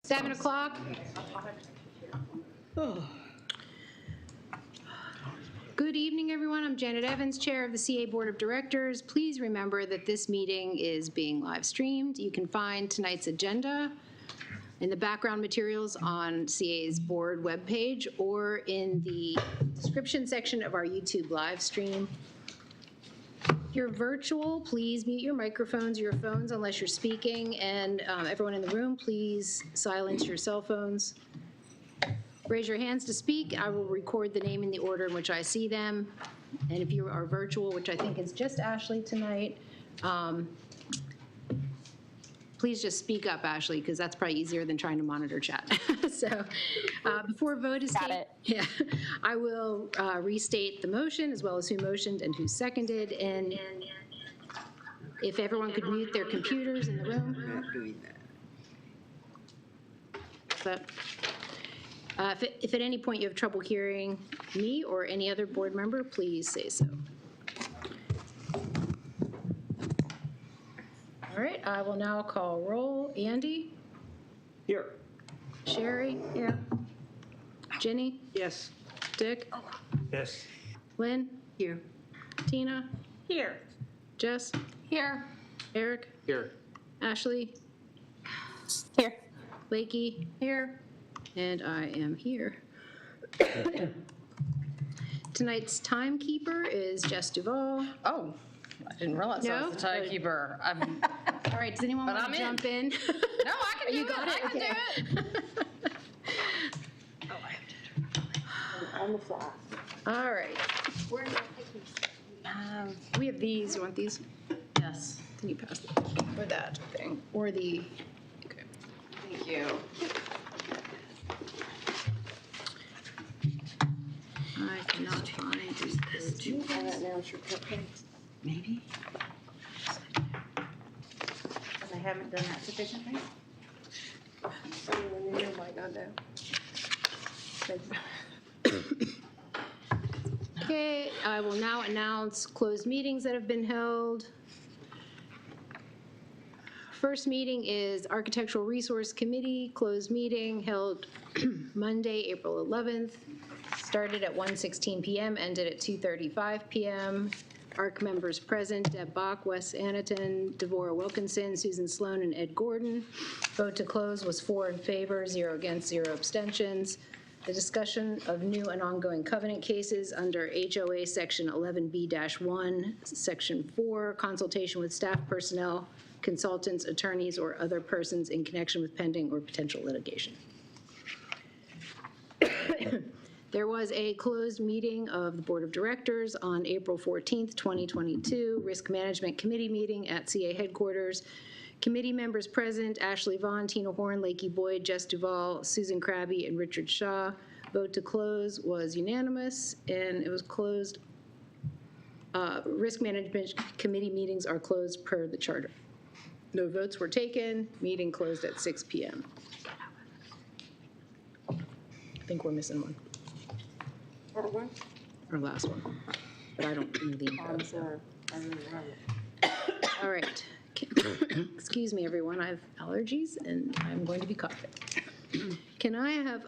7 o'clock. Good evening, everyone. I'm Janet Evans, Chair of the CA Board of Directors. Please remember that this meeting is being live streamed. You can find tonight's agenda in the background materials on CA's board webpage or in the description section of our YouTube live stream. If you're virtual, please mute your microphones, your phones, unless you're speaking, and everyone in the room, please silence your cell phones. Raise your hands to speak. I will record the name in the order in which I see them. And if you are virtual, which I think is just Ashley tonight, please just speak up, Ashley, because that's probably easier than trying to monitor chat. So before vote is taken, yeah, I will restate the motion as well as who motioned and who seconded. And if everyone could mute their computers in the room. I'm not doing that. If at any point you have trouble hearing me or any other board member, please say so. All right, I will now call roll. Andy? Here. Sherry? Here. Ginny? Yes. Dick? Yes. Lynn? Here. Tina? Here. Jess? Here. Eric? Here. Ashley? Here. Lakey? Here. And I am here. Tonight's timekeeper is Jess Duvall. Oh, I didn't realize I was the timekeeper. All right, does anyone want to jump in? No, I can do You it. got it? I can Okay. do it. Oh, I have to. On the fly. All right. We have these. You want these? Yes. Can you pass that? Or that thing? Or the, okay. Thank you. I cannot find this. Do you have that now, maybe? Because I haven't done that sufficiently? Someone in here might not know. Okay, I will now announce closed meetings that have been held. First meeting is Architectural Resource Committee, closed meeting held Monday, April 11th. Started at 1:16 p.m., ended at 2:35 p.m. ARC members present: Deb Bach, Wes Anneton, Devorah Wilkinson, Susan Sloan, and Ed Gordon. Vote to close was 4 in favor, 0 against, 0 abstentions. The discussion of new and ongoing covenant cases under HOA Section 11B-1, Section 4, consultation with staff personnel, consultants, attorneys, or other persons in connection with pending or potential litigation. There was a closed meeting of the Board of Directors on April 14th, 2022, Risk Management Committee meeting at CA headquarters. Committee members present: Ashley Vaughn, Tina Horn, Lakey Boyd, Jess Duvall, Susan Krabby, and Richard Shaw. Vote to close was unanimous, and it was closed. Risk Management Committee meetings are closed per the charter. No votes were taken. Meeting closed at 6 p.m. I think we're missing one. Or last one, but I don't know the info. All right. Excuse me, everyone. I have allergies, and I'm going to be coughing. Can I have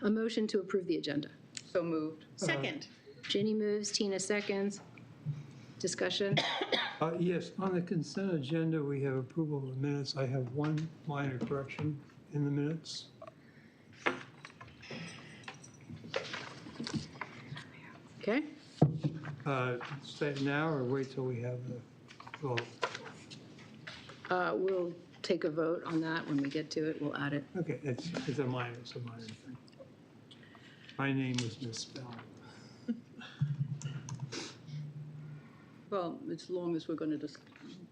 a motion to approve the agenda? So moved. Second. Ginny moves, Tina seconds. Discussion? Yes, on the consent agenda, we have approval of the minutes. I have one minor correction in the minutes. Okay. Say it now or wait till we have the vote? We'll take a vote on that when we get to it. We'll add it. Okay, it's a minor thing. My name was misspelled. Well, as long as we're going to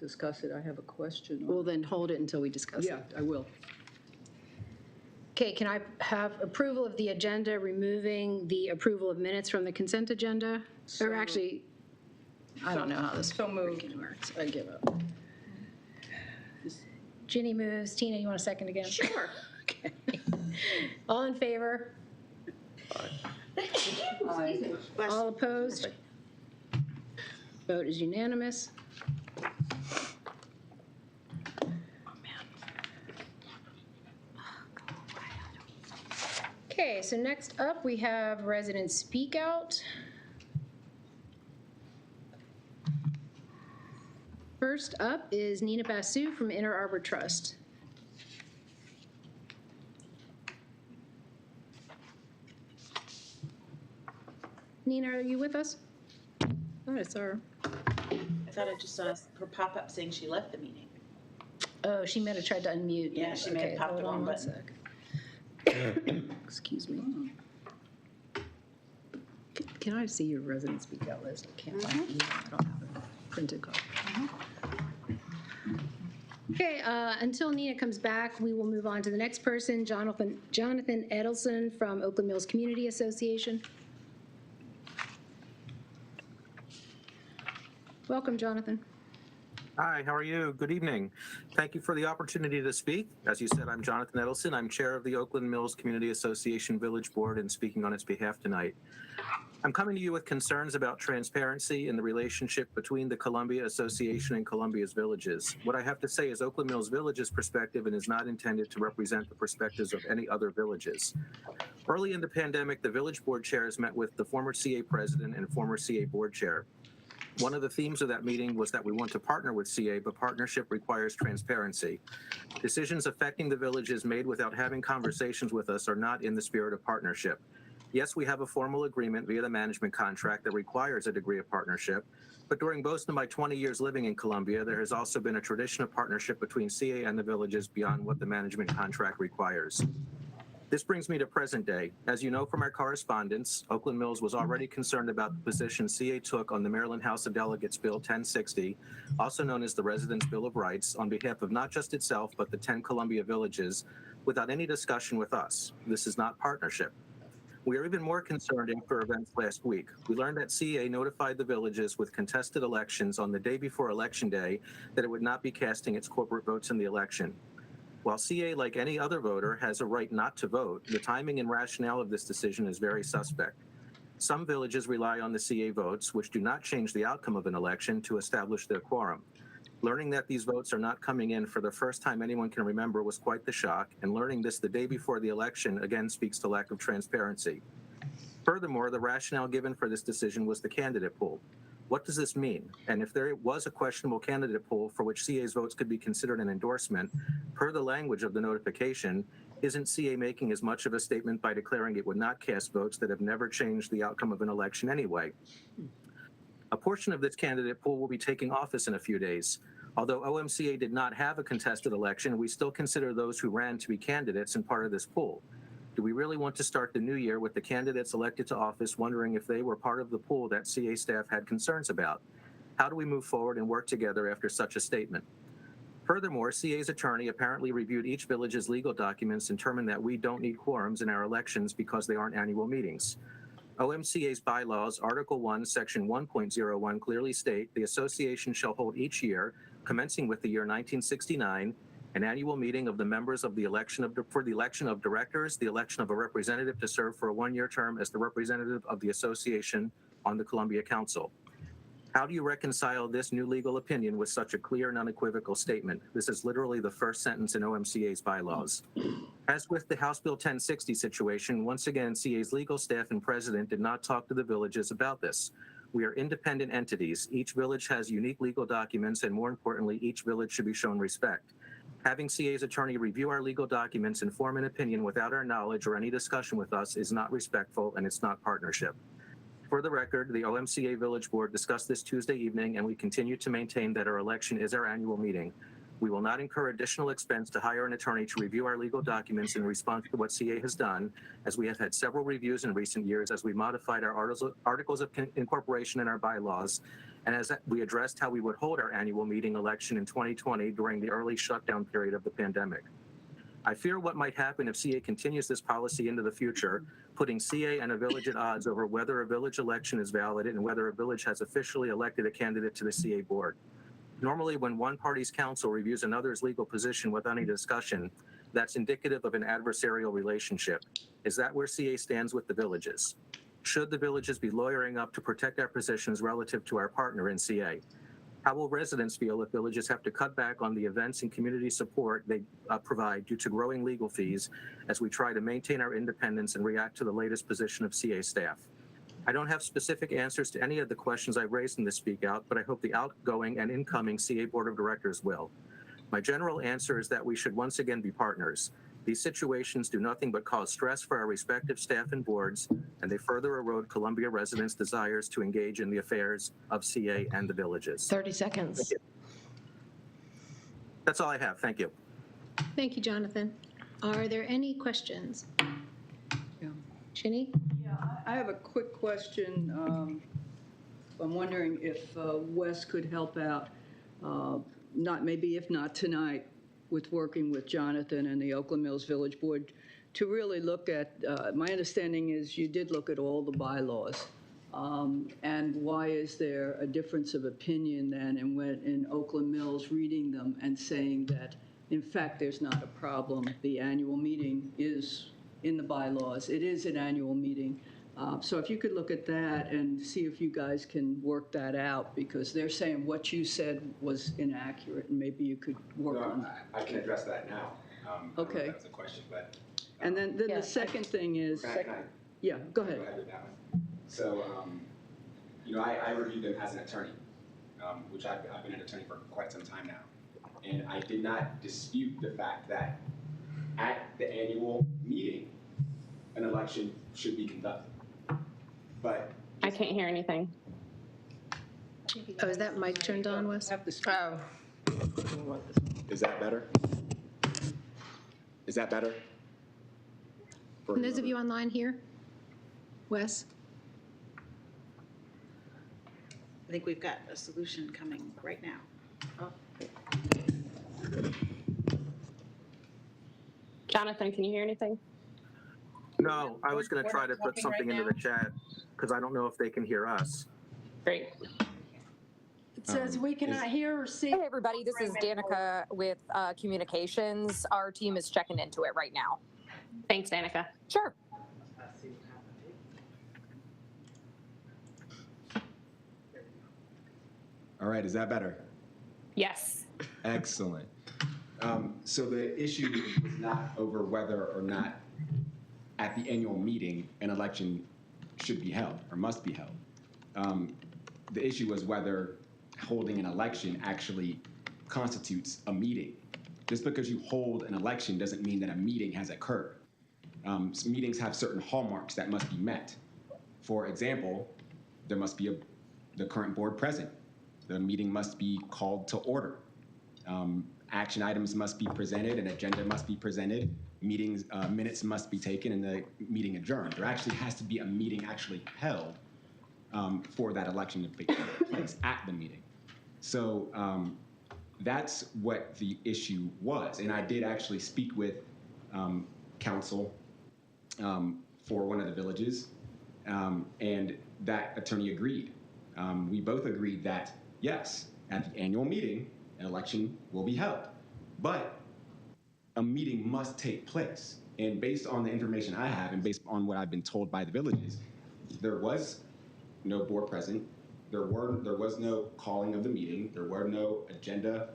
discuss it, I have a question. We'll then hold it until we discuss it. Yeah, I will. Okay, can I have approval of the agenda, removing the approval of minutes from the consent agenda? Or actually, I don't know how this So moved. freaking works. I give up. Ginny moves. Tina, you want a second again? Sure. Okay. All in favor? All opposed? Vote is unanimous. Oh, man. Okay, so next up, we have resident speak out. First up is Nina Basu from Inner Arbor Trust. Nina, are you with us? Oh, it's her. I thought I just saw her pop up saying she left the meeting. Oh, she might have tried to unmute. Yeah, she may have Okay, popped hold the on wrong one button. sec. Excuse me. Can I see your resident speak out list? I can't find it. I don't have a printed copy. Okay, until Nina comes back, we will move on to the next person, Jonathan Edelson from Oakland Mills Community Association. Welcome, Jonathan. Hi, how are you? Good evening. Thank you for the opportunity to speak. As you said, I'm Jonathan Edelson. I'm chair of the Oakland Mills Community Association Village Board and speaking on its behalf tonight. I'm coming to you with concerns about transparency in the relationship between the Columbia Association and Columbia's villages. What I have to say is Oakland Mills Village's perspective and is not intended to represent the perspectives of any other villages. Early in the pandemic, the village board chairs met with the former CA president and former CA board chair. One of the themes of that meeting was that we want to partner with CA, but partnership requires transparency. Decisions affecting the villages made without having conversations with us are not in the spirit of partnership. Yes, we have a formal agreement via the management contract that requires a degree of partnership, but during most of my 20 years living in Columbia, there has also been a tradition of partnership between CA and the villages beyond what the management contract requires. This brings me to present day. As you know from our correspondence, Oakland Mills was already concerned about the position CA took on the Maryland House of Delegates Bill 1060, also known as the Residents' Bill of Rights, on behalf of not just itself, but the 10 Columbia villages, without any discussion with us. This is not partnership. We are even more concerned after events last week. We learned that CA notified the villages with contested elections on the day before Election Day that it would not be casting its corporate votes in the election. While CA, like any other voter, has a right not to vote, the timing and rationale of this decision is very suspect. Some villages rely on the CA votes, which do not change the outcome of an election, to establish their quorum. Learning that these votes are not coming in for the first time anyone can remember was quite the shock, and learning this the day before the election again speaks to lack of transparency. Furthermore, the rationale given for this decision was the candidate pool. What does this mean? And if there was a questionable candidate pool for which CA's votes could be considered an endorsement, per the language of the notification, isn't CA making as much of a statement by declaring it would not cast votes that have never changed the outcome of an election anyway? A portion of this candidate pool will be taking office in a few days. Although OMCA did not have a contested election, we still consider those who ran to be candidates and part of this pool. Do we really want to start the new year with the candidates elected to office wondering if they were part of the pool that CA staff had concerns about? How do we move forward and work together after such a statement? Furthermore, CA's attorney apparently reviewed each village's legal documents and determined that we don't need quorums in our elections because they aren't annual meetings. OMCA's bylaws, Article 1, Section 1.01 clearly state the association shall hold each year, commencing with the year 1969, an annual meeting of the members of the election for the election of directors, the election of a representative to serve for a one-year term as the representative of the association on the Columbia Council. How do you reconcile this new legal opinion with such a clear and unequivocal statement? This is literally the first sentence in OMCA's bylaws. As with the House Bill 1060 situation, once again, CA's legal staff and president did not talk to the villages about this. We are independent entities. Each village has unique legal documents, and more importantly, each village should be shown respect. Having CA's attorney review our legal documents and form an opinion without our knowledge or any discussion with us is not respectful, and it's not partnership. For the record, the OMCA Village Board discussed this Tuesday evening, and we continue to maintain that our election is our annual meeting. We will not incur additional expense to hire an attorney to review our legal documents in response to what CA has done, as we have had several reviews in recent years as we modified our articles of incorporation and our bylaws, and as we addressed how we would hold our annual meeting election in 2020 during the early shutdown period of the pandemic. I fear what might happen if CA continues this policy into the future, putting CA and a village at odds over whether a village election is valid and whether a village has officially elected a candidate to the CA board. Normally, when one party's counsel reviews another's legal position without any discussion, that's indicative of an adversarial relationship. Is that where CA stands with the villages? Should the villages be lawyering up to protect our positions relative to our partner in CA? How will residents feel if villages have to cut back on the events and community support they provide due to growing legal fees as we try to maintain our independence and react to the latest position of CA staff? I don't have specific answers to any of the questions I've raised in this speak out, but I hope the outgoing and incoming CA Board of Directors will. My general answer is that we should once again be partners. These situations do nothing but cause stress for our respective staff and boards, and they further erode Columbia residents' desires to engage in the affairs of CA and the villages. 30 seconds. That's all I have. Thank you. Thank you, Jonathan. Are there any questions? Yeah. Ginny? I have a quick question. I'm wondering if Wes could help out, if not tonight, with working with Jonathan and the Oakland Mills Village Board to really look at, my understanding is you did look at all the bylaws. And why is there a difference of opinion then in Oakland Mills reading them and saying that, in fact, there's not a problem. The annual meeting is in the bylaws. It is an annual meeting. So if you could look at that and see if you guys can work that out, because they're saying what you said was inaccurate, and maybe you could work on that. I can address that now. I don't know if Okay. that's a question, but. And then the second thing is, Can I yeah, go ahead. go ahead with that one? So, I reviewed them as an attorney, which I've been an attorney for quite some time now. And I did not dispute the fact that at the annual meeting, an election should be conducted. But I can't hear anything. Oh, is that mic turned on, Wes? Have to speak. Oh, is that better? Is that better? For And those of you online here? Wes? I think we've got a solution coming right now. Jonathan, can you hear anything? No, I was going to We're try not to put talking something right into the chat because I don't know if they can hear us. Great. It says we cannot hear or see. Hey, everybody, this is Danica with Communications. Our team is checking into it right now. Thanks, Danica. Sure. All right, is that better? Yes. Excellent. So the issue was not over whether or not at the annual meeting an election should be held or must be held. The issue was whether holding an election actually constitutes a meeting. Just because you hold an election doesn't mean that a meeting has occurred. Meetings have certain hallmarks that must be met. For example, there must be the current board present. The meeting must be called to order. Action items must be presented, an agenda must be presented, minutes must be taken, and the meeting adjourned. There actually has to be a meeting actually held for that election to take place at the meeting. So that's what the issue was. And I did actually speak with counsel for one of the villages, and that attorney agreed. We both agreed that, yes, at the annual meeting, an election will be held. But a meeting must take place. And based on the information I have and based on what I've been told by the villages, there was no board present. There was no calling of the meeting. There was no agenda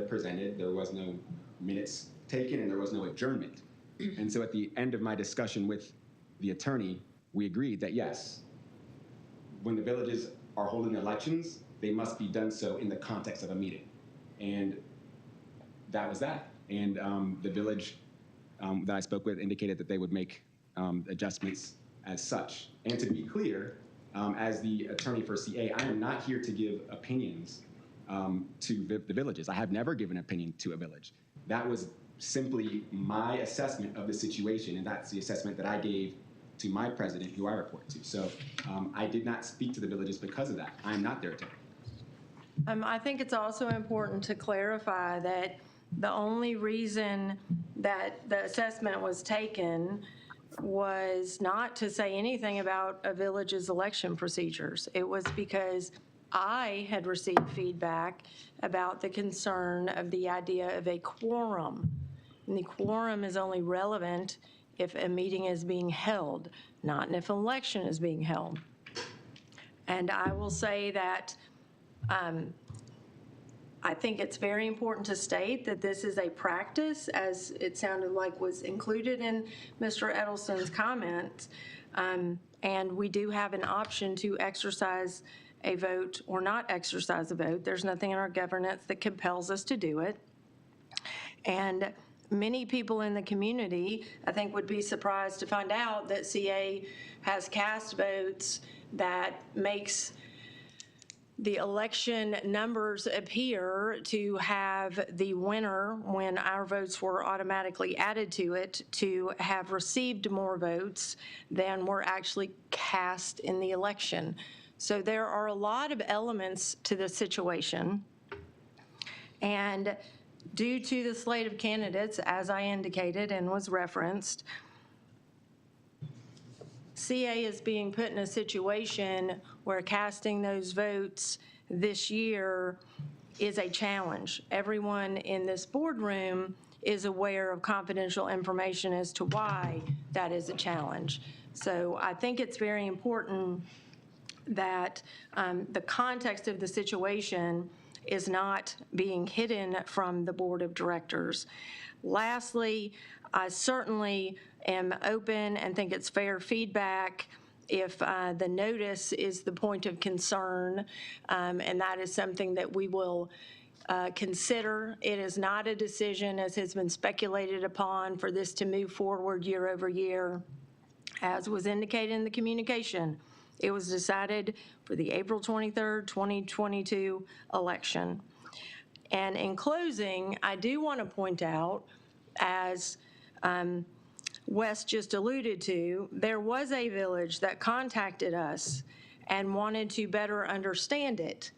presented. There was no minutes taken, and there was no adjournment. And so at the end of my discussion with the attorney, we agreed that yes, when the villages are holding elections, they must be done so in the context of a meeting. And that was that. And the village that I spoke with indicated that they would make adjustments as such. And to be clear, as the attorney for CA, I am not here to give opinions to the villages. I have never given an opinion to a village. That was simply my assessment of the situation, and that's the assessment that I gave to my president, who I report to. So I did not speak to the villages because of that. I am not their attorney. I think it's also important to clarify that the only reason that the assessment was taken was not to say anything about a village's election procedures. It was because I had received feedback about the concern of the idea of a quorum. And the quorum is only relevant if a meeting is being held, not if an election is being held. And I will say that I think it's very important to state that this is a practice, as it sounded like was included in Mr. Edelson's comments. And we do have an option to exercise a vote or not exercise a vote. There's nothing in our governance that compels us to do it. And many people in the community, I think, would be surprised to find out that CA has cast votes that makes the election numbers appear to have the winner, when our votes were automatically added to it, to have received more votes than were actually cast in the election. So there are a lot of elements to the situation. And due to the slate of candidates, as I indicated and was referenced, CA is being put in a situation where casting those votes this year is a challenge. Everyone in this boardroom is aware of confidential information as to why that is a challenge. So I think it's very important that the context of the situation is not being hidden from the board of directors. Lastly, I certainly am open and think it's fair feedback if the notice is the point of concern, and that is something that we will consider. It is not a decision, as has been speculated upon, for this to move forward year over year. As was indicated in the communication, it was decided for the April 23rd, 2022 election. And in closing, I do want to point out, as Wes just alluded to, there was a village that contacted us and wanted to better understand it.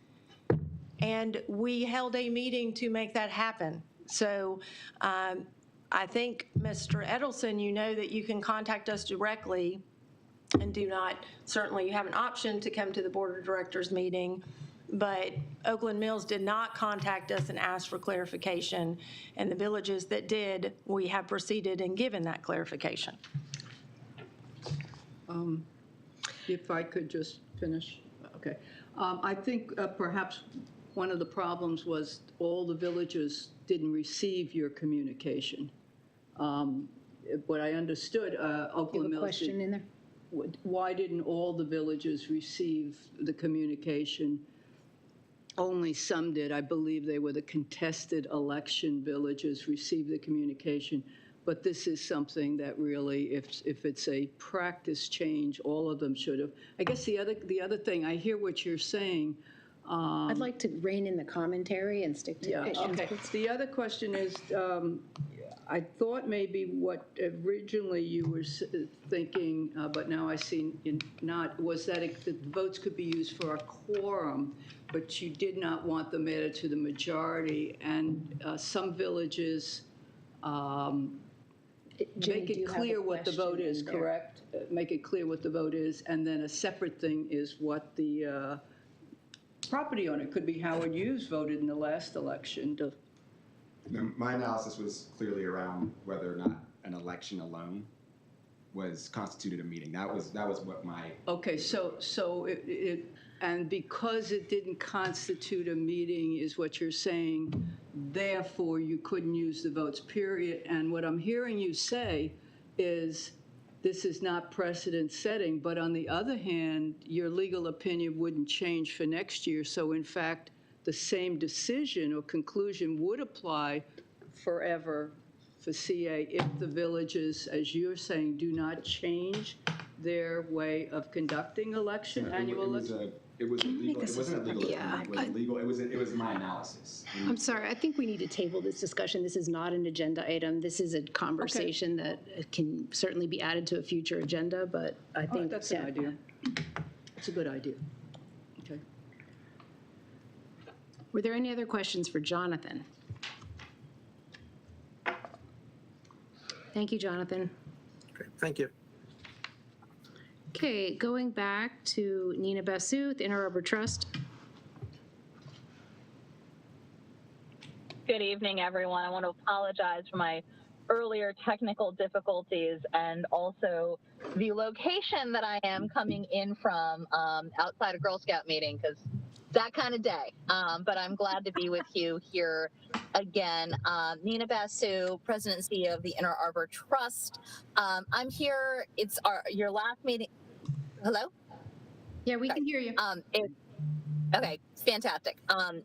And we held a meeting to make that happen. So I think, Mr. Edelson, you know that you can contact us directly, and do not, certainly you have an option to come to the board of directors meeting, but Oakland Mills did not contact us and ask for clarification, and the villages that did, we have proceeded and given that clarification. If I could just finish, okay. I think perhaps one of the problems was all the villages didn't receive your communication. What I understood, Oakland Mills Question did- in there? Why didn't all the villages receive the communication? Only some did. I believe they were the contested election villages received the communication. But this is something that really, if it's a practice change, all of them should have. I guess the other thing, I hear what you're saying. I'd like to rein in the commentary and stick to Yeah, questions. okay. The other question is, I thought maybe what originally you were thinking, but now I see not, was that the votes could be used for a quorum, but you did not want them added to the majority. And some villages Jenny, make do you it have a clear what the vote question is, in there? correct? Make it clear what the vote is, and then a separate thing is what the property owner, could be Howard Hughes, voted in the last election. My analysis was clearly around whether or not an election alone was constituted a meeting. That was what my. Okay, so and because it didn't constitute a meeting is what you're saying, therefore you couldn't use the votes, period. And what I'm hearing you say is this is not precedent setting, but on the other hand, your legal opinion wouldn't change for next year. So in fact, the same decision or conclusion would apply forever for CA if the villages, as you're saying, do not change their way of conducting annual elections. It was illegal. It wasn't a legal. Yeah, It was illegal. It was my analysis. I'm sorry, I think we need to table this discussion. This is not an agenda item. This is a conversation that can certainly be added to a future agenda, but I Oh, think. that's an idea. It's a good idea. Okay. Were there any other questions for Jonathan? Thank you, Jonathan. Okay, thank you. Okay, going back to Nina Bassuth, Inner Harbor Trust. Good evening, everyone. I want to apologize for my earlier technical difficulties and also the location that I am coming in from outside a Girl Scout meeting because that kind of day. But I'm glad to be with you here again. Nina Basu, President and CEO of the Inner Arbor Trust. I'm here. It's your last meeting. Hello? Yeah, we can hear you. Okay, fantastic.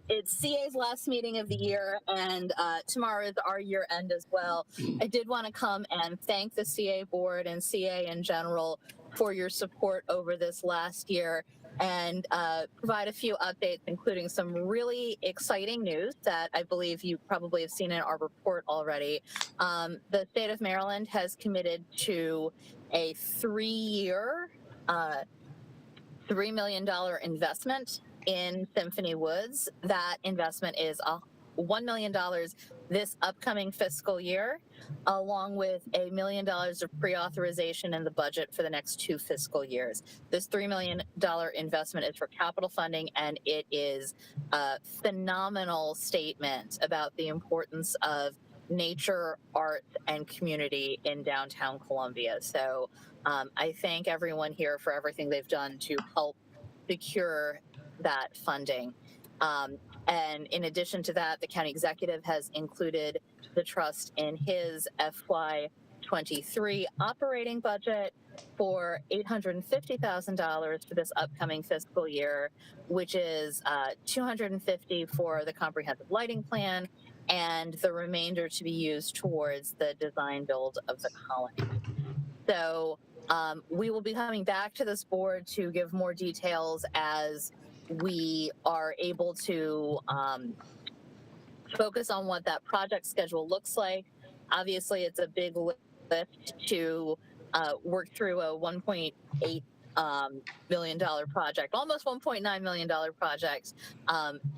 It's CA's last meeting of the year, and tomorrow is our year end as well. I did want to come and thank the CA board and CA in general for your support over this last year, and provide a few updates, including some really exciting news that I believe you probably have seen in our report already. The state of Maryland has committed to a 3-year, $3 million investment in Symphony Woods. That investment is $1 million this upcoming fiscal year, along with $1 million of pre-authorization in the budget for the next 2 fiscal years. This $3 million investment is for capital funding, and it is a phenomenal statement about the importance of nature, art, and community in downtown Columbia. So I thank everyone here for everything they've done to help secure that funding. And in addition to that, the county executive has included the trust in his FY23 operating budget for $850,000 for this upcoming fiscal year, which is $250,000 for the comprehensive lighting plan, and the remainder to be used towards the design build of the colony. So we will be coming back to this board to give more details as we are able to focus on what that project schedule looks like. Obviously, it's a big lift to work through a $1.8 million project, almost $1.9 million project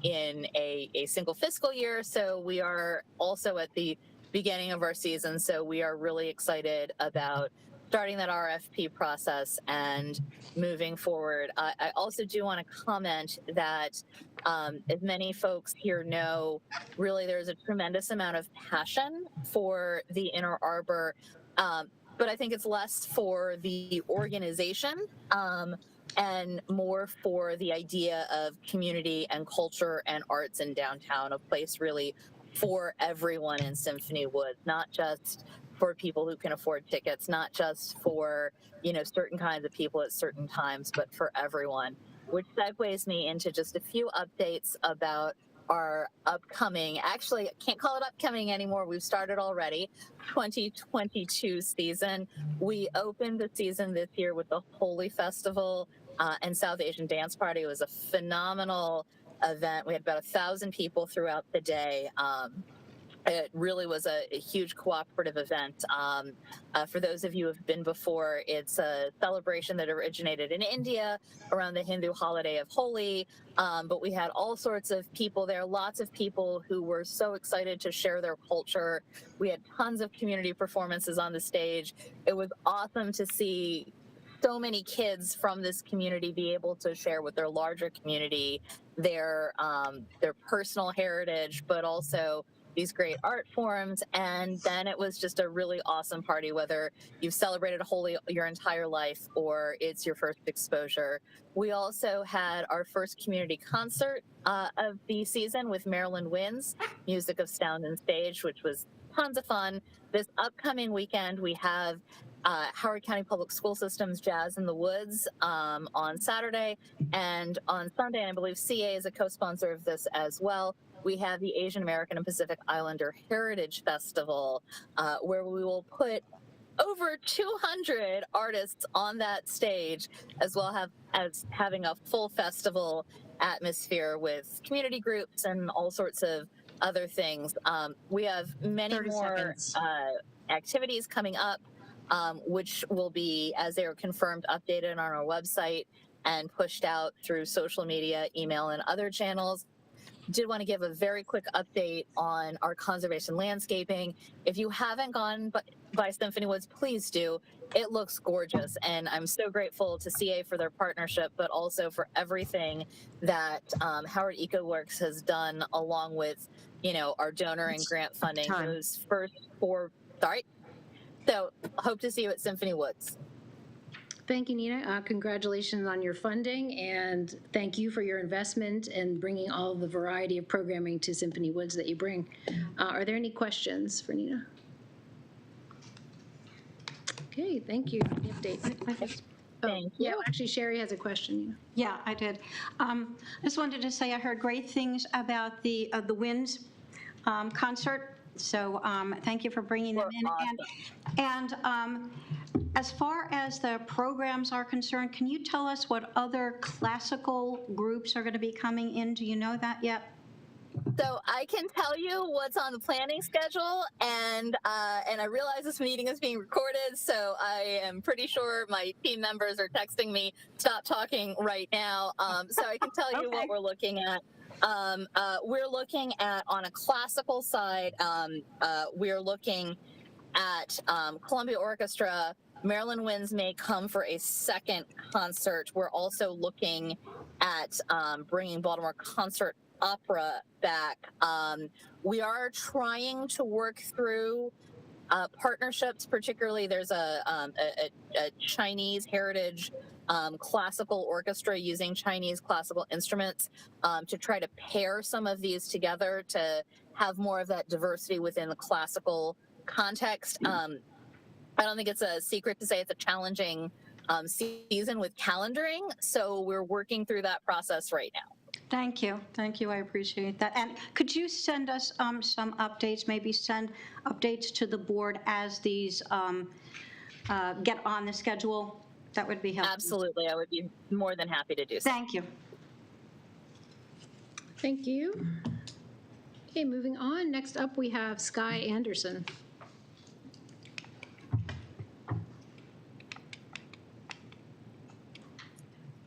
in a single fiscal year. So we are also at the beginning of our season. So we are really excited about starting that RFP process and moving forward. I also do want to comment that as many folks here know, really there's a tremendous amount of passion for the Inner Arbor, but I think it's less for the organization and more for the idea of community and culture and arts in downtown, a place really for everyone in Symphony Woods, not just for people who can afford tickets, not just for, you know, certain kinds of people at certain times, but for everyone, which segues me into just a few updates about our upcoming, actually, I can't call it upcoming anymore, we've started already, 2022 season. We opened the season this year with the Holy Festival and South Asian Dance Party. It was a phenomenal event. We had about 1,000 people throughout the day. It really was a huge cooperative event. For those of you who have been before, it's a celebration that originated in India around the Hindu holiday of Holi. But we had all sorts of people there, lots of people who were so excited to share their culture. We had tons of community performances on the stage. It was awesome to see so many kids from this community be able to share with their larger community their personal heritage, but also these great art forms. And then it was just a really awesome party, whether you've celebrated Holi your entire life or it's your first exposure. We also had our first community concert of the season with Maryland Winds, Music of Sound and Stage, which was tons of fun. This upcoming weekend, we have Howard County Public School System's Jazz in the Woods on Saturday, and on Sunday, and I believe CA is a co-sponsor of this as well, we have the Asian American and Pacific Islander Heritage Festival, where we will put over 200 artists on that stage, as well as having a full festival atmosphere with community groups and all sorts of other things. We have many more activities coming up, which will be, as they are confirmed, updated on our website and pushed out through social media, email, and other channels. Did want to give a very quick update on our conservation landscaping. If you haven't gone by Symphony Woods, please do. It looks gorgeous, and I'm so grateful to CA for their partnership, but also for everything that Howard EcoWorks has done, along with, you know, our donor and grant funding. Those first 4, sorry. So hope to see you at Symphony Woods. Thank you, Nina. Congratulations on your funding, and thank you for your investment and bringing all the variety of programming to Symphony Woods that you bring. Are there any questions for Nina? Okay, thank you for the update. Thank Yeah, you. actually, Sherry has a question, Nina. Yeah, I did. I just wanted to say I heard great things about the Winds concert, so thank you for bringing them in. And as far as the programs are concerned, can you tell us what other classical groups are going to be coming in? Do you know that yet? So I can tell you what's on the planning schedule, and I realize this meeting is being recorded, so I am pretty sure my team members are texting me, stop talking right now. So I can tell you what we're looking at. We're looking at, on a classical side, we're looking at Columbia Orchestra. Maryland Winds may come for a second concert. We're also looking at bringing Baltimore Concert Opera back. We are trying to work through partnerships, particularly there's a Chinese heritage classical orchestra using Chinese classical instruments to try to pair some of these together to have more of that diversity within the classical context. I don't think it's a secret to say it's a challenging season with calendaring, so we're working through that process right now. Thank you. Thank you. I appreciate that. And could you send us some updates, maybe send updates to the board as these get on the schedule? That would be helpful. Absolutely. I would be more than happy to do so. Thank you. Thank you. Okay, moving on. Next up, we have Skye Anderson.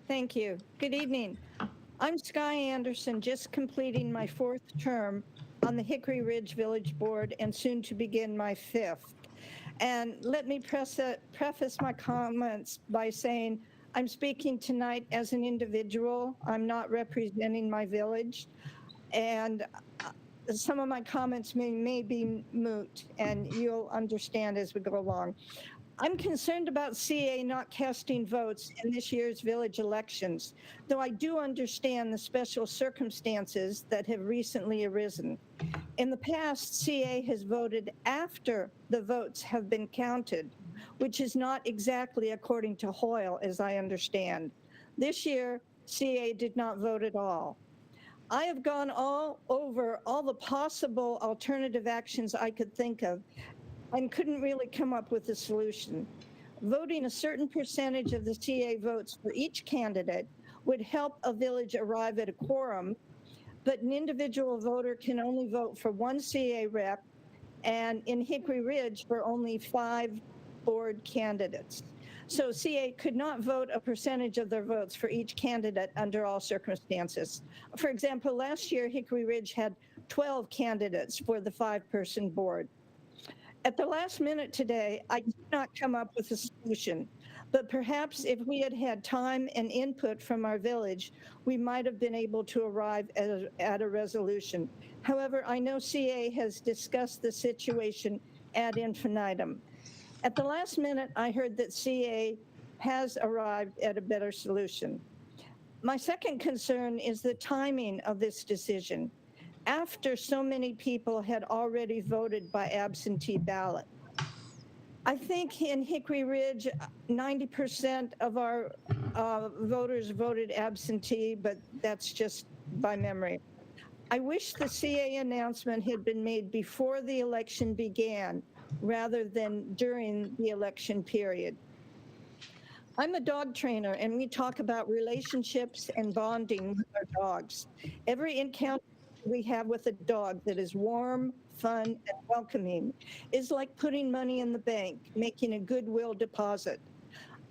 Thank you. Good evening. I'm Skye Anderson, just completing my 4th term on the Hickory Ridge Village Board and soon to begin my 5th. And let me preface my comments by saying I'm speaking tonight as an individual. I'm not representing my village. And some of my comments may be moot, and you'll understand as we go along. I'm concerned about CA not casting votes in this year's village elections, though I do understand the special circumstances that have recently arisen. In the past, CA has voted after the votes have been counted, which is not exactly according to Hoyle, as I understand. This year, CA did not vote at all. I have gone all over all the possible alternative actions I could think of and couldn't really come up with a solution. Voting a certain percentage of the CA votes for each candidate would help a village arrive at a quorum, but an individual voter can only vote for one CA rep, and in Hickory Ridge for only 5 board candidates. So CA could not vote a percentage of their votes for each candidate under all circumstances. For example, last year Hickory Ridge had 12 candidates for the 5-person board. At the last minute today, I did not come up with a solution, but perhaps if we had had time and input from our village, we might have been able to arrive at a resolution. However, I know CA has discussed the situation ad infinitum. At the last minute, I heard that CA has arrived at a better solution. My second concern is the timing of this decision, after so many people had already voted by absentee ballot. I think in Hickory Ridge, 90% of our voters voted absentee, but that's just by memory. I wish the CA announcement had been made before the election began, rather than during the election period. I'm a dog trainer, and we talk about relationships and bonding with our dogs. Every encounter we have with a dog that is warm, fun, and welcoming is like putting money in the bank, making a goodwill deposit.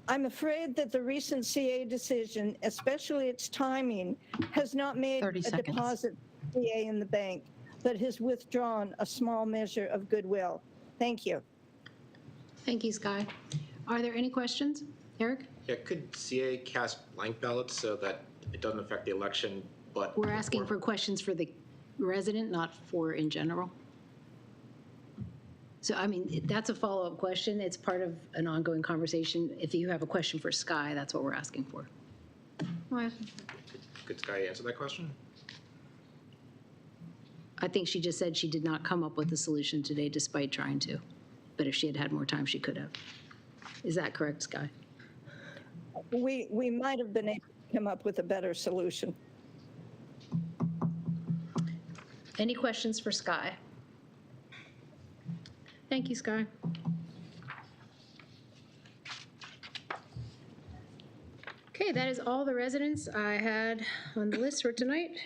I'm afraid that the recent CA decision, especially its timing, has not made a deposit CA in the bank, but has withdrawn a small measure of goodwill. Thank you. Thank you, Skye. Are there any questions? Eric? Yeah, could CA cast blank ballots so that it doesn't affect the election, but... We're asking for questions for the resident, not for in general. So, I mean, that's a follow-up question. It's part of an ongoing conversation. If you have a question for Sky, that's what we're asking for. Could Sky answer that question? I think she just said she did not come up with a solution today despite trying to. But if she had had more time, she could have. Is that correct, Sky? We might have been able to come up with a better solution. Any questions for Sky? Thank you, Sky. Okay, that is all the residents I had on the list for tonight.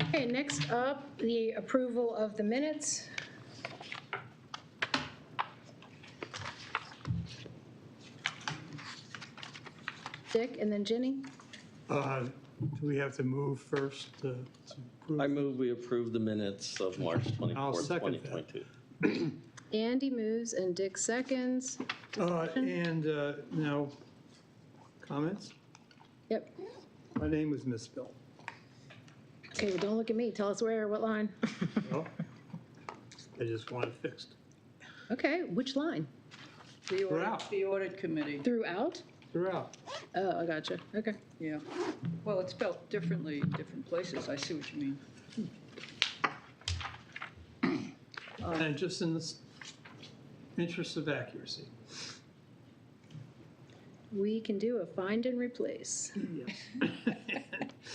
Okay, next up, the approval of the minutes. Dick and then Jenny. Do we have to move first to approve? I move we approve the minutes of March I'll 24th, second that. 2022. Andy moves and Dick seconds. And now, comments? Yep. My name was misspelled. Okay, well, don't look at me. Tell us where, what line. Well, I just want it fixed. Okay, which line? Throughout. The audit committee, Throughout? Throughout. Oh, I gotcha. Okay. yeah. Well, it's spelled differently in different places. I see what you mean. And just in the interest of accuracy. We can do a find and replace.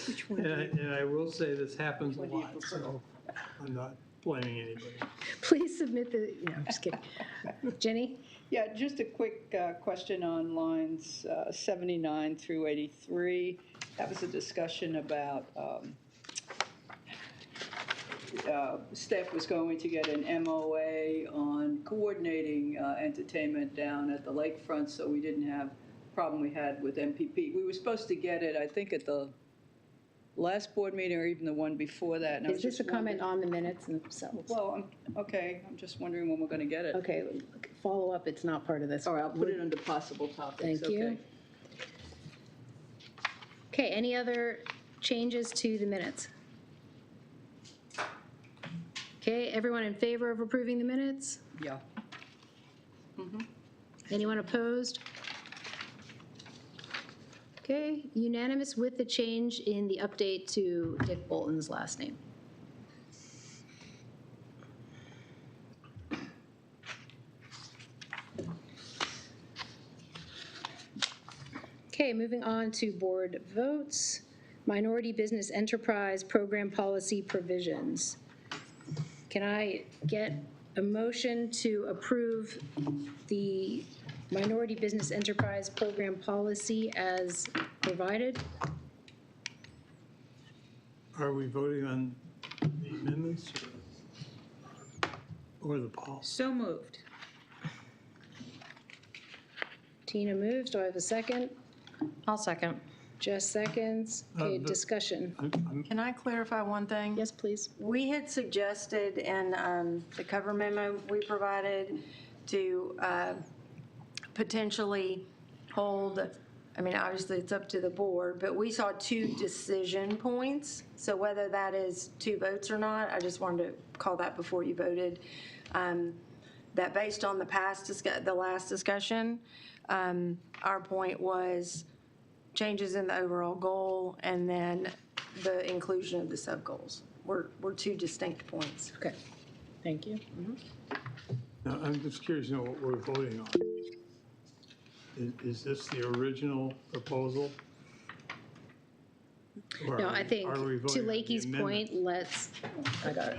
Which one? And I will say this happens a lot, so I'm not blaming anybody. Please submit the, no, I'm just kidding. Jenny? Yeah, just a quick question on lines 79 through 83. That was a discussion about staff was going to get an MOA on coordinating entertainment down at the lakefront, so we didn't have the problem we had with MPP. We were supposed to get it, I think, at the last board meeting or even the one before that. And I Is was this a just comment wondering- on the minutes themselves? Well, okay, I'm just wondering when we're going to get it. Okay, follow up, it's not part of this. All right, I'll put it under possible topics. Thank you. Okay. Okay, any other changes to the minutes? Okay, everyone in favor of approving the minutes? Yeah. Anyone opposed? Okay, unanimous with the change in the update to Dick Bolton's last name. Okay, moving on to board votes. Minority Business Enterprise Program Policy Provisions. Can I get a motion to approve the Minority Business Enterprise Program Policy as provided? Are we voting on the amendments or the policy? So moved. Tina moves. Do I have a second? I'll second. Jess seconds. Okay, but- discussion. Can I clarify one thing? Yes, please. We had suggested in the cover memo we provided to potentially hold, I mean, obviously it's up to the board, but we saw 2 decision points. So whether that is 2 votes or not, I just wanted to call that before you voted. That based on the last discussion, our point was changes in the overall goal and then the inclusion of the sub-goals were 2 distinct points. Okay, thank you. Now, I'm just curious to know what we're voting on. Is this the original proposal? Or No, I think are we to voting on the Lakey's point, amendment? I got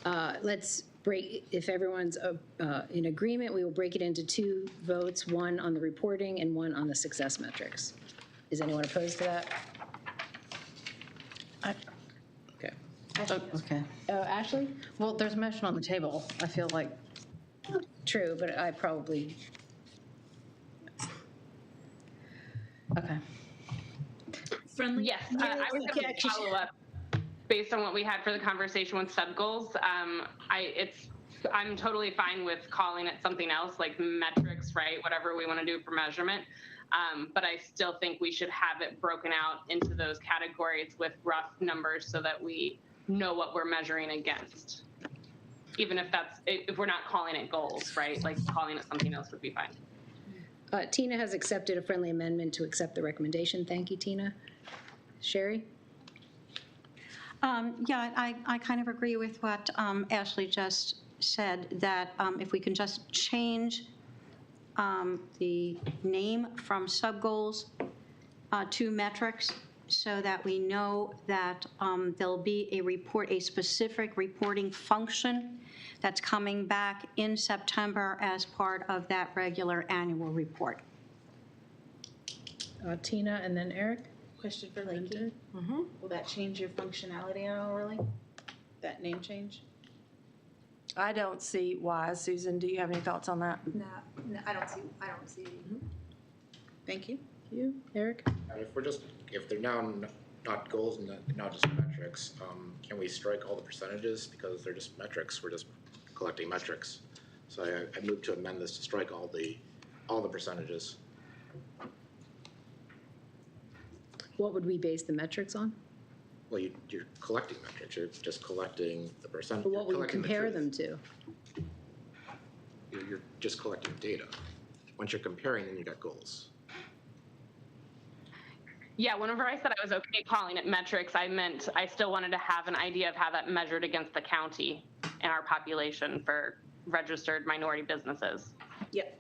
it. Let's break, if everyone's in agreement, we will break it into 2 votes, one on the reporting and one on the success metrics. Is anyone opposed to that? Okay. Okay. Ashley? Well, there's a motion on the table. I feel like, True, but I probably, okay. Friendly? Yes, I was going to follow up based on what we had for the conversation with sub-goals. I'm totally fine with calling it something else, like metrics, right? Whatever we want to do for measurement. But I still think we should have it broken out into those categories with rough numbers so that we know what we're measuring against. Even if we're not calling it goals, right? Like calling it something else would be fine. Tina has accepted a friendly amendment to accept the recommendation. Thank you, Tina. Sherry? Yeah, I kind of agree with what Ashley just said, that if we can just change the name from sub-goals to metrics, so that we know that there'll be a specific reporting function that's coming back in September as part of that regular annual report. Tina and then Eric? Question for Lindsay. Will that change your functionality at all, really? That name change? I don't see why. Susan, do you have any thoughts on that? No, I don't see it. Thank you. You, Eric? If they're now not goals and not just metrics, can we strike all the percentages because they're just metrics? We're just collecting metrics. So I moved to amend this to strike all the percentages. What would we base the metrics on? Well, you're collecting metrics. You're just collecting the percentage. But what would you compare them to? You're just collecting data. Once you're comparing, then you got goals. Yeah, whenever I said I was okay calling it metrics, I meant I still wanted to have an idea of how that measured against the county and our population for registered minority businesses. Yep.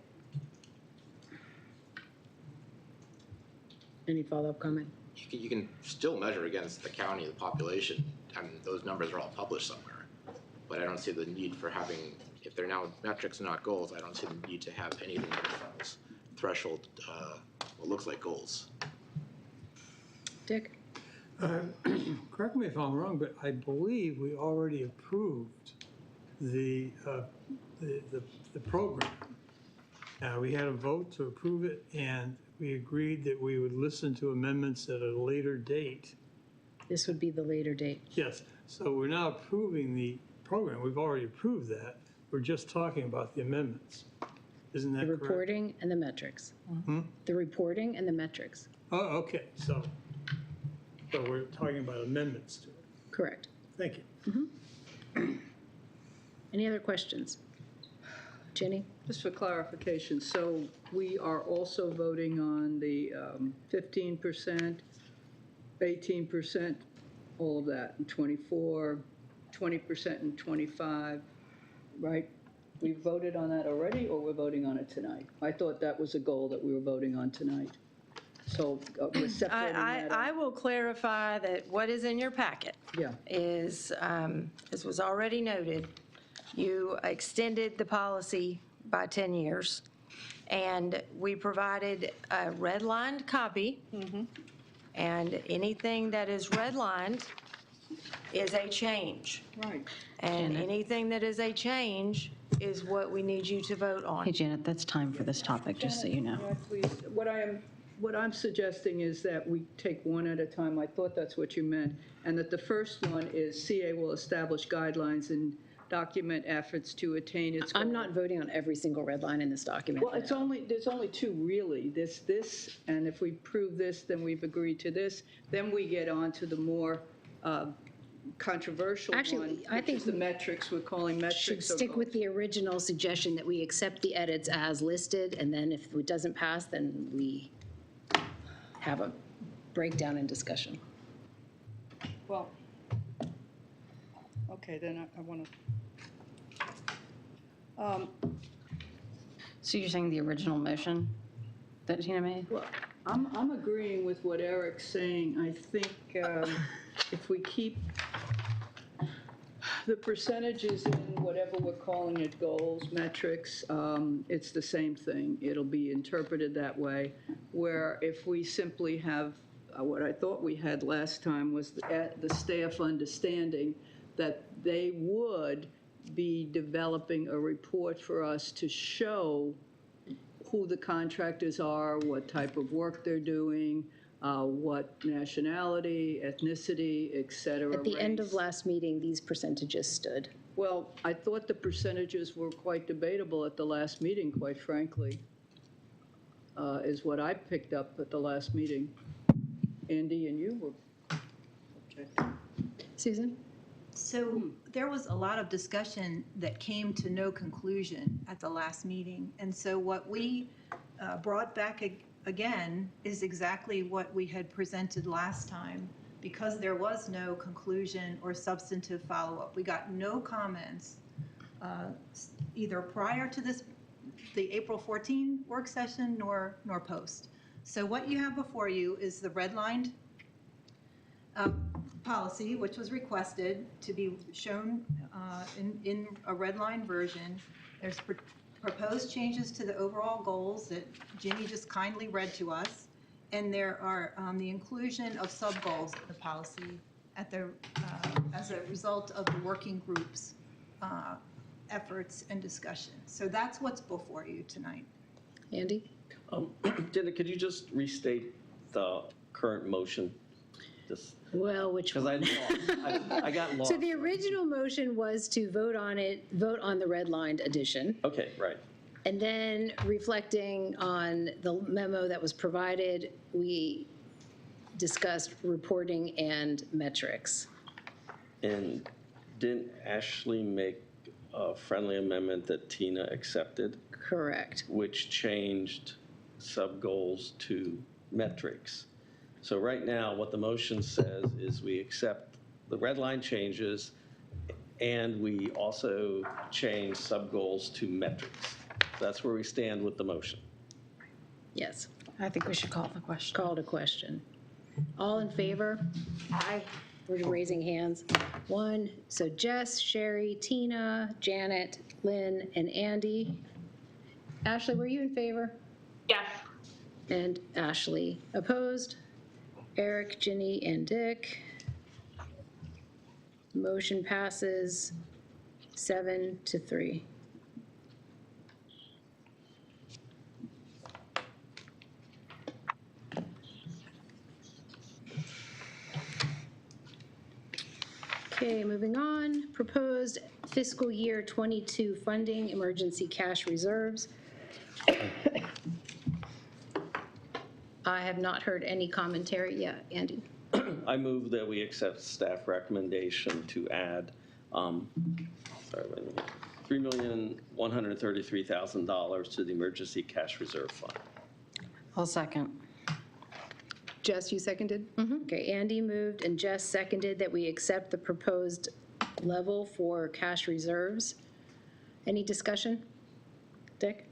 Any follow-up comment? You can still measure against the county, the population, and those numbers are all published somewhere. But I don't see the need for having, if they're now metrics and not goals, I don't see the need to have anything that is threshold, what looks like goals. Dick? Correct me if I'm wrong, but I believe we already approved the program. We had a vote to approve it, and we agreed that we would listen to amendments at a later date. This would be the later date. Yes, so we're now approving the program. We've already approved that. We're just talking about the amendments. Isn't that The correct? reporting and the metrics. The reporting and the metrics. Oh, okay, so we're talking about amendments to it. Correct. Thank you. Any other questions? Jenny? Just for clarification, so we are also voting on the 15%, 18%, all of that, and 24, 20% and 25, right? We voted on that already, or we're voting on it tonight? I thought that was a goal that we were voting on tonight. So we're separating that I out. will clarify that what is in your packet Yeah. is, as was already noted, you extended the policy by 10 years, and we provided a redlined copy, and anything that is redlined is a change. Right. And anything that is a change is what we need you to vote on. Hey, Janet, that's time for this topic, just so you know. Yeah, please. What I'm suggesting is that we take one at a time. I thought that's what you meant. And that the first one is CA will establish guidelines and document efforts to attain its goal. I'm not voting on every single red line in this document. Well, there's only two really, this, and if we prove this, then we've agreed to this. Then we get on to the more controversial Actually, one, I which think is the metrics. We're calling metrics. Should or stick with goals. the original suggestion that we accept the edits as listed, and then if it doesn't pass, then we have a breakdown and discussion. Well, okay, then I want to. So you're saying the original motion that Tina made? Well, I'm agreeing with what Eric's saying. I think if we keep the percentages in whatever we're calling it, goals, metrics, it's the same thing. It'll be interpreted that way. Where if we simply have, what I thought we had last time was the staff understanding that they would be developing a report for us to show who the contractors are, what type of work they're doing, what nationality, ethnicity, et cetera. At the end of race. last meeting, these percentages stood. Well, I thought the percentages were quite debatable at the last meeting, quite frankly. is what I picked up at the last meeting. Andy and you were objecting. Susan? So there was a lot of discussion that came to no conclusion at the last meeting. And so what we brought back again is exactly what we had presented last time, because there was no conclusion or substantive follow-up. We got no comments either prior to the April 14 work session nor post. So what you have before you is the redlined policy, which was requested to be shown in a redline version. There's proposed changes to the overall goals that Ginny just kindly read to us. And there are the inclusion of sub-goals in the policy as a result of the working group's efforts and discussion. So that's what's before you tonight. Andy? Jenna, could you just restate the current motion? Well, which Because I got lost. So the original motion was to vote on the redlined edition. Okay, right. And then reflecting on the memo that was provided, we discussed reporting and metrics. And didn't Ashley make a friendly amendment that Tina accepted? Correct. Which changed sub-goals to metrics. So right now, what the motion says is we accept the red line changes, and we also change sub-goals to metrics. That's where we stand with the motion. Yes. I think we should call the question. Call to question. All in favor? Aye. We're raising hands. One. So Jess, Sherry, Tina, Janet, Lynn, and Andy. Ashley, were you in favor? Yes. And Ashley opposed. Eric, Ginny, and Dick. Motion passes 7-3. Okay, moving on. Proposed fiscal year 22 funding, emergency cash reserves. I have not heard any commentary yet. Andy? I move that we accept staff recommendation to add, $3,133,000 to the emergency cash reserve fund. I'll second. Jess, you seconded? Okay, Andy moved and Jess seconded that we accept the proposed level for cash reserves. Any discussion? Dick?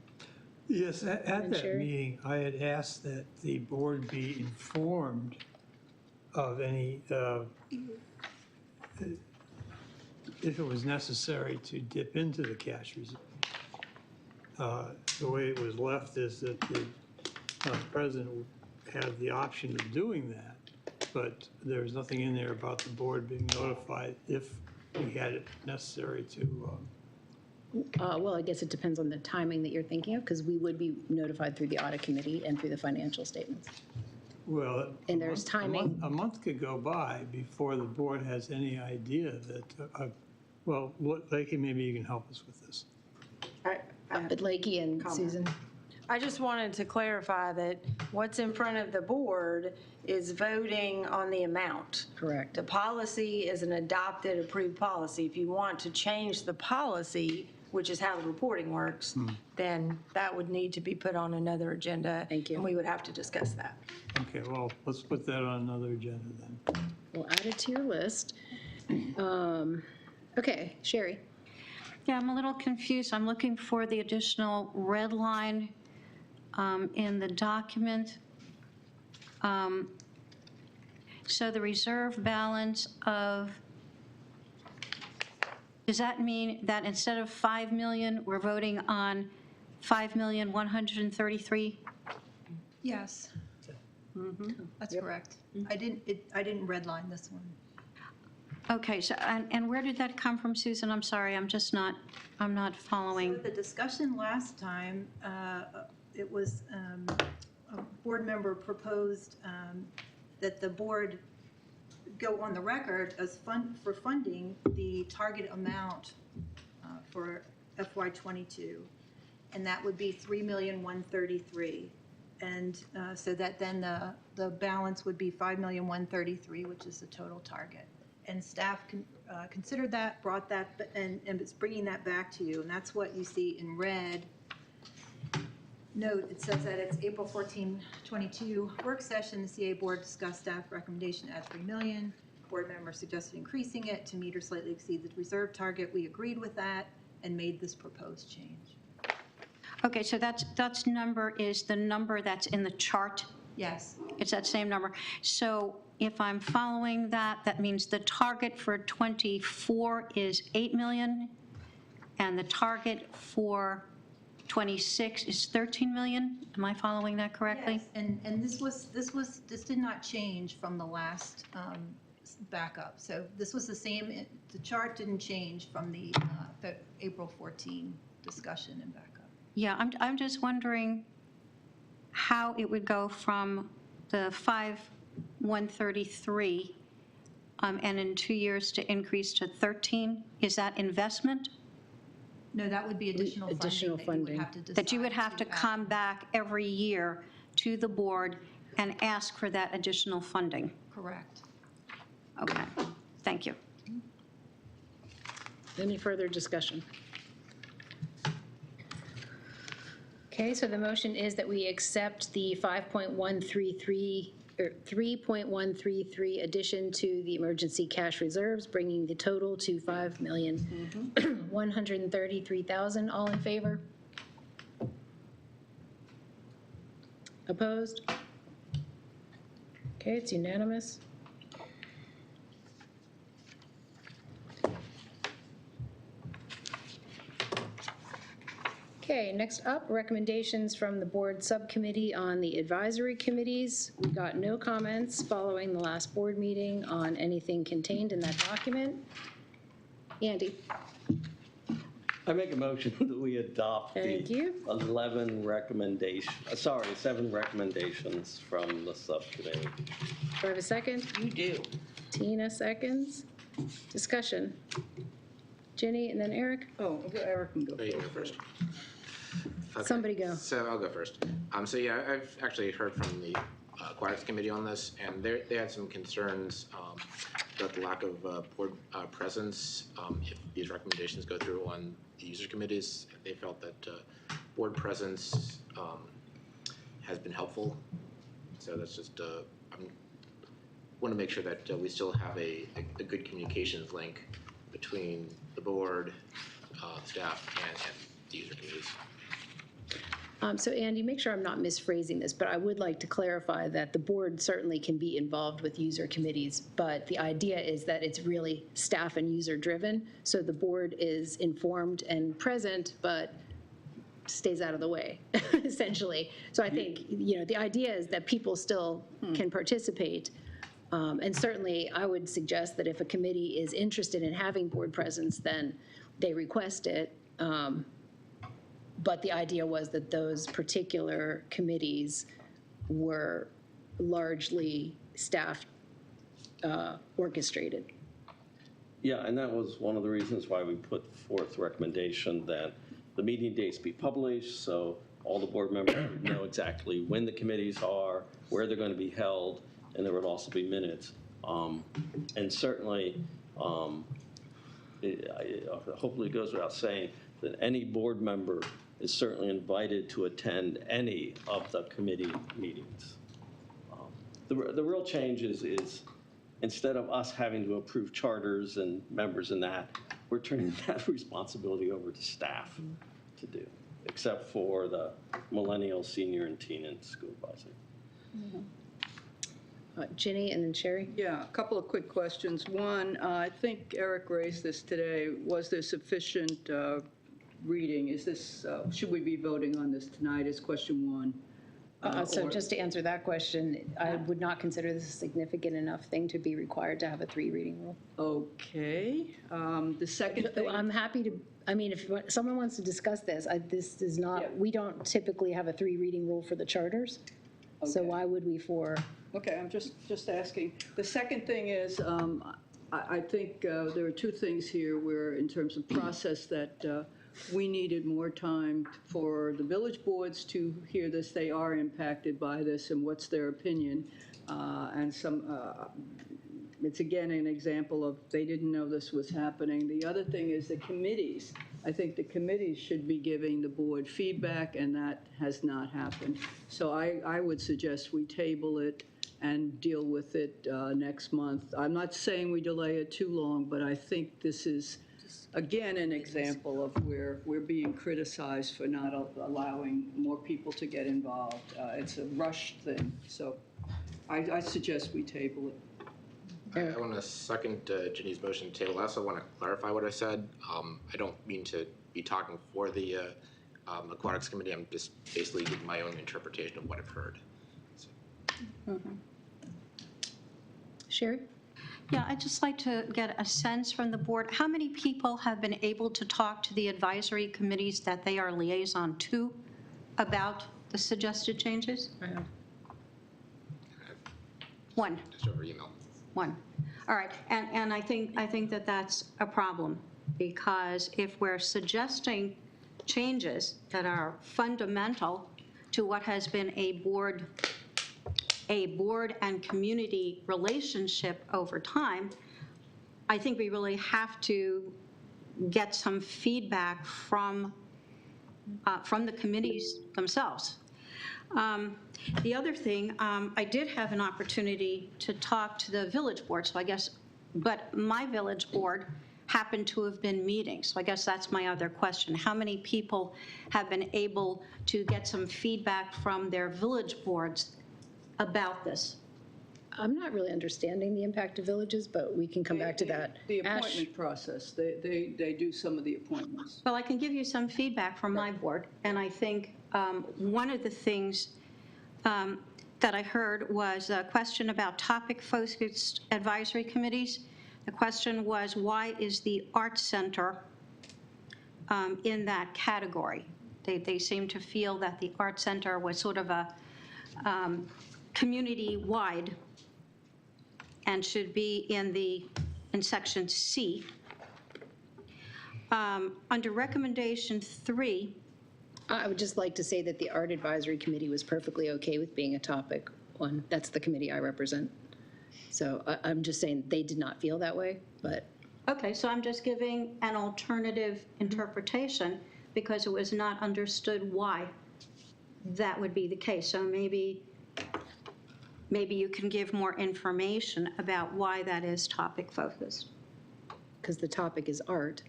Yes, at And that Sherry? meeting, I had asked that the board be informed of any, if it was necessary to dip into the cash reserve. The way it was left is that the president had the option of doing that, but there's nothing in there about the board being notified if we had it necessary to. Well, I guess it depends on the timing that you're thinking of, because we would be notified through the audit committee and through the financial statements. Well, And there's timing. A month could go by before the board has any idea that, well, Lakey, maybe you can help us with this. But Lakey and Susan? I just wanted to clarify that what's in front of the board is voting on the amount. Correct. The policy is an adopted, approved policy. If you want to change the policy, which is how the reporting works, then that would need to be put on another agenda. Thank you. And we would have to discuss that. Okay, well, let's put that on another agenda then. We'll add it to your list. Okay, Sherry? Yeah, I'm a little confused. I'm looking for the additional red line in the document. So the reserve balance of, does that mean that instead of 5 million, we're voting on 5,133,000? Yes. That's correct. I didn't redline this one. Okay, so, and where did that come from, Susan? I'm sorry, I'm not following. So the discussion last time, it was a board member proposed that the board go on the record as for funding the target amount for FY22, and that would be $3,133,000. And so that then the balance would be 5,133,000, which is the total target. And staff considered that, brought that, and it's bringing that back to you. And that's what you see in red. Note, it says that it's April 14, 22 work session. The CA board discussed staff recommendation to add 3 million. Board members suggested increasing it to meet or slightly exceed the reserve target. We agreed with that and made this proposed change. Okay, so that's number is the number that's in the chart? Yes. It's that same number. So if I'm following that, that means the target for 24 is 8 million, and the target for 26 is 13 million? Am I following that correctly? Yes, and this did not change from the last backup. So this was the same, the chart didn't change from the April 14 discussion and backup. Yeah, I'm just wondering how it would go from the 5,133 and in 2 years to increase to 13. Is that investment? No, that would be additional funding That you would have to come back every year to the board and ask for that additional funding? Correct. Okay, thank you. Any further discussion? Okay, so the motion is that we accept the 5.133 or 3.133 addition to the emergency cash reserves, bringing the total to 5,133,000. All in favor? Opposed? Okay, it's unanimous. Okay, next up, recommendations from the board subcommittee on the advisory committees. We got no comments following the last board meeting on anything contained in that document. Andy? I make a motion that we adopt the 7 recommendations from the subcommittee. Do I have a second? You do. Tina seconds. Discussion. Jenny and then Eric? Oh, Eric can go You can go first. Okay. Somebody go. So I'll go first. So yeah, I've actually heard from the Aquatics Committee on this, and they had some concerns about the lack of board presence if these recommendations go through on the user committees. They felt that board presence has been helpful. So that's just, I want to make sure that we still have a good communications link between the board, staff, and the user committees. So Andy, make sure I'm not misphrasing this, but I would like to clarify that the board certainly can be involved with user committees, but the idea is that it's really staff and user driven. So the board is informed and present, but stays out of the way, essentially. So I think, the idea is that people still can participate. And certainly I would suggest that if a committee is interested in having board presence, then they request it. But the idea was that those particular committees were largely staff orchestrated. Yeah, and that was one of the reasons why we put forth recommendation that the meeting dates be published, so all the board members would know exactly when the committees are, where they're going to be held, and there would also be minutes. And certainly, hopefully it goes without saying that any board member is certainly invited to attend any of the committee meetings. The real change is instead of us having to approve charters and members and that, we're turning that responsibility over to staff to do, except for the millennial, senior, and teen and school advising. Ginny and then Sherry? Yeah, a couple of quick questions. One, I think Eric raised this today. Was there sufficient reading? Is this, should we be voting on this tonight is question one. So just to answer that question, I would not consider this a significant enough thing to be required to have a 3 reading rule. Okay. The second thing. I'm happy to, if someone wants to discuss this, this is not, we don't typically have a 3 reading rule for the charters. So why would we for? Okay, I'm just asking. The second thing is, I think there are 2 things here where, in terms of process, that we needed more time for the village boards to hear this. They are impacted by this, and what's their opinion? And it's again an example of they didn't know this was happening. The other thing is the committees. I think the committees should be giving the board feedback, and that has not happened. So I would suggest we table it and deal with it next month. I'm not saying we delay it too long, but I think this is, again, an example of where we're being criticized for not allowing more people to get involved. It's a rushed thing, so I suggest we table it. I want to second Ginny's motion to table. I also want to clarify what I said. I don't mean to be talking for the Aquatics Committee. I'm just basically giving my own interpretation of what I've heard. So. Sherry? Yeah, I'd just like to get a sense from the board, how many people have been able to talk to the advisory committees that they are liaison to about the suggested changes? One. Just over email. One. All right, and I think that that's a problem, because if we're suggesting changes that are fundamental to what has been a board and community relationship over time, I think we really have to get some feedback from the committees themselves. The other thing, I did have an opportunity to talk to the village board, so I guess, but my village board happened to have been meeting, so I guess that's my other question. How many people have been able to get some feedback from their village boards about this? I'm not really understanding the impact of villages, but we can come back to that. The appointment process, they do some of the appointments. Well, I can give you some feedback from my board, and I think one of the things that I heard was a question about topic-focused advisory committees. The question was, why is the Arts Center in that category? They seem to feel that the Arts Center was sort of a community-wide and should be in section C. Under recommendation 3, I would just like to say that the Art Advisory Committee was perfectly okay with being a topic one. That's the committee I represent. So I'm just saying they did not feel that way, but. Okay, so I'm just giving an alternative interpretation because it was not understood why that would be the case. So maybe you can give more information about why that is topic focused. Because the topic is art.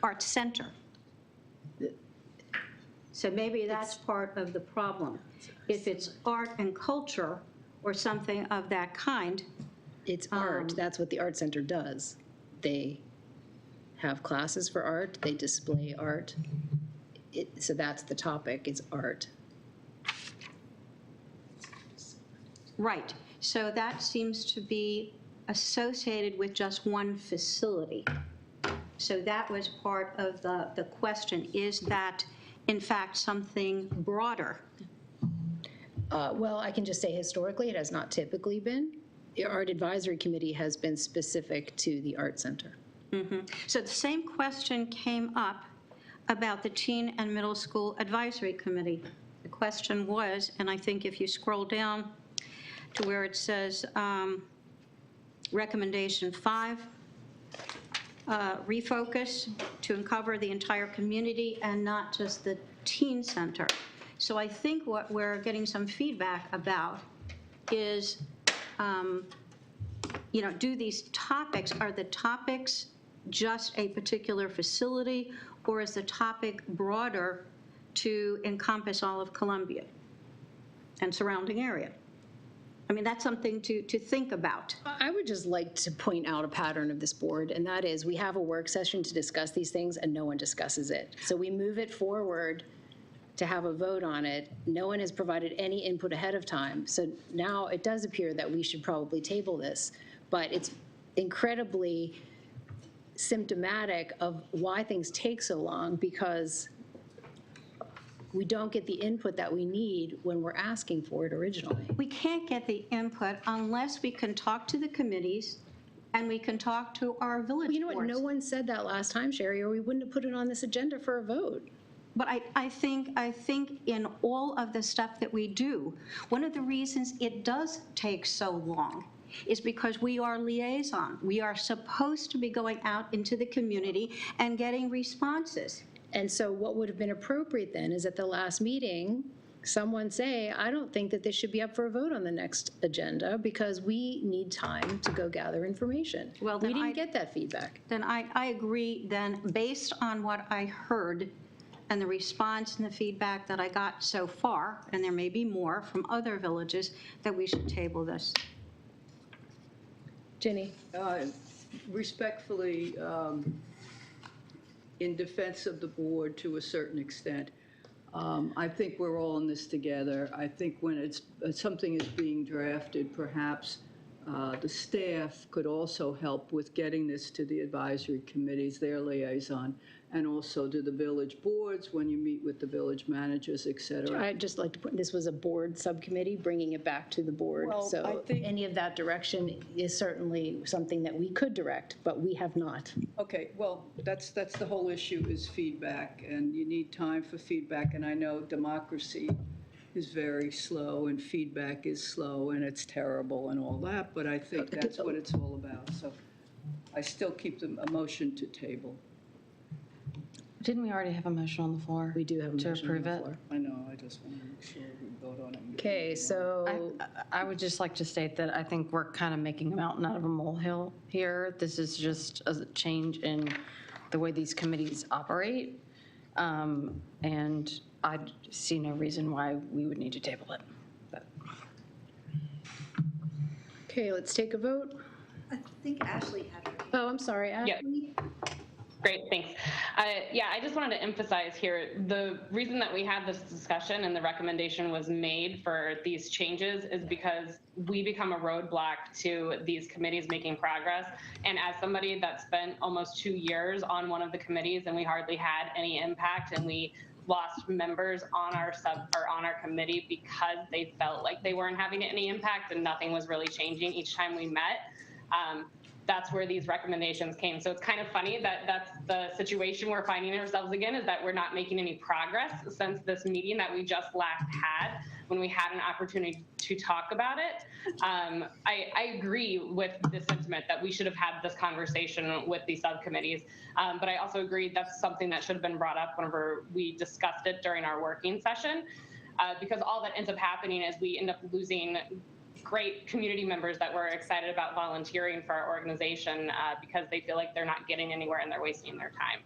Art Center. So maybe that's part of the problem. If it's art and culture or something of that kind. It's art. That's what the Art Center does. They have classes for art. They display art. So that's the topic, is art. Right. So that seems to be associated with just one facility. So that was part of the question. Is that, in fact, something broader? Well, I can just say historically, it has not typically been. The Art Advisory Committee has been specific to the Art Center. Mm-hmm. So the same question came up about the Teen and Middle School Advisory Committee. The question was, and I think if you scroll down to where it says recommendation 5, refocus to uncover the entire community and not just the teen center. So I think what we're getting some feedback about is, do these topics, are the topics just a particular facility, or is the topic broader to encompass all of Columbia and surrounding area? I mean, that's something to think about. I would just like to point out a pattern of this board, and that is we have a work session to discuss these things and no one discusses it. So we move it forward to have a vote on it. No one has provided any input ahead of time. So now it does appear that we should probably table this, but it's incredibly symptomatic of why things take so long, because we don't get the input that we need when we're asking for it originally. We can't get the input unless we can talk to the committees and we can talk to our village You know what, boards. no one said that last time, Sherry, or we wouldn't have put it on this agenda for a vote. But I think in all of the stuff that we do, one of the reasons it does take so long is because we are liaison. We are supposed to be going out into the community and getting responses. And so what would have been appropriate then is at the last meeting, someone say, I don't think that this should be up for a vote on the next agenda because we need time to go gather information. Well, we then didn't get that feedback. Then I agree then, based on what I heard and the response and the feedback that I got so far, and there may be more from other villages, that we should table this. Ginny? Respectfully, in defense of the board to a certain extent, I think we're all in this together. I think when something is being drafted, perhaps the staff could also help with getting this to the advisory committees, their liaison, and also to the village boards when you meet with the village managers, et cetera. I'd just like to put, this was a board subcommittee, bringing it back to the board. Well, I So think- any of that direction is certainly something that we could direct, but we have not. Okay, well, that's the whole issue is feedback, and you need time for feedback, and I know democracy is very slow, and feedback is slow, and it's terrible and all that, but I think that's what it's all about, so I still keep a motion to table. Didn't we already have a motion on the floor? We do have a motion on the approve it? floor. I know, I just want to make sure we vote on it. Okay, so I would just like to state that I think we're kind of making a mountain out of a molehill here. This is just a change in the way these committees operate. And I see no reason why we would need to table it. But okay, let's take a vote. I think Ashley had her. Oh, I'm sorry, Ashley. Great, thanks. Yeah, I just wanted to emphasize here, the reason that we had this discussion and the recommendation was made for these changes is because we become a roadblock to these committees making progress. And as somebody that spent almost 2 years on one of the committees and we hardly had any impact, and we lost members on our committee because they felt like they weren't having any impact and nothing was really changing each time we met. That's where these recommendations came. So it's kind of funny that that's the situation we're finding ourselves again, is that we're not making any progress since this meeting that we just last had when we had an opportunity to talk about it. I agree with the sentiment that we should have had this conversation with the subcommittees, but I also agree that's something that should have been brought up whenever we discussed it during our working session, because all that ends up happening is we end up losing great community members that were excited about volunteering for our organization because they feel like they're not getting anywhere and they're wasting their time.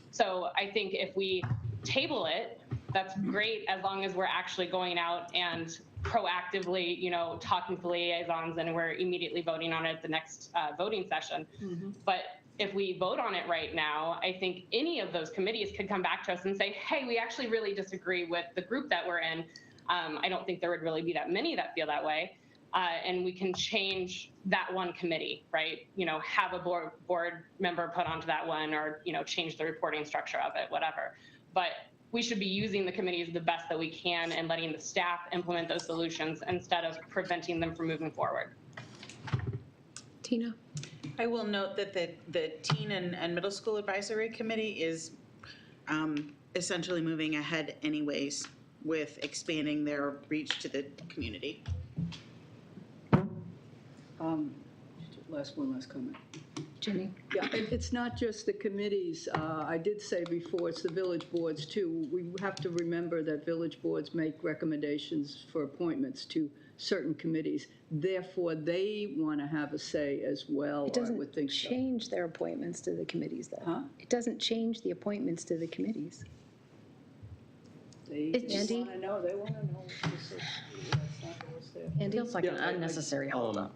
So I think if we table it, that's great as long as we're actually going out and proactively, talking to liaisons, and we're immediately voting on it at the next voting session. But if we vote on it right now, I think any of those committees could come back to us and say, hey, we actually really disagree with the group that we're in. I don't think there would really be that many that feel that way. And we can change that one committee, right? Have a board member put onto that one, or, change the reporting structure of it, whatever. But we should be using the committees the best that we can and letting the staff implement those solutions instead of preventing them from moving forward. Tina? I will note that the Teen and Middle School Advisory Committee is essentially moving ahead anyways with expanding their reach to the community. Last comment. Ginny? Yeah, it's not just the committees. I did say before, it's the village boards too. We have to remember that village boards make recommendations for appointments to certain committees. Therefore, they want to have a say as well. It doesn't change their appointments to the committees, though. Huh? It doesn't change the appointments to the committees. They Andy? want to know. They want to know. That's not what's there. Andy? feels like an unnecessary holdup.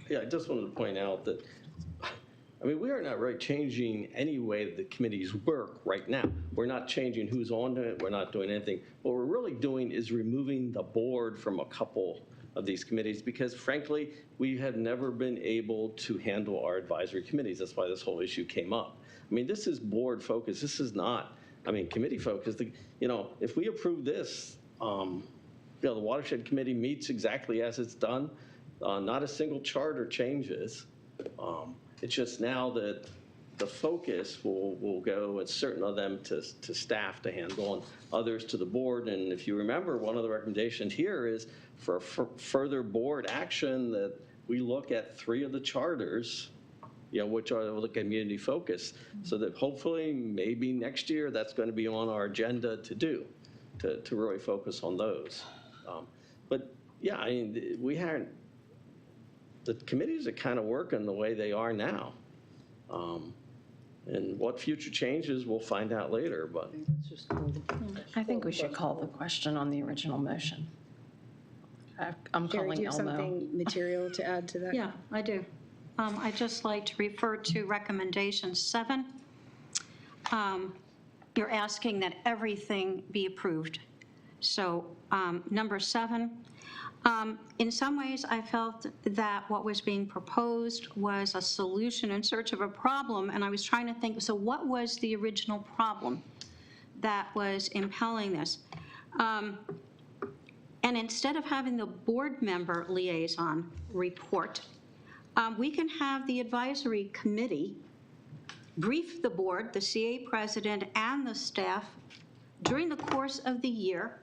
Yeah, I just wanted to point out that, we are not really changing any way that the committees work right now. We're not changing who's on it. We're not doing anything. What we're really doing is removing the board from a couple of these committees because, frankly, we have never been able to handle our advisory committees. That's why this whole issue came up. This is board focused. This is not, committee focused. If we approve this, the Watershed Committee meets exactly as it's done. Not a single charter changes. It's just now that the focus will go at certain of them to staff to handle and others to the board. And if you remember, one of the recommendations here is for further board action that we look at 3 of the charters, which are the community focus, so that hopefully maybe next year that's going to be on our agenda to do, to really focus on those. But yeah, I mean, the committees are kind of working the way they are now. And what future changes, we'll find out later, but. I think we should call the question on the original motion. I'm Jerry, calling do you have Elmo. something material to add to that? Yeah, I do. I'd just like to refer to recommendation 7. You're asking that everything be approved. So number 7, in some ways, I felt that what was being proposed was a solution in search of a problem, and I was trying to think, so what was the original problem that was impelling this? And instead of having the board member liaison report, we can have the advisory committee brief the board, the CA president, and the staff during the course of the year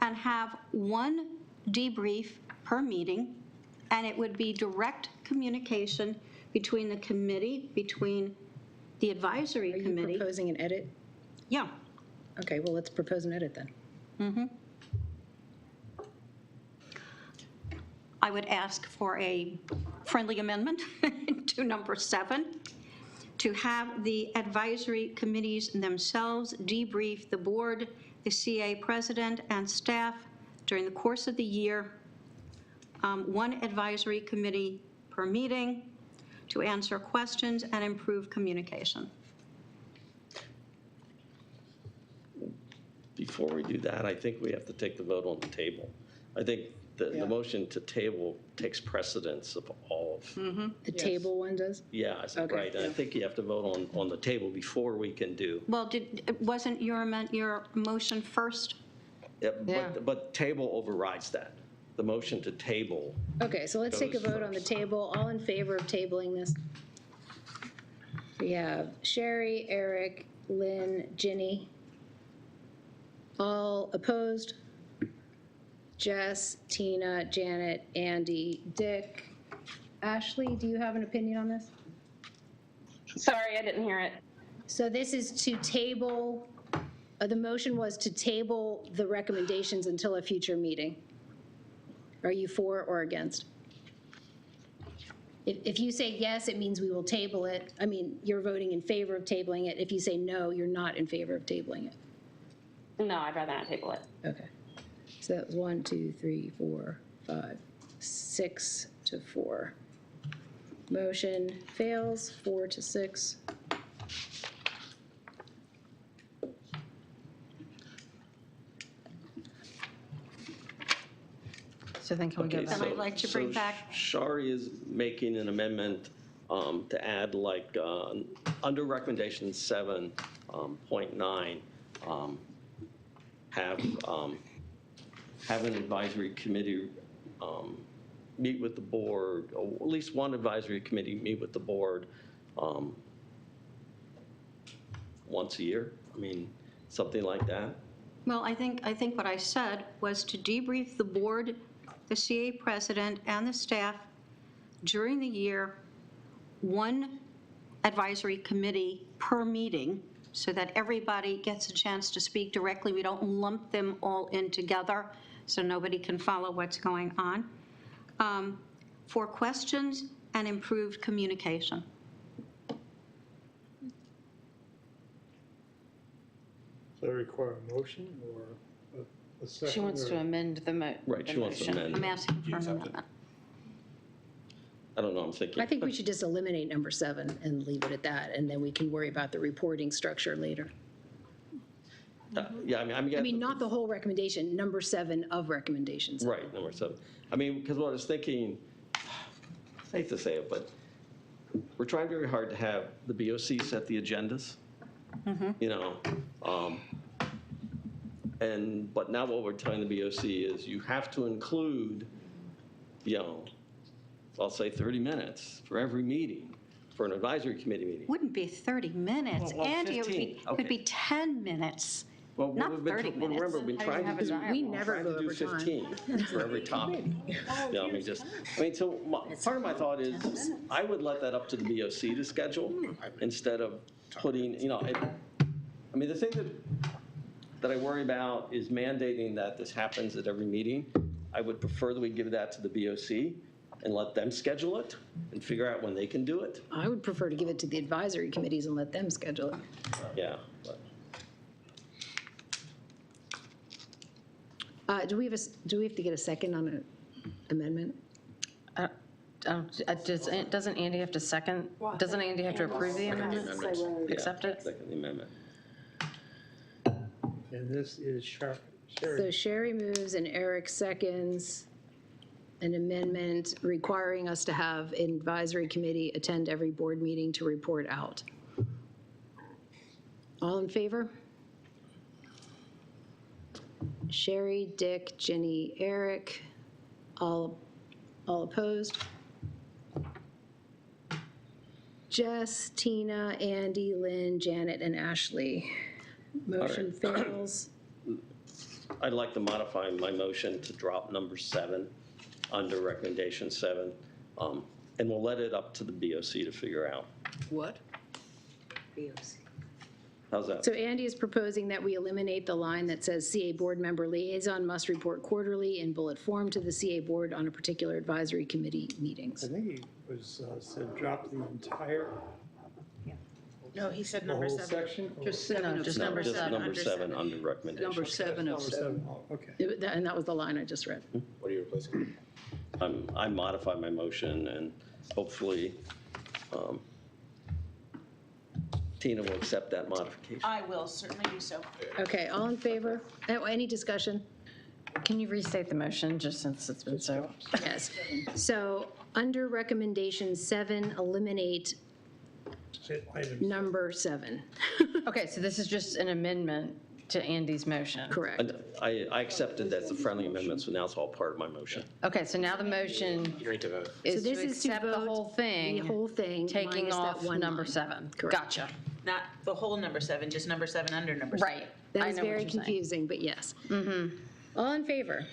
and have one debrief per meeting, and it would be direct communication between the committee, between the advisory committee. Are you proposing an edit? Yeah. Okay, well, let's propose an edit then. Mm-hmm. I would ask for a friendly amendment to number 7, to have the advisory committees themselves debrief the board, the CA president, and staff during the course of the year, one advisory committee per meeting to answer questions and improve communication. Before we do that, I think we have to take the vote on the table. I think the motion to table takes precedence of all of. The table one does? Yeah, Okay. right. And I think you have to vote on the table before we can do. Well, wasn't your motion first? But table overrides that. The motion to table. Okay, so let's take a vote on the table. All in favor of tabling this? We have Sherry, Eric, Lynn, Ginny. All opposed? Jess, Tina, Janet, Andy, Dick. Ashley, do you have an opinion on this? Sorry, I didn't hear it. So this is to table, the motion was to table the recommendations until a future meeting. Are you for or against? If you say yes, it means we will table it. I mean, you're voting in favor of tabling it. If you say no, you're not in favor of tabling it. No, I'd rather not table it. Okay. So that was 1, 2, 3, 4, 5, 6 to 4. Motion fails, 4 to 6. So then can we go back? Then I'd like to bring back. Shari is making an amendment to add under recommendation 7.9, have an advisory committee meet with the board, or at least one advisory committee meet with the board once a year. I mean, something like that. Well, I think what I said was to debrief the board, the CA president, and the staff during the year, one advisory committee per meeting, so that everybody gets a chance to speak directly. We don't lump them all in together, so nobody can follow what's going on. For questions and improved communication. Does that require a motion or a second? She wants to amend the motion. Right, she wants to amend. I'm asking for an amendment. I don't know, I'm thinking. I think we should just eliminate number 7 and leave it at that, and then we can worry about the reporting structure later. Yeah, I mean, not the whole recommendation, number 7 of recommendations. Right, number 7. I mean, because what I was thinking, I hate to say it, but we're trying very hard to have the BOC set the agendas, you know. But now what we're telling the BOC is you have to include, you know, I'll say 30 minutes for every meeting. for an advisory committee meeting. Wouldn't be 30 minutes. Well, Andy, it would 15, be, it'd be 10 minutes, Well, not we've been- 30 minutes. Remember, we've been trying to do, We never trying go to do over time. 15 for every topic. Yeah, so part of my thought is, I would let that up to the BOC to schedule instead of putting, the thing that I worry about is mandating that this happens at every meeting. I would prefer that we give that to the BOC and let them schedule it and figure out when they can do it. I would prefer to give it to the advisory committees and let them schedule it. Yeah, but Do we have to get a second on an amendment? Doesn't Andy have to second? Doesn't Andy have to approve the amendment? Accept it? second the amendment. And this is Sherry. So Sherry moves and Eric seconds an amendment requiring us to have an advisory committee attend every board meeting to report out. All in favor? Sherry, Dick, Ginny, Eric, all opposed? Jess, Tina, Andy, Lynn, Janet, and Ashley. Motion fails. I'd like to modify my motion to drop number 7 under recommendation 7. And we'll let it up to the BOC to figure out. What? How's that? So Andy is proposing that we eliminate the line that says CA board member liaison must report quarterly in bullet form to the CA board on a particular advisory committee meetings. I think he was, said drop the entire, No, he said the number whole 7. section? Just 7 of just No, number just 7. number 7 under recommendation. Number 7 of Number 7. 7, oh, okay. And that was the line I just read. What are you replacing? I modified my motion, and hopefully Tina will accept that modification. I will certainly do so. Okay, all in favor? Any discussion? Can you restate the motion, just since it's been so? Yes. So under recommendation 7, eliminate Item number 7. Okay, so this is just an amendment to Andy's motion. Correct. And I accepted that as a friendly amendment, so now it's all part of my motion. Okay, so now the motion You need to vote. is So to this is to accept the vote whole thing. The whole thing, Taking minus that off one number line. 7. Correct. Gotcha. Not the whole number 7, just number 7 under number 7. Right. That I is know what very you're saying. confusing, but yes. All in favor?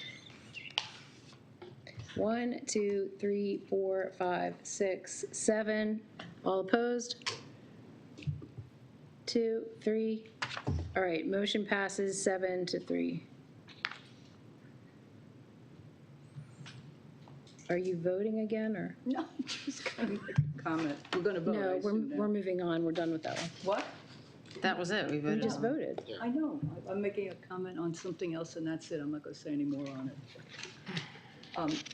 1, 2, 3, 4, 5, 6, 7. All opposed? 2, 3. All right, motion passes 7-3. Are you voting again, or? No, just going to make a comment. We're going to vote. I No, assume now. we're moving on. We're done with that one. What? That was it. We We voted. just voted. I know. I'm making a comment on something else, and that's it. I'm not going to say any more on it.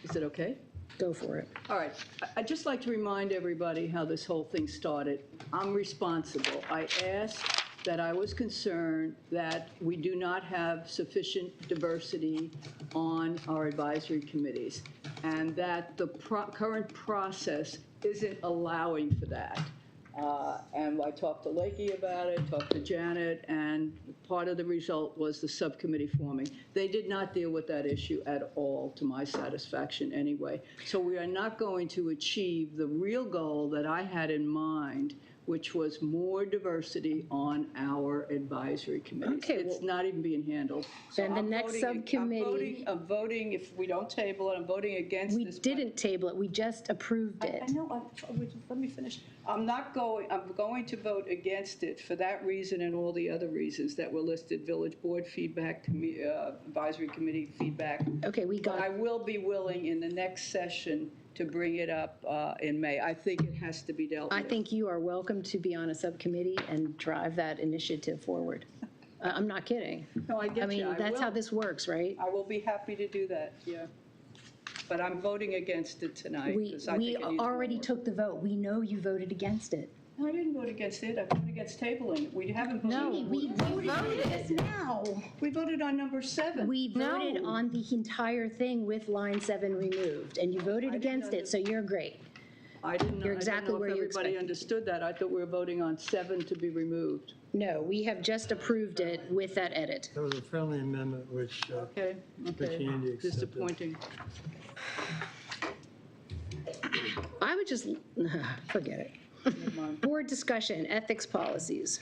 Is it okay? Go for it. All right. I'd just like to remind everybody how this whole thing started. I'm responsible. I asked that I was concerned that we do not have sufficient diversity on our advisory committees, and that the current process isn't allowing for that. And I talked to Lakey about it, talked to Janet, and part of the result was the subcommittee forming. They did not deal with that issue at all, to my satisfaction anyway. So we are not going to achieve the real goal that I had in mind, which was more diversity on our advisory committees. Okay, It's not even being handled. So Then the I'm next voting- subcommittee- I'm voting, if we don't table it, I'm voting against We this. didn't table it. We just approved it. I know, let me finish. I'm going to vote against it for that reason and all the other reasons that were listed, village board feedback, advisory committee feedback. Okay, we But I got, will be willing in the next session to bring it up in May. I think it has to be dealt with. I think you are welcome to be on a subcommittee and drive that initiative forward. I'm not kidding. No, I get you. I mean, that's how this works, right? I will be happy to do that, yeah. But I'm voting against it tonight. We 'cause I think it needs more already work. took the vote. We know you voted against it. No, I didn't vote against it. I voted against tabling it. We haven't voted. No, we voted this now. We voted on number 7. We voted on the entire thing with line 7 removed, and you voted against it, so you're great. I didn't know. You're exactly where you I didn't know if everybody expected. understood that. I thought we were voting on 7 to be removed. No, we have just approved it with that edit. That was a friendly amendment, which Okay, Andy accepted. Disappointing. I would just, forget it. Board discussion, ethics policies.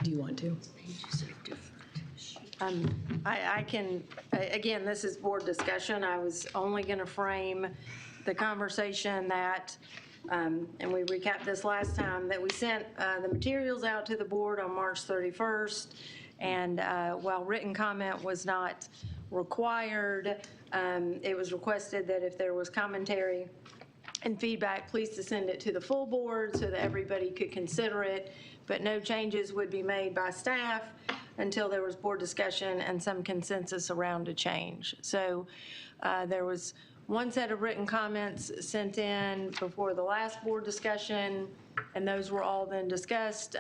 Do you want to? I can, again, this is board discussion. I was only going to frame the conversation that, and we recapped this last time, that we sent the materials out to the board on March 31st. And while written comment was not required, it was requested that if there was commentary and feedback, please to send it to the full board so that everybody could consider it. But no changes would be made by staff until there was board discussion and some consensus around a change. So there was one set of written comments sent in before the last board discussion, and those were all then discussed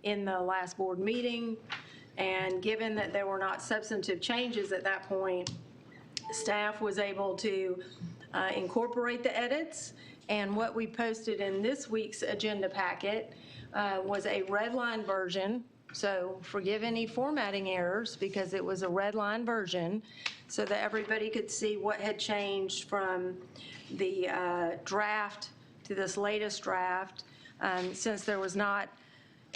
in the last board meeting. And given that there were not substantive changes at that point, staff was able to incorporate the edits. And what we posted in this week's agenda packet was a red line version. So forgive any formatting errors because it was a red line version so that everybody could see what had changed from the draft to this latest draft, since there was not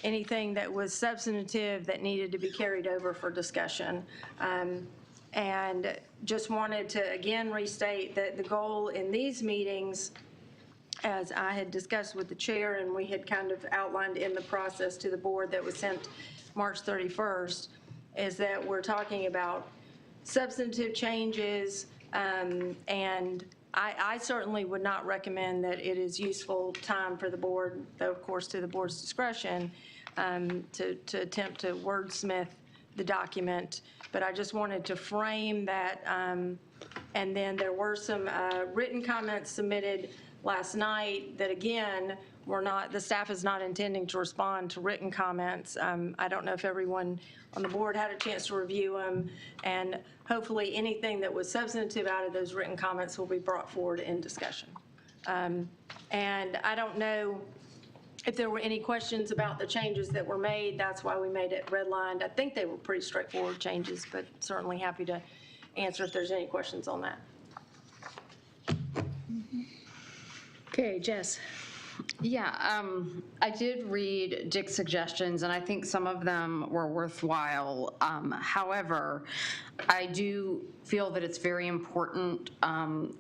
anything that was substantive that needed to be carried over for discussion. And just wanted to again restate that the goal in these meetings, as I had discussed with the chair and we had kind of outlined in the process to the board that was sent March 31st, is that we're talking about substantive changes, and I certainly would not recommend that it is useful time for the board, though of course to the board's discretion, to attempt to wordsmith the document. But I just wanted to frame that, and then there were some written comments submitted last night that again were not, the staff is not intending to respond to written comments. I don't know if everyone on the board had a chance to review them, and hopefully anything that was substantive out of those written comments will be brought forward in discussion. And I don't know if there were any questions about the changes that were made. That's why we made it redlined. I think they were pretty straightforward changes, but certainly happy to answer if there's any questions on that. Okay, Jess. Yeah, I did read Dick's suggestions, and I think some of them were worthwhile. However, I do feel that it's very important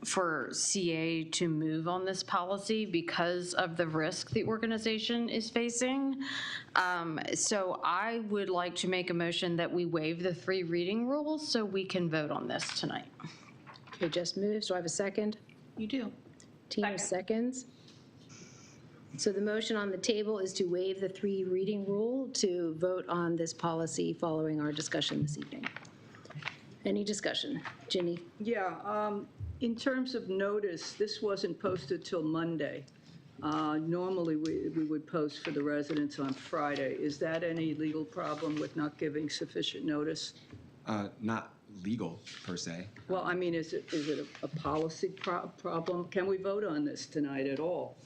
for CA to move on this policy because of the risk the organization is facing. So I would like to make a motion that we waive the 3 reading rule so we can vote on this tonight. Okay, Jess moves. Do I have a second? You do. Tina seconds. So the motion on the table is to waive the 3 reading rule to vote on this policy following our discussion this evening. Any discussion? Ginny? Yeah, in terms of notice, this wasn't posted till Monday. Normally, we would post for the residents on Friday. Is that any legal problem with not giving sufficient notice? Not legal, per se. Well, I mean, is it a policy problem? Can we vote on this tonight at all?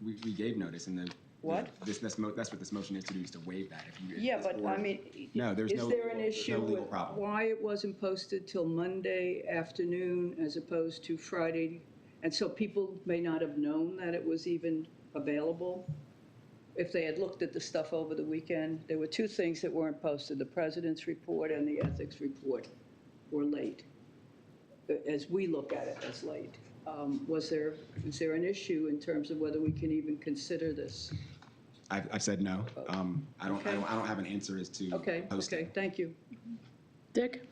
We gave notice, and What? that's what this motion is to do, is to waive that. Yeah, but I mean, No, there's is no- there an there's issue no legal with problem. why it wasn't posted till Monday afternoon as opposed to Friday? And so people may not have known that it was even available? If they had looked at the stuff over the weekend, there were 2 things that weren't posted, the president's report and the ethics report were late, as we look at it as late. Is there an issue in terms of whether we can even consider this? I've said no. I don't have an answer as to posting. Okay, thank you. Dick?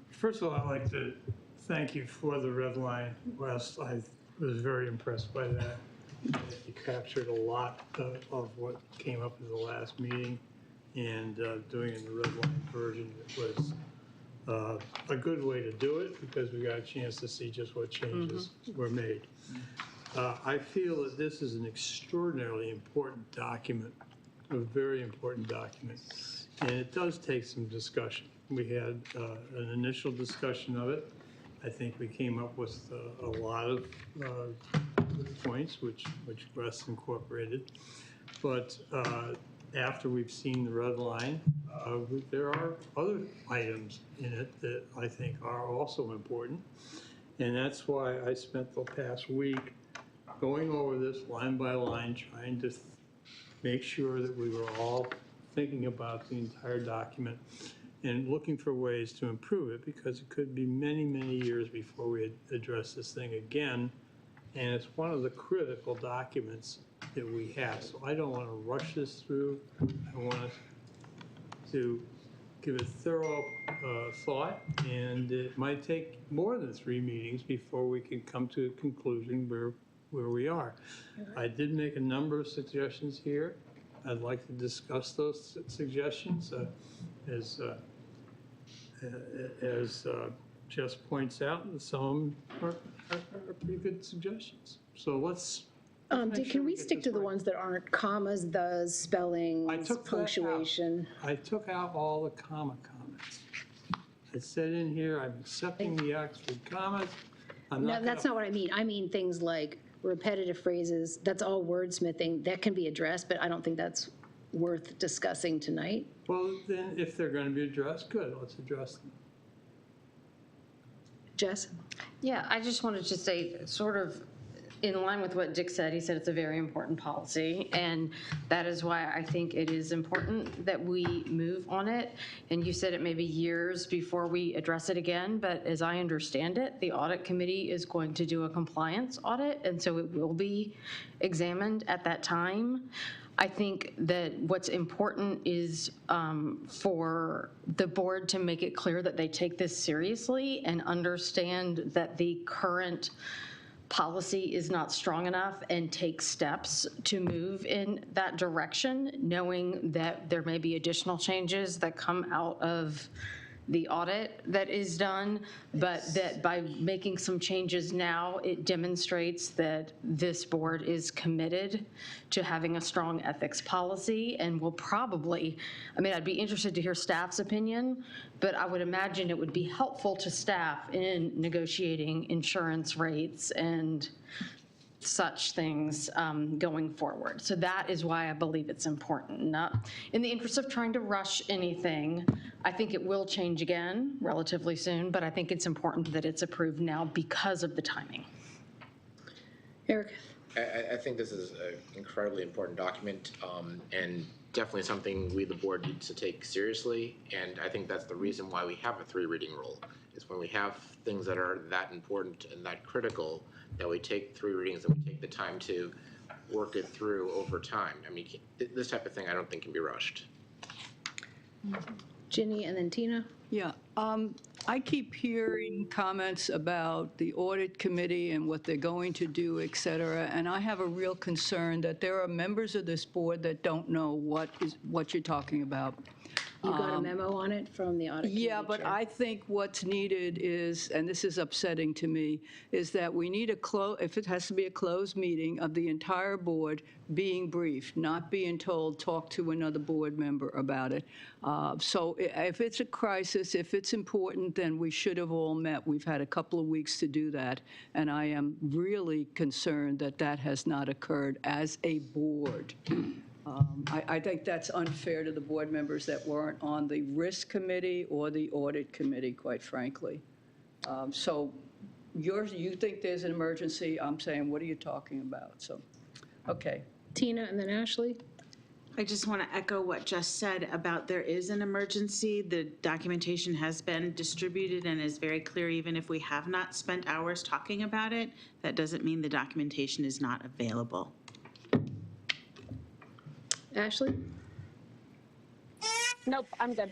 First of all, I'd like to thank you for the red line, Wes. I was very impressed by that. You captured a lot of what came up in the last meeting, and doing it in the red line version was a good way to do it because we got a chance to see just what changes were made. I feel that this is an extraordinarily important document, a very important document, and it does take some discussion. We had an initial discussion of it. I think we came up with a lot of good points, which Russ incorporated. But after we've seen the red line, there are other items in it that I think are also important. And that's why I spent the past week going over this line by line, trying to make sure that we were all thinking about the entire document and looking for ways to improve it, because it could be many, many years before we address this thing again. And it's one of the critical documents that we have. So I don't want to rush this through. I want us to give it thorough thought, and it might take more than 3 meetings before we can come to a conclusion where we are. I did make a number of suggestions here. I'd like to discuss those suggestions. As Jess points out, some of them are pretty good suggestions. So let's Can we stick to the ones that aren't commas, those, spellings, punctuation? I took out all the comma comments. It said in here, I'm accepting the Oxford commas. No, that's not what I mean. I mean things like repetitive phrases. That's all wordsmithing. That can be addressed, but I don't think that's worth discussing tonight. Well, then, if they're going to be addressed, good, let's address them. Jess? Yeah, I just wanted to say, sort of in line with what Dick said, he said it's a very important policy, and that is why I think it is important that we move on it. And you said it may be years before we address it again, but as I understand it, the audit committee is going to do a compliance audit, and so it will be examined at that time. I think that what's important is for the board to make it clear that they take this seriously and understand that the current policy is not strong enough, and take steps to move in that direction, knowing that there may be additional changes that come out of the audit that is done, but that by making some changes now, it demonstrates that this board is committed to having a strong ethics policy, and will probably, I mean, I'd be interested to hear staff's opinion, but I would imagine it would be helpful to staff in negotiating insurance rates and such things going forward. So that is why I believe it's important. Not in the interest of trying to rush anything. I think it will change again relatively soon, but I think it's important that it's approved now because of the timing. Eric? I think this is an incredibly important document, and definitely something we, the board, need to take seriously. And I think that's the reason why we have a 3-reading rule, is when we have things that are that important and that critical, that we take 3 readings and we take the time to work it through over time. I mean, this type of thing I don't think can be rushed. Ginny and then Tina? Yeah, I keep hearing comments about the audit committee and what they're going to do, et cetera, and I have a real concern that there are members of this board that don't know what you're talking about. You got a memo on it from the audit committee Yeah, but chair. I think what's needed is, and this is upsetting to me, is that we need if it has to be a closed meeting of the entire board being briefed, not being told, talk to another board member about it. So if it's a crisis, if it's important, then we should have all met. We've had a couple of weeks to do that, and I am really concerned that that has not occurred as a board. I think that's unfair to the board members that weren't on the risk committee or the audit committee, quite frankly. So you think there's an emergency, I'm saying, what are you talking about? So, okay. Tina and then Ashley? I just want to echo what Jess said about there is an emergency. The documentation has been distributed and is very clear, even if we have not spent hours talking about it. That doesn't mean the documentation is not available. Ashley? Nope, I'm good.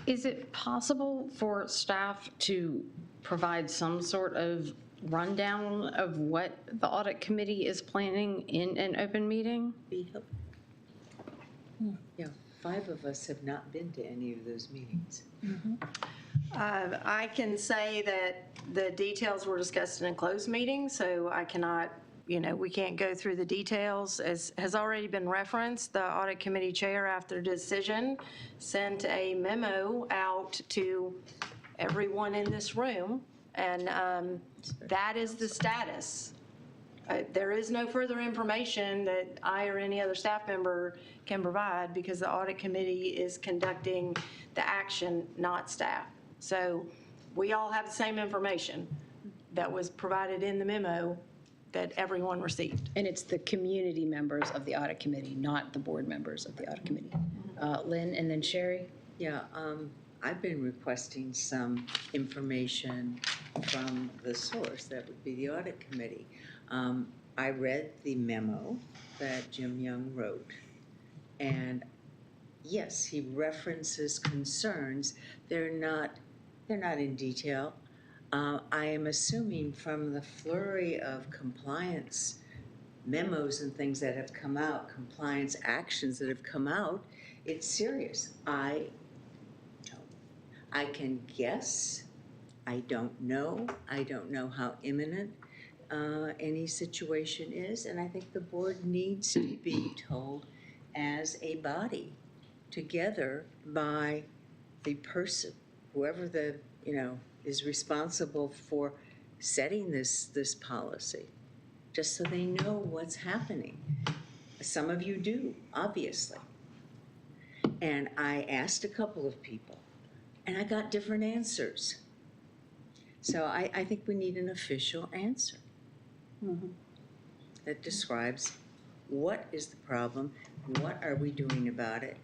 Is it possible for staff to provide some sort of rundown of what the audit committee is planning in an open meeting? Yeah, 5 of us have not been to any of those meetings. I can say that the details were discussed in a closed meeting, so I cannot, we can't go through the details. As has already been referenced, the audit committee chair, after decision, sent a memo out to everyone in this room And that is the status. There is no further information that I or any other staff member can provide because the audit committee is conducting the action, not staff. So we all have the same information that was provided in the memo that everyone received. And it's the community members of the audit committee, not the board members of the audit committee. Lynn, and then Sherry? Yeah, I've been requesting some information from the source, that would be the audit committee. I read the memo that Jim Young wrote, and yes, he references concerns. They're not in detail. I am assuming from the flurry of compliance memos and things that have come out, compliance actions that have come out, it's serious. I can guess. I don't know. I don't know how imminent any situation is, and I think the board needs to be told as a body together by the person, whoever the, is responsible for setting this policy, just so they know what's happening. Some of you do, obviously. And I asked a couple of people, and I got different answers. So I think we need an official answer that describes what is the problem, what are we doing about it,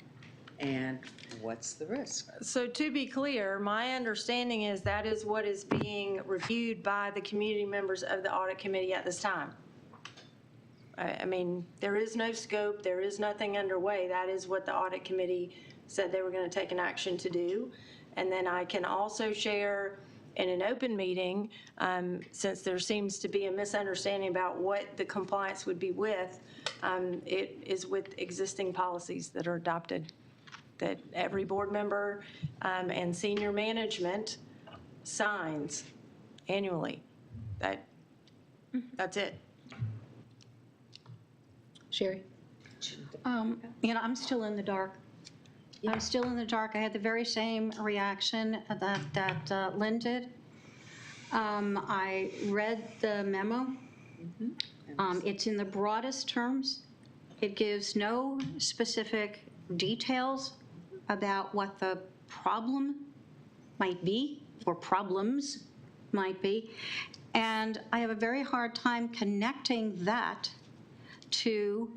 and what's the risk? So to be clear, my understanding is that is what is being reviewed by the community members of the audit committee at this time. I mean, there is no scope, there is nothing underway. That is what the audit committee said they were going to take an action to do. And then I can also share in an open meeting, since there seems to be a misunderstanding about what the compliance would be with, it is with existing policies that are adopted, that every board member and senior management signs annually. That's it. Sherry? I'm still in the dark. I'm still in the dark. I had the very same reaction that Lynn did. I read the memo. It's in the broadest terms. It gives no specific details about what the problem might be or problems might be. And I have a very hard time connecting that to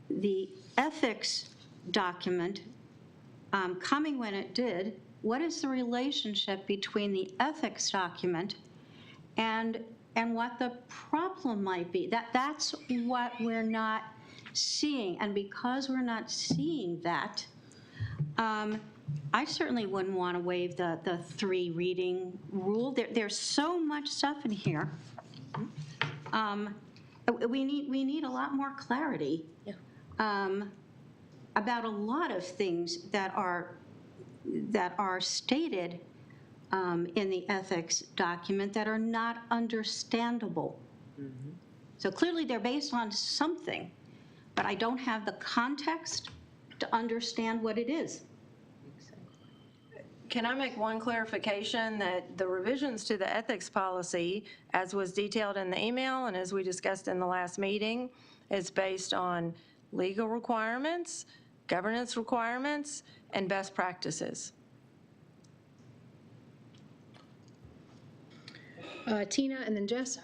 the ethics document coming when it did. What is the relationship between the ethics document and what the problem might be? That's what we're not seeing. And because we're not seeing that, I certainly wouldn't want to waive the 3 reading rule. There's so much stuff in here. We need a lot more clarity about a lot of things that are stated in the ethics document that are not understandable. So clearly they're based on something, but I don't have the context to understand what it is. Can I make one clarification that the revisions to the ethics policy, as was detailed in the email and as we discussed in the last meeting, is based on legal requirements, governance requirements, and best practices? Tina, and then Jess,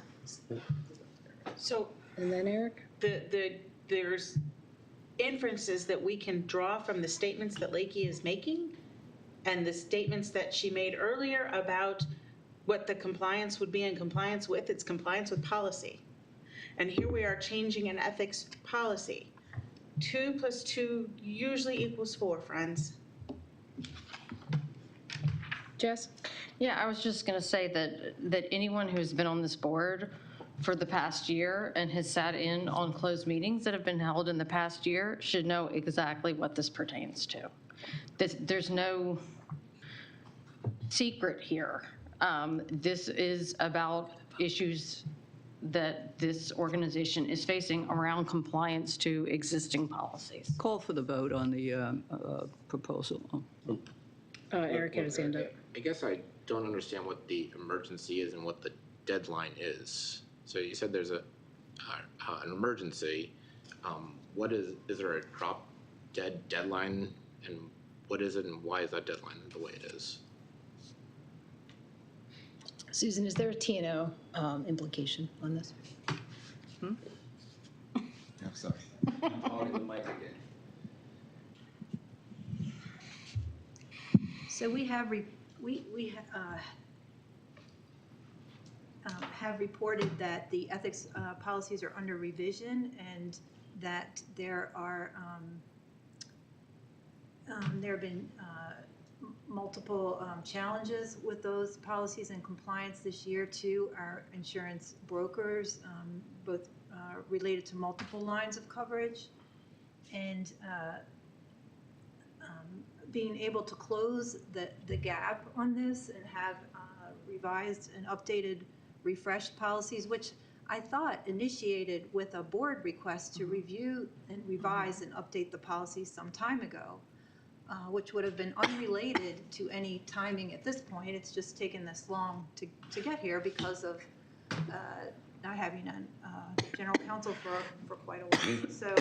So and then Eric. there's inferences that we can draw from the statements that Lakey is making and the statements that she made earlier about what the compliance would be in compliance with. It's compliance with policy. And here we are changing an ethics policy. 2 + 2 usually equals 4, friends. Jess? Yeah, I was just going to say that anyone who's been on this board for the past year and has sat in on closed meetings that have been held in the past year should know exactly what this pertains to. There's no secret here. This is about issues that this organization is facing around compliance to existing policies. Call for the vote on the proposal. Eric had his hand up. I guess I don't understand what the emergency is and what the deadline is. So you said there's an emergency. What is there a drop dead deadline, and what is it, and why is that deadline the way it is? Susan, is there a TNO implication on this? I'm sorry. I'm holding the mic again. So we have have reported that the ethics policies are under revision, and that there have been multiple challenges with those policies and compliance this year to our insurance brokers, both related to multiple lines of coverage, and being able to close the gap on this and have revised and updated, refreshed policies, which I thought initiated with a board request to review and revise and update the policies some time ago, which would have been unrelated to any timing at this point. It's just taken this long to get here because of not having a general counsel for quite a while. So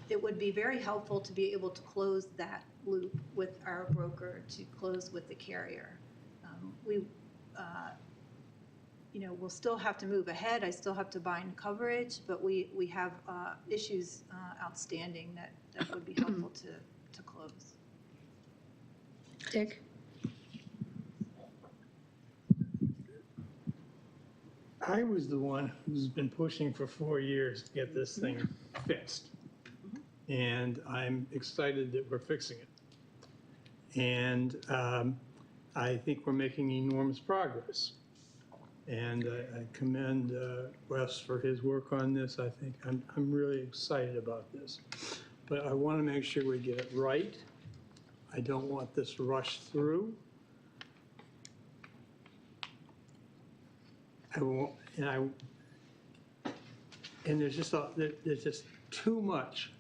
it would be very helpful to be able to close that loop with our broker, to close with the carrier. We'll still have to move ahead. I still have to bind coverage, but we have issues outstanding that would be helpful to close. Dick? I was the one who's been pushing for 4 years to get this thing fixed. And I'm excited that we're fixing it. And I think we're making enormous progress. And I commend Wes for his work on this. I think I'm really excited about this. But I want to make sure we get it right. I don't want this rushed through. And there's just too much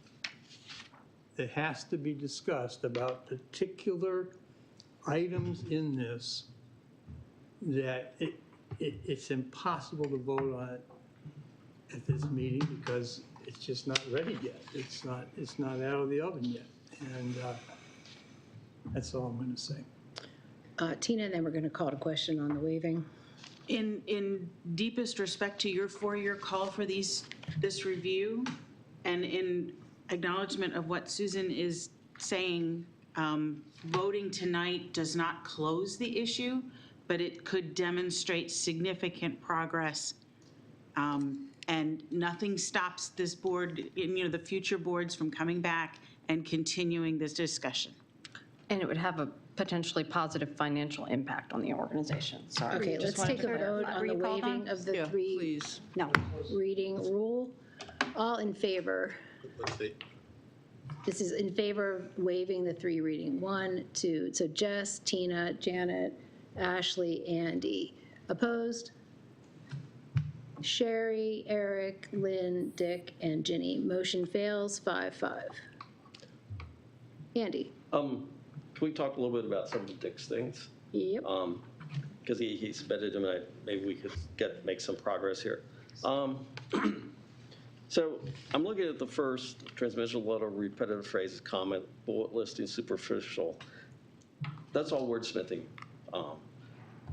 that has to be discussed about particular items in this that it's impossible to vote on it at this meeting because it's just not ready yet. It's not out of the oven yet. And that's all I'm going to say. Tina, and then we're going to call to question on the waiving. In deepest respect to your 4-year call for this review, and in acknowledgement of what Susan is saying, voting tonight does not close the issue, but it could demonstrate significant progress, and nothing stops this board, the future boards, from coming back and continuing this discussion. And it would have a potentially positive financial impact on the organization. Sorry. Okay, let's take a vote on the waiving of the reading rule. All in favor? Let's see. This is in favor of waiving the 3 reading. 1, 2, so Jess, Tina, Janet, Ashley, Andy. Opposed? Sherry, Eric, Lynn, Dick, and Ginny. Motion fails 5-5. Andy? Can we talk a little bit about some of Dick's things? Yep. Because he submitted them, and maybe we could make some progress here. So I'm looking at the first transmission letter, repetitive phrases, comment, bullet listing, superficial. That's all wordsmithing,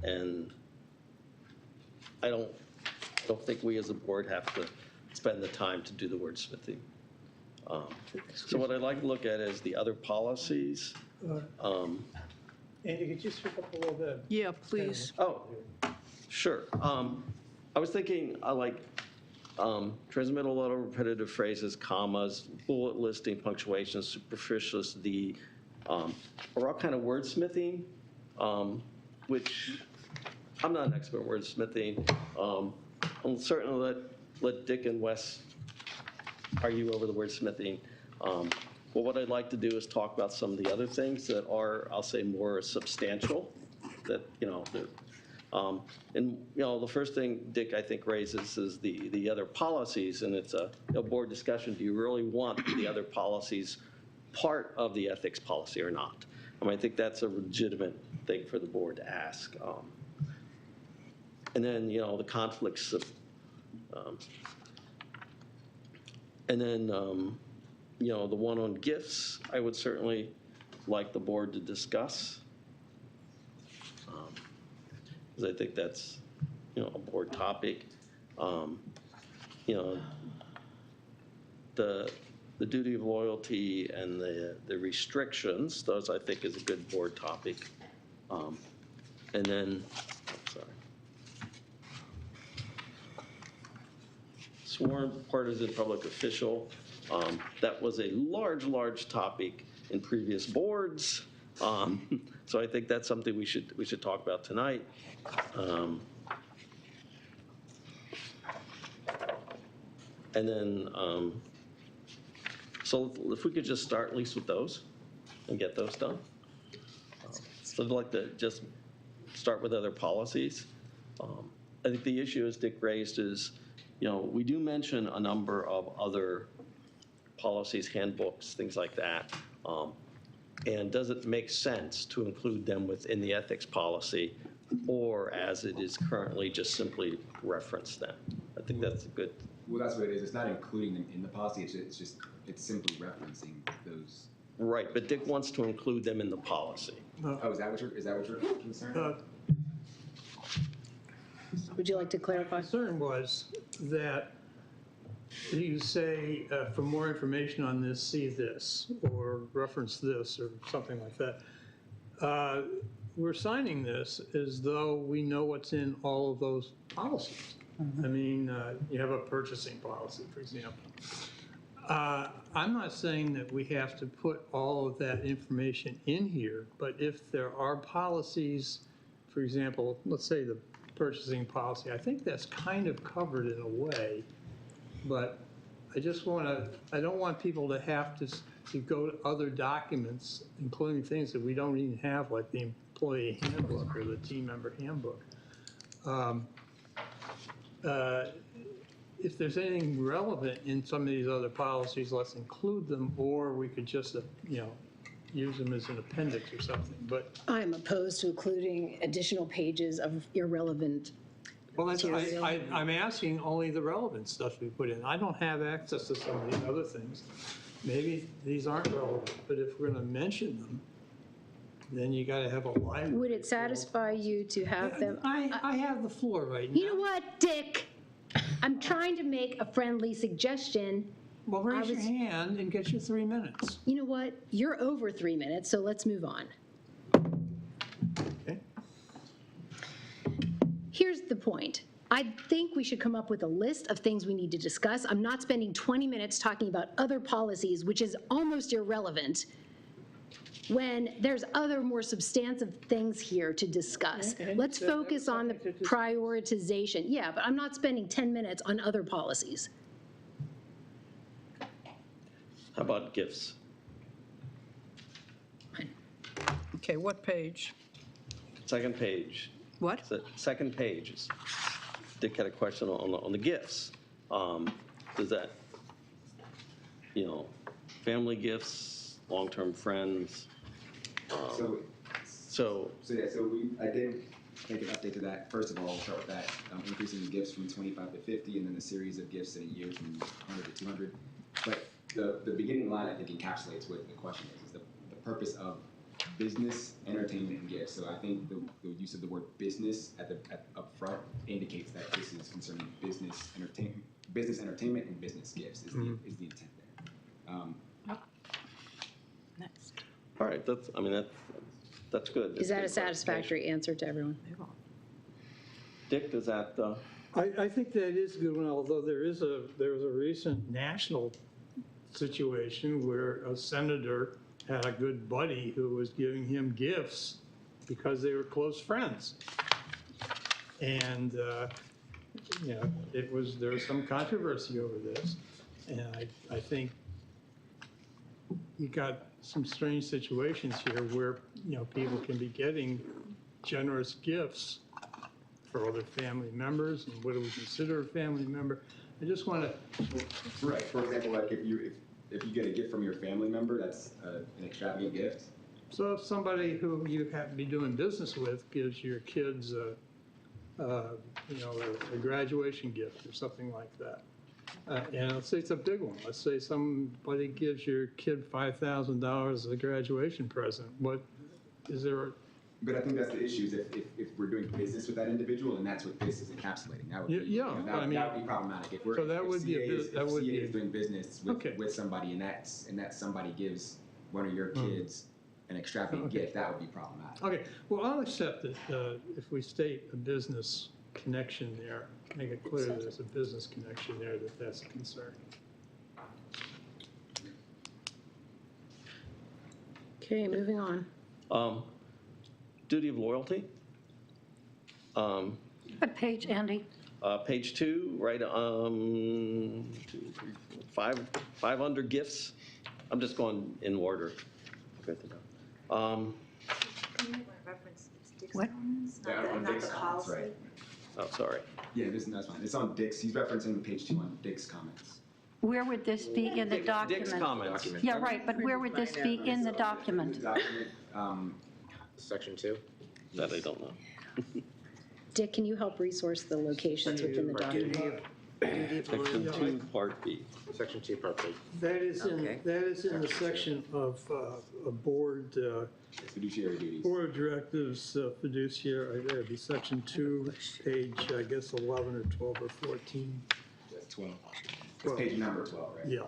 and I don't think we as a board have to spend the time to do the wordsmithing. So what I'd like to look at is the other policies. Andy, could you speak up a little bit? Yeah, please. Oh, sure. I was thinking, I like transmittal letter, repetitive phrases, commas, bullet listing, punctuation, superficiality, are all kind of wordsmithing, which I'm not an expert in wordsmithing. I'll certainly let Dick and Wes argue over the wordsmithing. But what I'd like to do is talk about some of the other things that are, I'll say, more substantial. That and the first thing Dick, I think, raises is the other policies, and it's a board discussion. Do you really want the other policies part of the ethics policy or not? I think that's a legitimate thing for the board to ask. And then, the conflicts of, and then, the one on gifts, I would certainly like the board to discuss. Because I think that's, a board topic. The duty of loyalty and the restrictions, those I think is a good board topic. And then, sorry. Sworn partisan public official, that was a large topic in previous boards. So I think that's something we should talk about tonight. And then, so if we could just start at least with those and get those done. So I'd like to just start with other policies. I think the issue, as Dick raised, is, we do mention a number of other policies, handbooks, things like that. And does it make sense to include them within the ethics policy, or as it is currently, just simply reference them? I think that's a good. Well, that's what it is. It's not including them in the policy. It's simply referencing those. Right, but Dick wants to include them in the policy. Oh, is that what you're concerned about? Would you like to clarify? My concern was that you say, for more information on this, see this, or reference this, or something like that. We're signing this as though we know what's in all of those policies. I mean, you have a purchasing policy, for example. I'm not saying that we have to put all of that information in here, but if there are policies, for example, let's say the purchasing policy, I think that's kind of covered in a way, but I don't want people to have to go to other documents, including things that we don't even have, like the employee handbook or the team member handbook. If there's anything relevant in some of these other policies, let's include them, or we could just, use them as an appendix or something, but. I'm opposed to including additional pages of irrelevant Well, material. I'm asking only the relevant stuff we put in. I don't have access to some of these other things. Maybe these aren't relevant, but if we're going to mention them, then you got to have a library. Would it satisfy you to have them? I have the floor right now. You know what, Dick? I'm trying to make a friendly suggestion. Well, raise your hand and get your 3 minutes. You know what? You're over 3 minutes, so let's move on. Okay. Here's the point. I think we should come up with a list of things we need to discuss. I'm not spending 20 minutes talking about other policies, which is almost irrelevant, when there's other more substantive things here to discuss. Okay. Let's focus on the prioritization. Yeah, but I'm not spending 10 minutes on other policies. How about gifts? Okay, what page? Second page. What? Second page. Dick had a question on the gifts. Does that, family gifts, long-term friends? I did make an update to that. First of all, we'll start with that, increasing the gifts from 25 to 50, and then a series of gifts in a year from 100 to 200. But the beginning line, I think, encapsulates what the question is the purpose of business, entertainment, and gifts. So I think the use of the word business up front indicates that this is concerning business entertainment, and business gifts is the intent there. Next. All right, that's good. Is that a satisfactory answer to everyone? Dick, does that? I think that is a good one, although there was a recent national situation where a senator had a good buddy who was giving him gifts because they were close friends. And, there was some controversy over this. And I think you got some strange situations here where, people can be getting generous gifts for other family members, and what do we consider a family member? I just want to. Right. For example, like if you get a gift from your family member, that's an extravagant gift, So if somebody who you happen to be doing business with gives your kids a graduation gift or something like that, and let's say it's a big one. Let's say somebody gives your kid $5,000 as a graduation present. What is there? But I think that's the issue, is if we're doing business with that individual, and that's what this is encapsulating, that would be, that would be problematic. If we're, so that if would be CA is, that if would CA be is doing business with somebody, and that somebody gives one of your kids an extravagant gift, that would be problematic. Okay, well, I'll accept it if we state a business connection there, make it clear that there's a business connection there, that's a concern. Okay, moving on. Duty of loyalty. What page, Andy? Page 2, right, 2, 3, 4, 5 under gifts. I'm just going in order. What? Yeah, on Dick's comments, right? Oh, sorry. Yeah, that's fine. It's on Dick's. He's referencing page 2 on Dick's comments. Where would this be in the document? Dick's comments. Yeah, right, but where would this be in the document? Section 2? That I don't know. Dick, can you help resource the locations within the document? Section 2, Part B. Section 2, Part B. That is in the section of a board. Fiduciary duties. Board of Directors fiduciary, right there, it'd be section 2, page, I guess, 11 or 12 or 14. That's 12. It's page number 12, right? Yeah.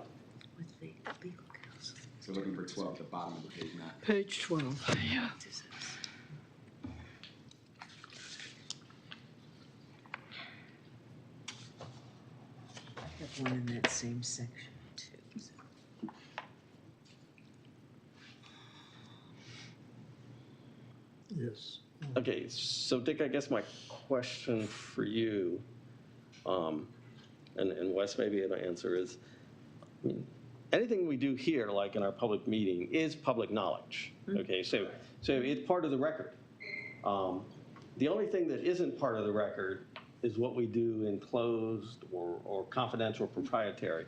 With the legal counsel. So looking for 12 at the bottom of the page, not. Page 12, yeah. I have one in that same section, too. Yes. Okay, so Dick, I guess my question for you, and Wes, maybe an answer is, I mean, anything we do here, like in our public meeting, is public knowledge. Okay, so it's part of the record. The only thing that isn't part of the record is what we do in closed or confidential proprietary.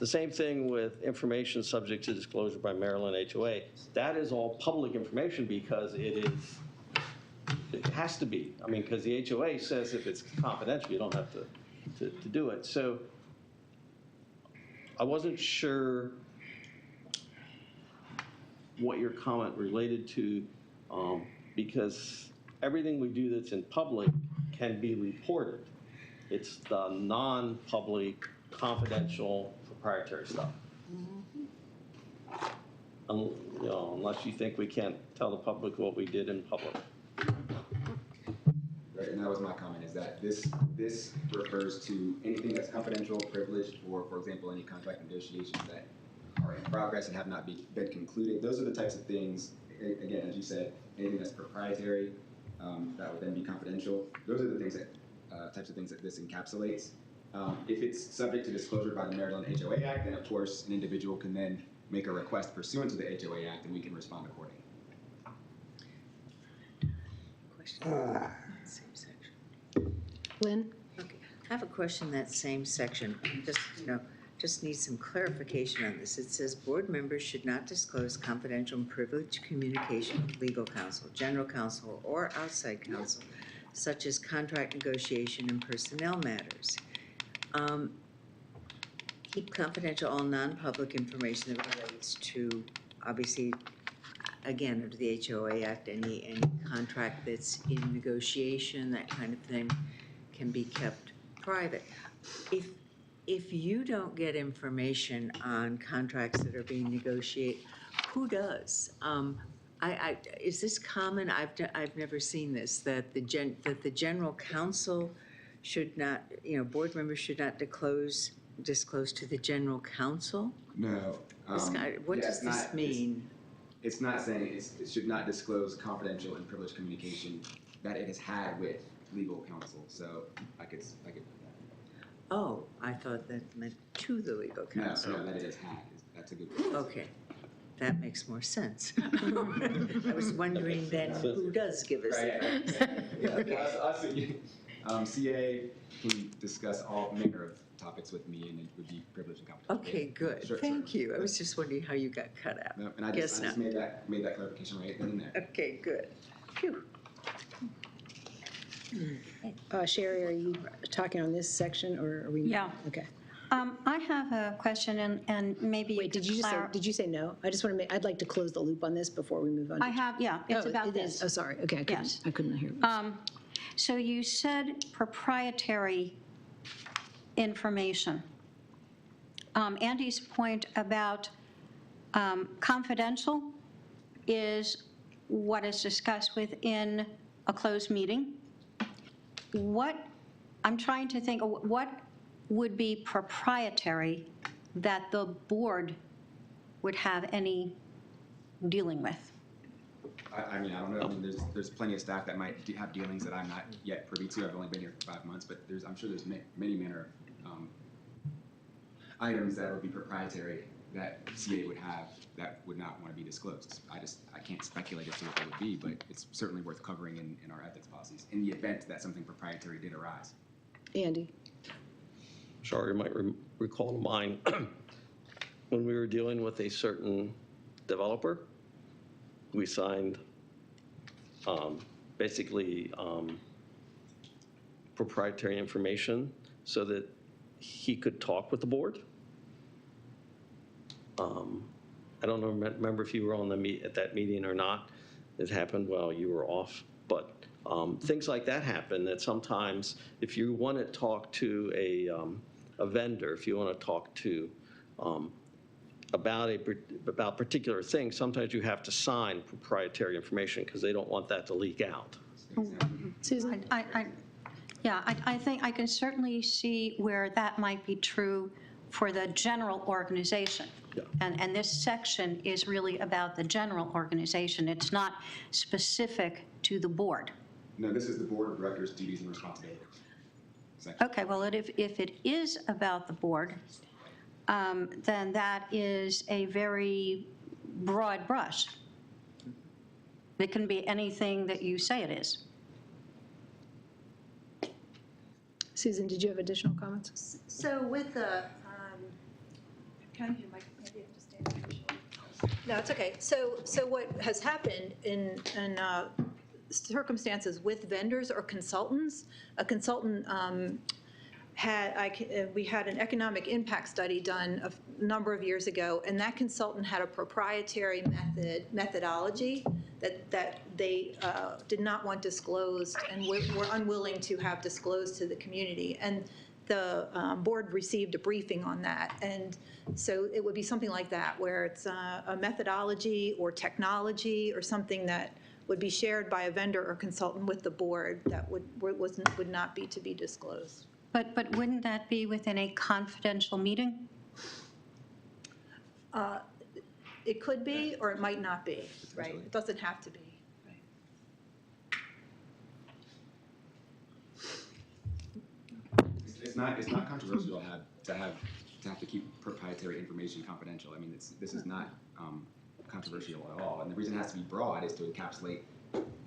The same thing with information subject to disclosure by Maryland HOA. That is all public information because it has to be. I mean, because the HOA says if it's confidential, you don't have to do it. So I wasn't sure what your comment related to, because everything we do that's in public can be reported. It's the non-public, confidential, proprietary stuff. Unless you think we can't tell the public what we did in public. Right, and that was my comment, is that this refers to anything that's confidential, privileged, or, for example, any contract negotiations that are in progress and have not been concluded. Those are the types of things, again, as you said, anything that's proprietary, that would then be confidential. Those are the things that, types of things that this encapsulates. If it's subject to disclosure by the Maryland HOA Act, then of course an individual can then make a request pursuant to the HOA Act, and we can respond accordingly. Question. Same section. Lynn? Okay, I have a question in that same section. Just need some clarification on this. It says board members should not disclose confidential and privileged communication with legal counsel, general counsel, or outside counsel, such as contract negotiation and personnel matters. Keep confidential all non-public information that relates to, obviously, again, under the HOA Act, any contract that's in negotiation, that kind of thing, can be kept private. If you don't get information on contracts that are being negotiated, who does? Is this common? I've never seen this, that the general counsel should not, board members should not disclose to the general counsel? No. What does this mean? It's not saying it should not disclose confidential and privileged communication that it has had with legal counsel. So I could put that. Oh, I thought that meant to the legal counsel. No, that it has had. That's a good point. Okay, that makes more sense. I was wondering then who does give us that. Yeah, CA can discuss all manner of topics with me, and it would be privileged and confidential. Okay, good. Sure, Thank sure. you. I was just wondering how you got cut out. No, and I Guess just not. made that clarification right then and there. Okay, good. Phew. Sherry, are you talking on this section, or are we? Yeah. Okay. I have a question, and maybe Wait, did you say no? I just want to make, I'd like to close the loop on this before we move on. I have, yeah, it's Oh, about it is. this. Oh, sorry. Okay, Yes. I couldn't hear. So you said proprietary information. Andy's point about confidential is what is discussed within a closed meeting. I'm trying to think, what would be proprietary that the board would have any dealing with? I mean, I don't know. I mean, there's plenty of staff that might have dealings that I'm not yet privy to. I've only been here for 5 months, but I'm sure there's many manner items that would be proprietary that CA would have that would not want to be disclosed. I can't speculate as to what they would be, but it's certainly worth covering in our ethics policies in the event that something proprietary did arise. Andy? Sure, you might recall to mind when we were dealing with a certain developer, we signed basically proprietary information so that he could talk with the board. I don't know, remember if you were on at that meeting or not. It happened while you were off, but things like that happen, that sometimes if you want to talk to a vendor, if you want to talk to about particular things, sometimes you have to sign proprietary information because they don't want that to leak out. Susan? I think I can certainly see where that might be true for the general organization. Yeah. And this section is really about the general organization. It's not specific to the board. No, this is the board of directors' duties and responsibilities section. Okay, well, if it is about the board, then that is a very broad brush. It can be anything that you say it is. Susan, did you have additional comments? So with the, can I hear my, maybe I have to stand up visually. No, it's okay. So what has happened in circumstances with vendors or consultants, a consultant we had an economic impact study done a number of years ago, and that consultant had a proprietary methodology that they did not want disclosed and were unwilling to have disclosed to the community. And the board received a briefing on that. And so it would be something like that, where it's a methodology or technology or something that would be shared by a vendor or consultant with the board that would not be to be disclosed. But wouldn't that be within a confidential meeting? It could be, or it might not be, right? It doesn't have to be. It's not controversial to have to keep proprietary information confidential. I mean, this is not controversial at all. And the reason it has to be broad is to encapsulate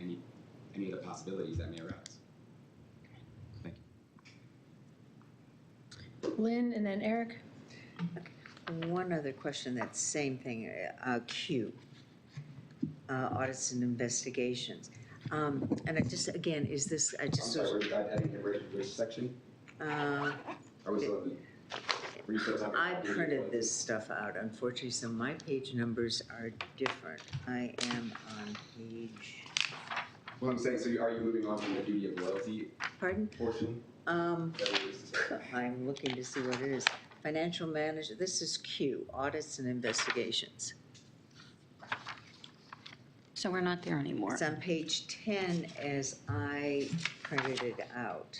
any of the possibilities that may arise. Thank you. Lynn, and then Eric? One other question, that same thing, Q, audits and investigations. And I just, again, is this, I just. I'm sorry, I didn't hear which section? I printed this stuff out, unfortunately, so my page numbers are different. I am on page. Well, I'm saying, so are you moving on from the duty of loyalty? Pardon? Portion? I'm looking to see what it is. Financial manager, this is Q, audits and investigations. So we're not there anymore. It's on page 10 as I printed it out.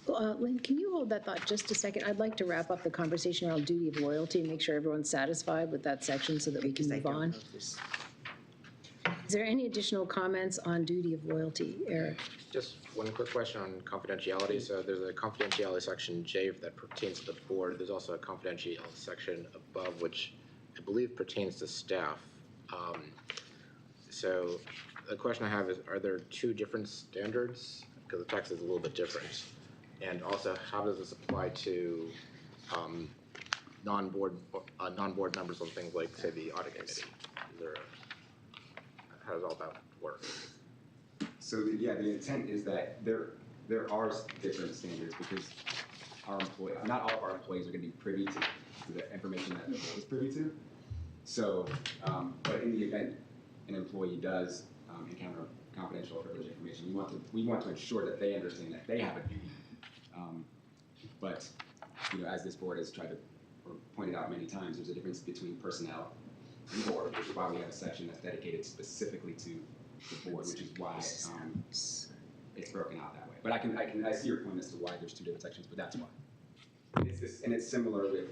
Lynn, can you hold that thought just a second? I'd like to wrap up the conversation around duty of loyalty and make sure everyone's satisfied with that section so that we can move on. Is there any additional comments on duty of loyalty, Eric? Just one quick question on confidentiality. So there's a confidentiality section J that pertains to the board. There's also a confidentiality section above, which I believe pertains to staff. So the question I have is, are there two different standards? Because the text is a little bit different. And also, how does this apply to non-board members on things like, say, the audit committee? How does all that work? So yeah, the intent is that there are different standards because not all of our employees are going to be privy to the information that the board is privy to. So, but in the event an employee does encounter confidential or privileged information, we want to ensure that they understand that they have a duty. But as this board has tried to or pointed out many times, there's a difference between personnel and board, which is why we have a section that's dedicated specifically to the board, which is why it's broken out that way. But I see your point as to why there's two different sections, but that's why. And it's similar with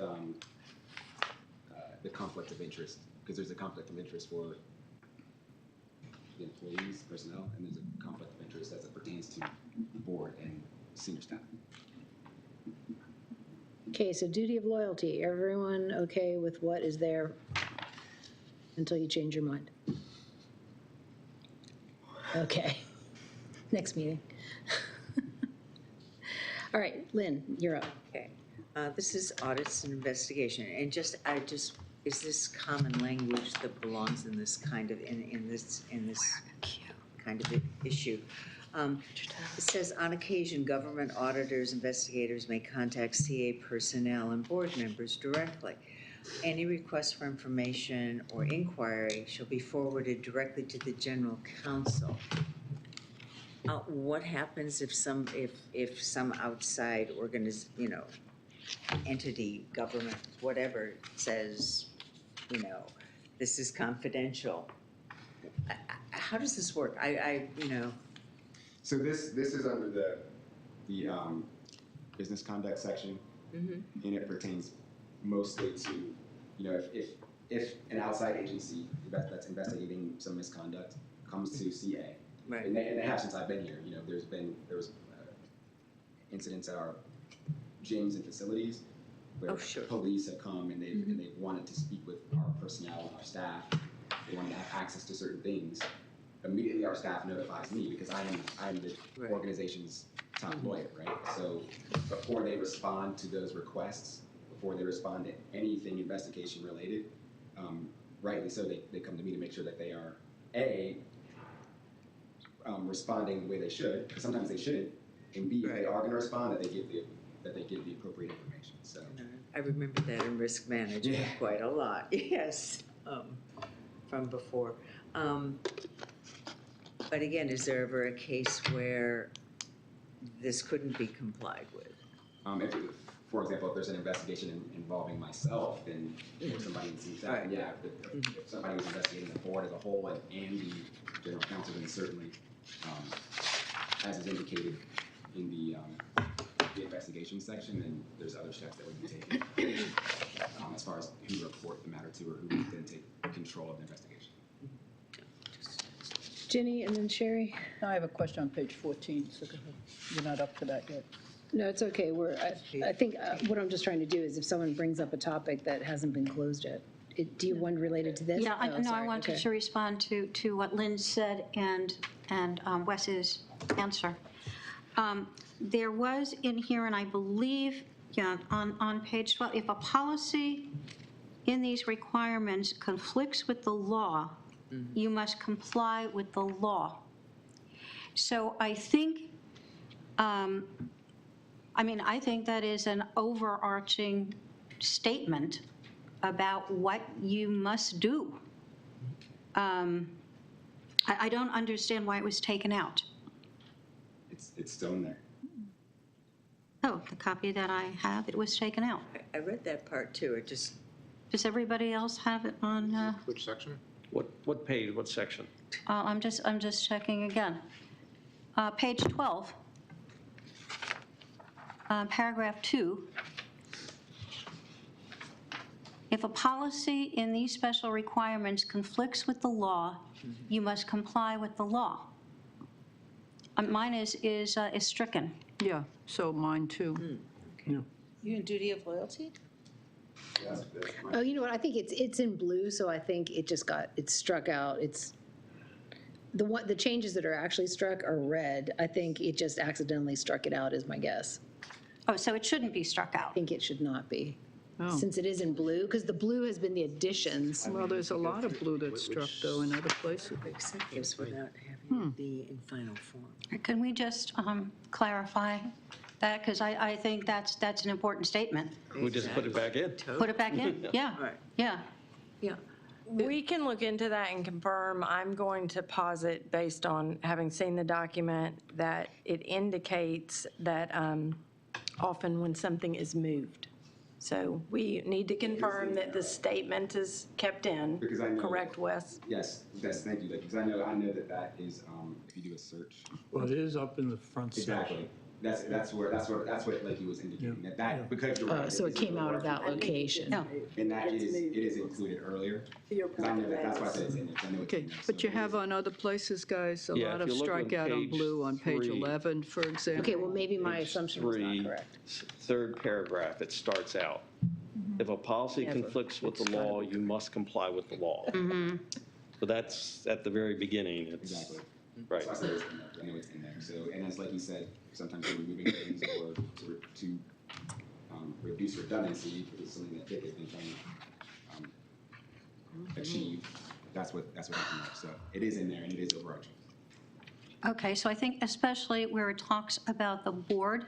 the conflict of interest, because there's a conflict of interest for the employees, personnel, and there's a conflict of interest as it pertains to board and senior staff. Okay, so duty of loyalty, everyone okay with what is there until you change your mind? Okay, next meeting. All right, Lynn, you're up. Okay. This is audits and investigation, and is this common language that belongs in this kind of, in this kind of issue? It says, on occasion, government auditors, investigators may contact CA personnel and board members directly. Any request for information or inquiry shall be forwarded directly to the general counsel. What happens if some outside entity, government, whatever, says, this is confidential? How does this work? So this is under the business conduct section, and it pertains mostly to, if an outside agency that's investigating some misconduct comes to CA, right. and they have since I've been here. There was incidents at our gyms and facilities where police have come and they've wanted to speak with our personnel and our staff. They wanted to have access to certain things. Immediately our staff notifies me because I'm the organization's top lawyer, right? So before they respond to those requests, before they respond to anything investigation related, rightly so, they come to me to make sure that they are responding the way they should, because sometimes they shouldn't, and B, if they are going to respond, that they give the appropriate information. So I remember that in risk management quite a lot. Yes, from before. But again, is there ever a case where this couldn't be complied with? For example, if there's an investigation involving myself, then or somebody in CSAP, Right. yeah, if somebody was investigating the board as a whole and the general counsel, then certainly, as is indicated in the investigation section, then there's other steps that would be taken as far as who report the matter to or who would then take control of the investigation. Ginny and then Sherry. I have a question on page 14, so you're not up to that yet. No, it's okay. I think what I'm just trying to do is if someone brings up a topic that hasn't been closed yet, do you want related to this? Yeah, Oh, I sorry. wanted Okay. to respond to what Lynn said and Wes's answer. There was in here, and I believe, on page 12, if a policy in these requirements conflicts with the law, you must comply with the law. So I think, I think that is an overarching statement about what you must do. I don't understand why it was taken out. It's still in there. Oh, the copy that I have, it was taken out. I read that part too. Does everybody else have it on? Which section? What page, what section? I'm just checking again. Page 12, paragraph 2. If a policy in these special requirements conflicts with the law, you must comply with the law. Mine is stricken. Yeah, so mine too. You in duty of loyalty? Oh, you know what? I think it's in blue, so I think it's struck out. It's the changes that are actually struck are red. I think it just accidentally struck it out is my guess. Oh, so it shouldn't be struck I out? think it should not be, Oh. since it is in blue, because the blue has been the additions. Well, there's a lot of blue that's struck, though, in other places. Accept this without having it be in final form. Can we just clarify that? Because I think that's an important statement. We just put it back in. Put it back in? Yeah, Right. yeah. Yeah. We can look into that and confirm. I'm going to posit, based on having seen the document, that it indicates that often when something is moved. So we need to confirm that the statement is kept in. Because I know- Correct, Wes? Yes, thank you, because I know that is, if you do a search. Well, it is up in the front section. Exactly. That's what like he was indicating, that because you're right. So it is came a out of that larger- location. And that it is included earlier. Because I know that's why I said it's in there, 'cause I know it's Okay, in there. but so you have on other places, guys, a Yeah, lot if of you look on strikeout on page blue on page 3. 11, for example. Okay, well, maybe my Page assumption was not 3, correct. Third paragraph, it starts out. If a policy conflicts with the law, you must comply with the law. So that's at the very beginning. It's Exactly. right. So I said it's in there, I know it's in there. So, and as like you said, sometimes you're removing things or to reduce redundancy, which is something that Dick has been trying to achieve. That's what happened there. So it is in there and it is overarching. Okay, so I think especially where it talks about the board,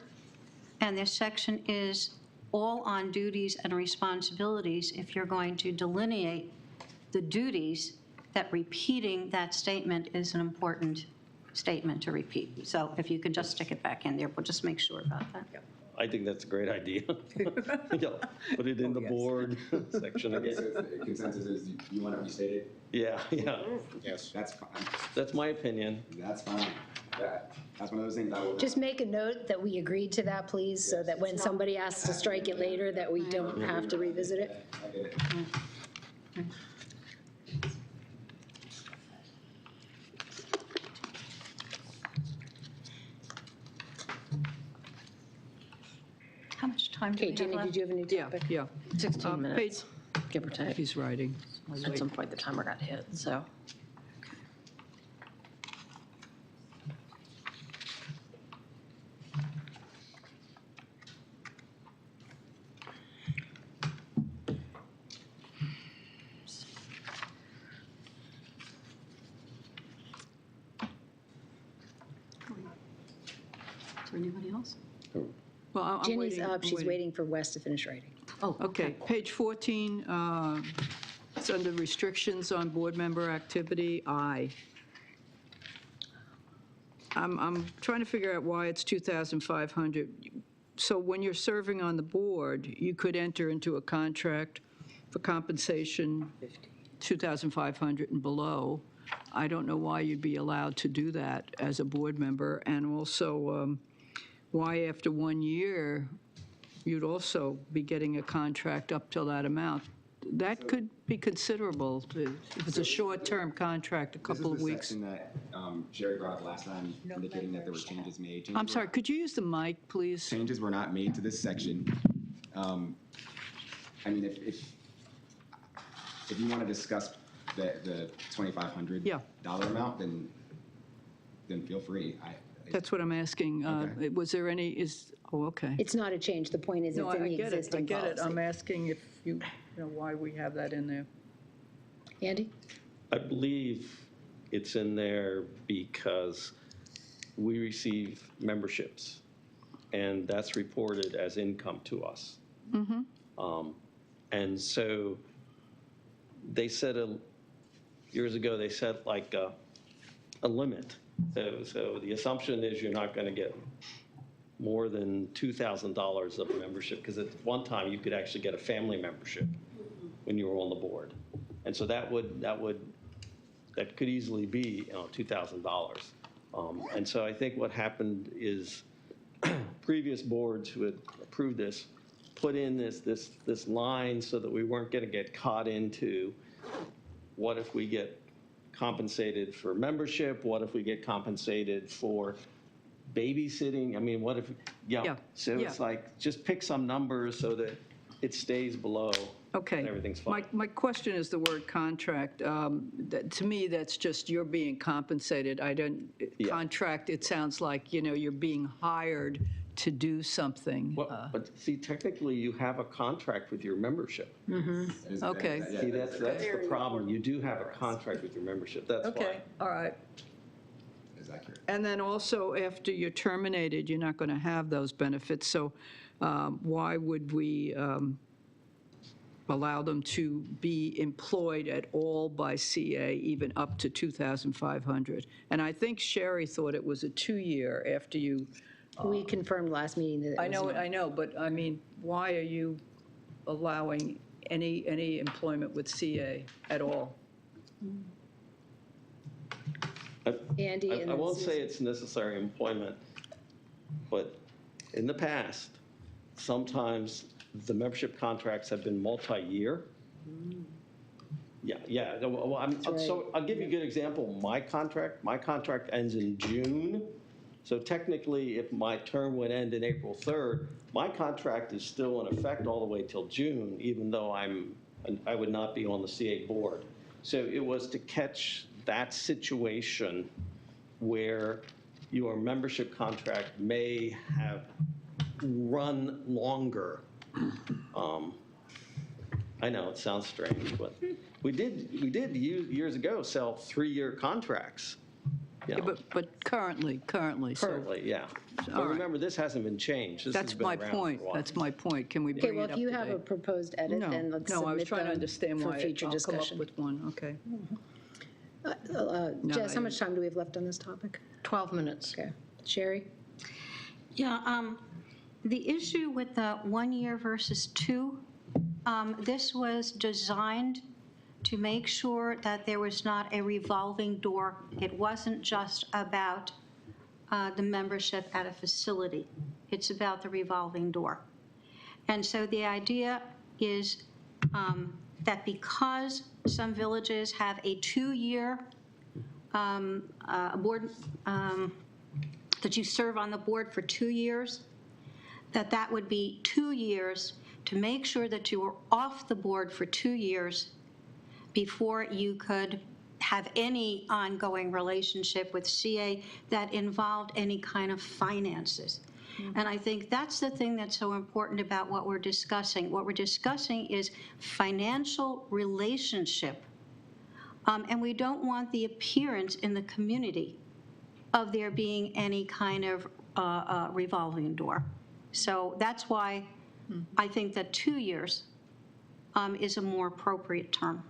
and this section is all on duties and responsibilities, if you're going to delineate the duties, that repeating that statement is an important statement to repeat. So if you could just stick it back in there, we'll just make sure about that. I think that's a great idea. Yeah, put it in the board section Okay, again. so the consensus is you want it restated? Yeah, yeah. Yes. That's fine. That's my opinion. That's fine. That's one of those things I will. Just make a note that we agreed to that, please, so that when somebody asks to strike it later, that we don't have to revisit it. I get it. How much time do Okay, we have Jenny, left? did you have a new Yeah, topic? yeah. 16 minutes, give or take. He's writing. At some point, the timer got hit, so. Is there anybody else? Well, I'm Jenny's waiting. up, she's waiting for Wes to finish writing. Oh, Okay, page 14, it's under restrictions on board member activity, I. I'm trying to figure out why it's 2,500. So when you're serving on the board, you could enter into a contract for compensation 2,500 and below. I don't know why you'd be allowed to do that as a board member, and also why after 1 year, you'd also be getting a contract up till that amount. That could be considerable, if it's a short-term contract, a couple of weeks. This is the section that Jerry brought up last time, indicating that there were changes made. Changes I'm were- sorry, could you use the mic, please? Changes were not made to this section. I mean, if you want to discuss the $2,500 Yeah. amount, then feel free. That's what I'm asking. Okay. Was there any, okay. It's not a change, the point is No, it's in I the get it, I existing get it. I'm policy. asking if you know, why we have that in there. Andy? I believe it's in there because we receive memberships, and that's reported as income to us. And so they said, years ago, they set like a limit. So the assumption is you're not going to get more than $2,000 of membership, because at one time you could actually get a family membership when you were on the board. And so that could easily be $2,000. And so I think what happened is previous boards who had approved this put in this line so that we weren't going to get caught into what if we get compensated for membership? What if we get compensated for babysitting? I mean, what if, Yeah, So it's yeah. like, just pick some numbers so that it stays below. Okay. And everything's fine. My question is the word contract. To me, that's just you're being compensated. Yeah. Contract, it sounds like, you're being hired to do something. But see, technically, you have a contract with your membership. Okay. See, that's the problem. You do have a contract with your membership. That's why. Okay, all right. Is accurate. And then also, after you're terminated, you're not going to have those benefits. So why would we allow them to be employed at all by CA, even up to $2,500? And I think Sherry thought it was a 2-year after you. We confirmed last meeting that it was. I know, but I mean, why are you allowing any employment with CA at all? Andy, and I then won't Susan. say it's necessary employment, but in the past, sometimes the membership contracts have been multi-year. Yeah. Well, so I'll give you a good example. My contract ends in June. So technically, if my term would end in April 3rd, my contract is still in effect all the way till June, even though I would not be on the CA board. So it was to catch that situation where your membership contract may have run longer. I know it sounds strange, but we did years ago sell 3-year contracts. You know. Yeah, but currently. Yeah. But remember, this hasn't been changed. This That's has been my around for a point. while. That's my point. Can we Okay, bring well, it if up you to have a date? proposed edit, then let's No, I was submit trying to them understand for why. future I'll come up discussion. with one, okay. Jess, how much time do we have left on this topic? 12 minutes. Okay. Sherry? Yeah, the issue with the 1 year versus 2, this was designed to make sure that there was not a revolving door. It wasn't just about the membership at a facility. It's about the revolving door. And so the idea is that because some villages have a 2-year board, that you serve on the board for 2 years, that would be 2 years to make sure that you were off the board for 2 years before you could have any ongoing relationship with CA that involved any kind of finances. And I think that's the thing that's so important about what we're discussing. What we're discussing is financial relationship. And we don't want the appearance in the community of there being any kind of revolving door. So that's why I think that 2 years is a more appropriate term.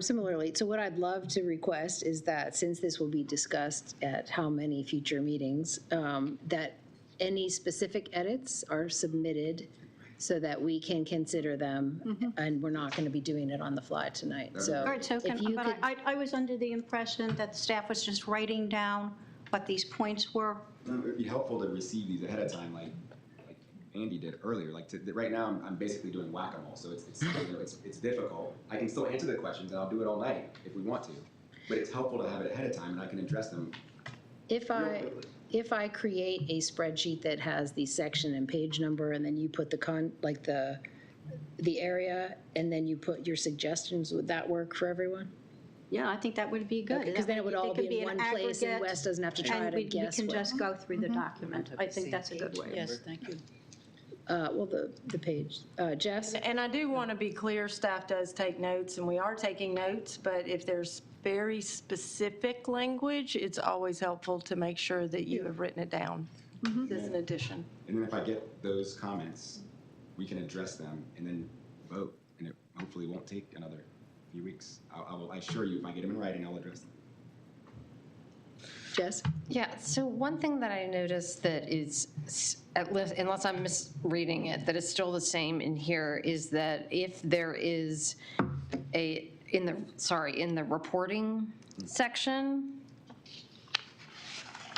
Similarly, so what I'd love to request is that since this will be discussed at how many future meetings, that any specific edits are submitted so that we can consider them, and we're not going to be doing it on the fly tonight. So All right, so if you could, I was under the impression that staff was just writing down what these points were. It would be helpful to receive these ahead of time, like Andy did earlier. Right now, I'm basically doing whack-a-mole, so it's difficult. I can still answer the questions, and I'll do it all night if we want to. But it's helpful to have it ahead of time, and I can address them. if I create a spreadsheet that has the section and page number, and then you put the area, and then you put your suggestions, would that work for everyone? Yeah, I think that would be good. Because then it would all could be in an one place, and aggregate, Wes doesn't have to try to guess. And we can what- just go through the document. I think that's a good way. Yes, thank you. Well, the page. Jess? And I do want to be clear, staff does take notes, and we are taking notes, but if there's very specific language, it's always helpful to make sure that you have written it down as an addition. And then if I get those comments, we can address them and then vote. And it hopefully won't take another few weeks. I assure you, if I get them in writing, I'll address them. Jess? Yeah, so one thing that I noticed that is, at least, unless I'm misreading it, that is still the same in here is that if there is in the reporting section,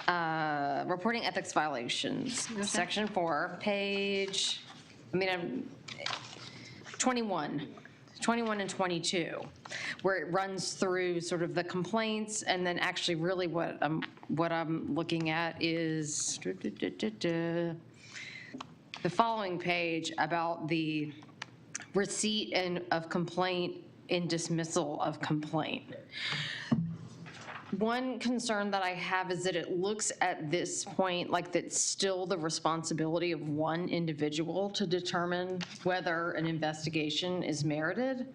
reporting ethics violations, section 4, page, 21 and 22, where it runs through sort of the complaints, and then actually really what I'm looking at is the following page about the receipt of complaint and dismissal of complaint. One concern that I have is that it looks at this point like that's still the responsibility of one individual to determine whether an investigation is merited.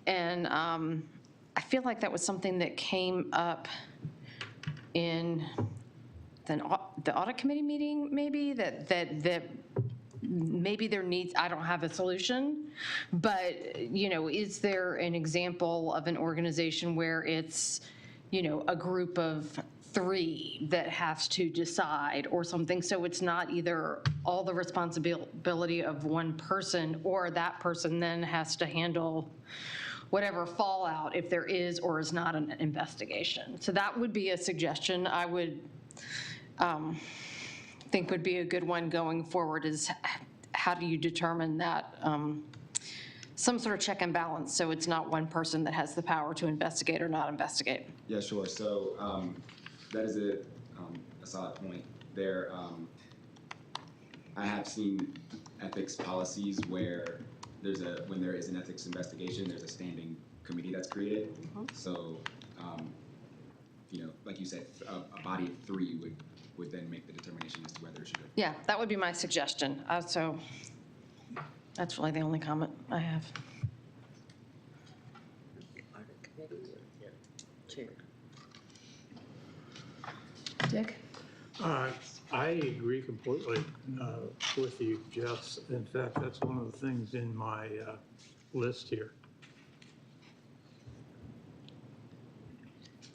And I feel like that was something that came up in the audit committee meeting, maybe, that maybe there needs, I don't have a solution, but, is there an example of an organization where it's, a group of 3 that has to decide or something, so it's not either all the responsibility of one person or that person then has to handle whatever fallout if there is or is not an investigation. So that would be a suggestion I would think would be a good one going forward, is how do you determine that some sort of check and balance so it's not one person that has the power to investigate or not investigate. Yeah, sure. So that is a solid point there. I have seen ethics policies where when there is an ethics investigation, there's a standing committee that's created. So, like you said, a body of 3 would then make the determination as to whether it should go. Yeah, that would be my suggestion. So that's really the only comment I have. Audit committee, chair. Dick? I agree completely with you, Jess. In fact, that's one of the things in my list here.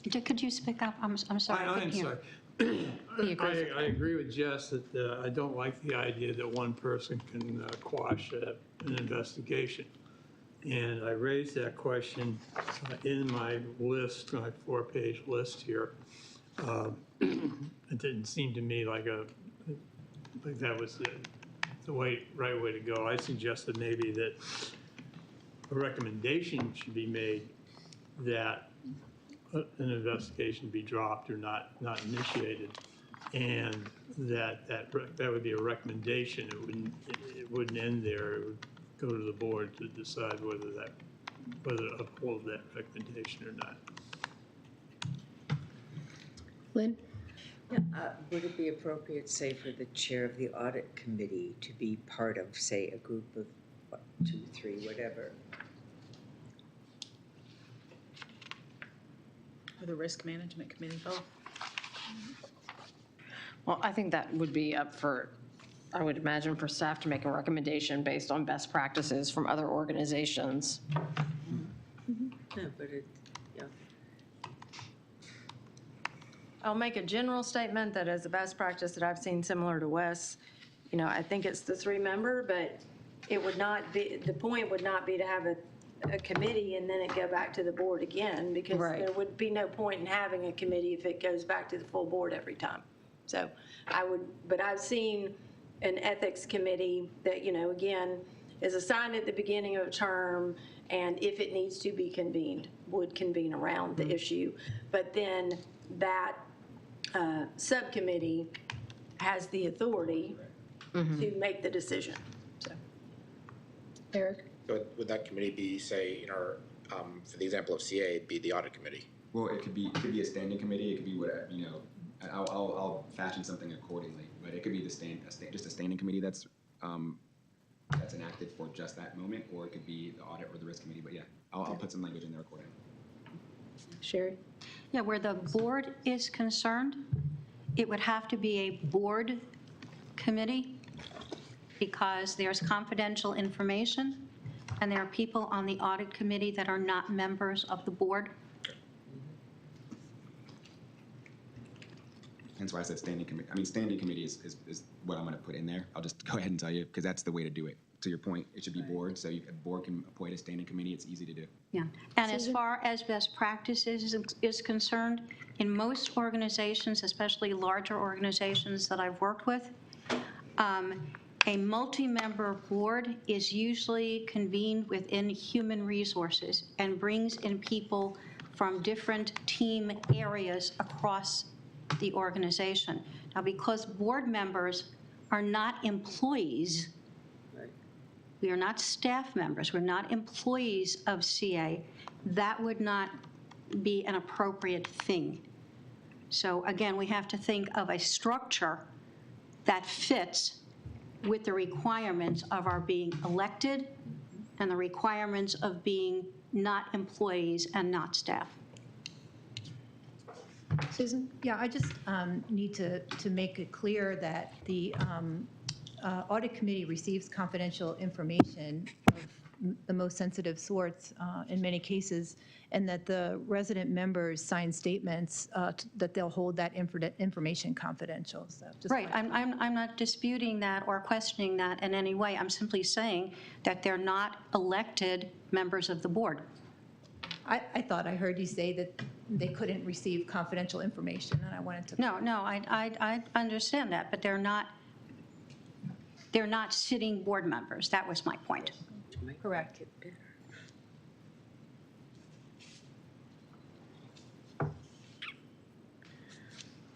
Could you speak up? I'm sorry. I couldn't hear. I agree with Jess that I don't like the idea that one person can quash an investigation. And I raised that question in my list, my 4-page list here. It didn't seem to me like that was the right way to go. I suggested maybe that a recommendation should be made that an investigation be dropped or not initiated, and that would be a recommendation. It wouldn't end there. It would go to the board to decide whether to uphold that recommendation or not. Lynn? Yeah, would it be appropriate, say, for the chair of the audit committee to be part of, say, a group of 2, 3, whatever? Or the risk management committee, both. Well, I think that would be up for, I would imagine, for staff to make a recommendation based on best practices from other organizations. No, but yeah. I'll make a general statement that as a best practice that I've seen similar to Wes, I think it's the 3-member, but it would not be, the point would not be to have a committee and then it go back to the board again, because there would be no point in having a committee if it goes back to the full board every time. So but I've seen an ethics committee that, again, is assigned at the beginning of a term, and if it needs to be convened, would convene around the issue. But then that subcommittee has the authority to make the decision. So, Eric? Would that committee be, say, for the example of CA, it'd be the audit committee? Well, it could be a standing committee. It could be whatever. I'll fashion something accordingly. But it could be just a standing committee that's enacted for just that moment, or it could be the audit or the risk committee. But yeah, I'll put some language in there accordingly. Sherry? Yeah, where the board is concerned, it would have to be a board committee, because there's confidential information, and there are people on the audit committee that are not members of the board. That's why I said standing committee. I mean, standing committee is what I'm going to put in there. I'll just go ahead and tell you, because that's the way to do it. To your point, it should be board. So a board can appoint a standing committee. It's easy to do. Yeah, and as far as best practices is concerned, in most organizations, especially larger organizations that I've worked with, a multi-member board is usually convened within human resources and brings in people from different team areas across the organization. Now, because board members are not employees, we are not staff members, we're not employees of CA, that would not be an appropriate thing So again, we have to think of a structure that fits with the requirements of our being elected and the requirements of being not employees and not staff. Susan? Yeah, I just need to make it clear that the audit committee receives confidential information of the most sensitive sorts in many cases, and that the resident members sign statements that they'll hold that information confidential. So just Right, I'm not disputing that or questioning that in any way. I'm simply saying that they're not elected members of the board. I thought I heard you say that they couldn't receive confidential information, and I wanted to. No, I understand that, but they're not sitting board members. That was my point. Correct.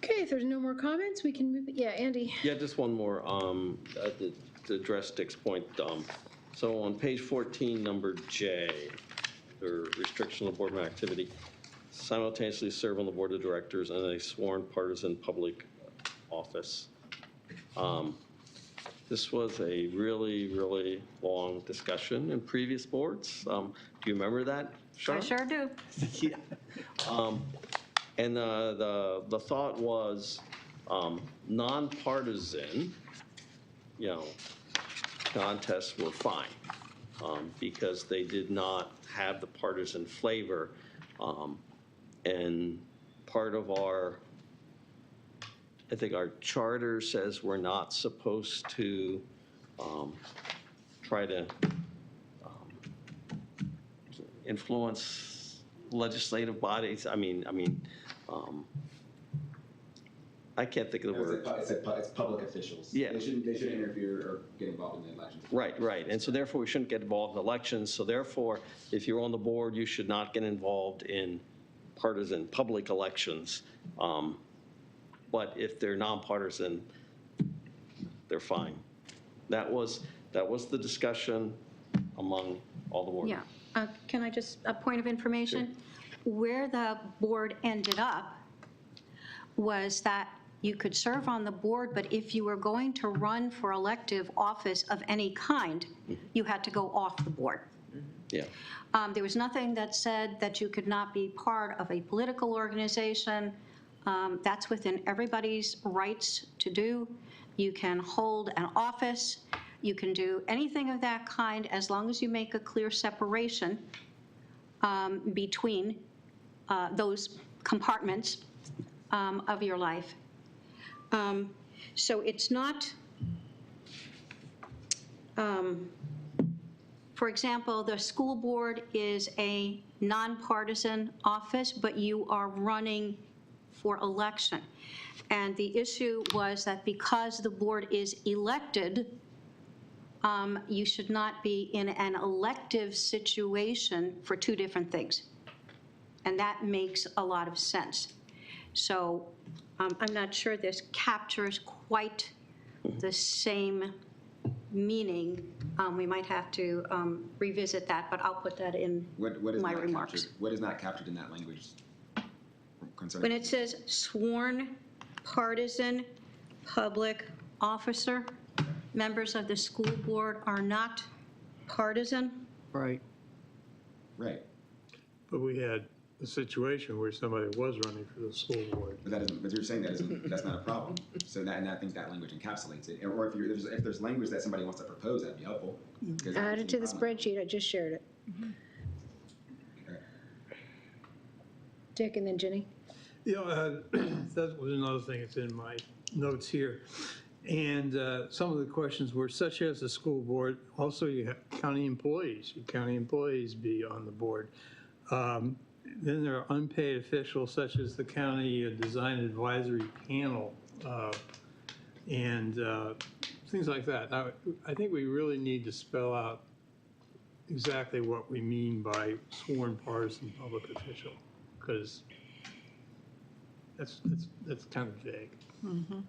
Okay, if there's no more comments, we can move, yeah, Andy? Yeah, just one more to address Dick's point. So on page 14, number J, the restriction of board member activity, simultaneously serve on the board of directors in a sworn partisan public office. This was a really, really long discussion in previous boards. Do you remember that, Sean? I sure do. Yeah. And the thought was nonpartisan, contests were fine because they did not have the partisan flavor. And part of I think our charter says we're not supposed to try to influence legislative bodies. I can't think of the word. It's public officials. Yeah. They shouldn't interfere or get involved in the elections. Right. And so therefore, we shouldn't get involved in elections. So therefore, if you're on the board, you should not get involved in partisan public elections. But if they're nonpartisan, they're fine. That was the discussion among all the board. Yeah. Can I just, a point of information? Sure. Where the board ended up was that you could serve on the board, but if you were going to run for elective office of any kind, you had to go off the board. Yeah. There was nothing that said that you could not be part of a political organization. That's within everybody's rights to do. You can hold an office. You can do anything of that kind as long as you make a clear separation between those compartments of your life. So it's not, for example, the school board is a nonpartisan office, but you are running for election. And the issue was that because the board is elected, you should not be in an elective situation for two different things. And that makes a lot of sense. So I'm not sure this captures quite the same meaning. We might have to revisit that, but I'll put that in my remarks. What is not captured in that language? When it says sworn partisan public officer, members of the school board are not partisan. Right. Right. But we had a situation where somebody was running for the school board. But you're saying that's not a problem. So and I think that language encapsulates it. Or if there's language that somebody wants to propose, that'd be helpful. Add it to the spreadsheet. I just shared it. Okay. Dick and then Ginny. That was another thing that's in my notes here. And some of the questions were such as the school board, also you have county employees. Should county employees be on the board? Then there are unpaid officials such as the county design advisory panel and things like that. Now, I think we really need to spell out exactly what we mean by sworn partisan public official, because that's kind of vague. Mm-hmm.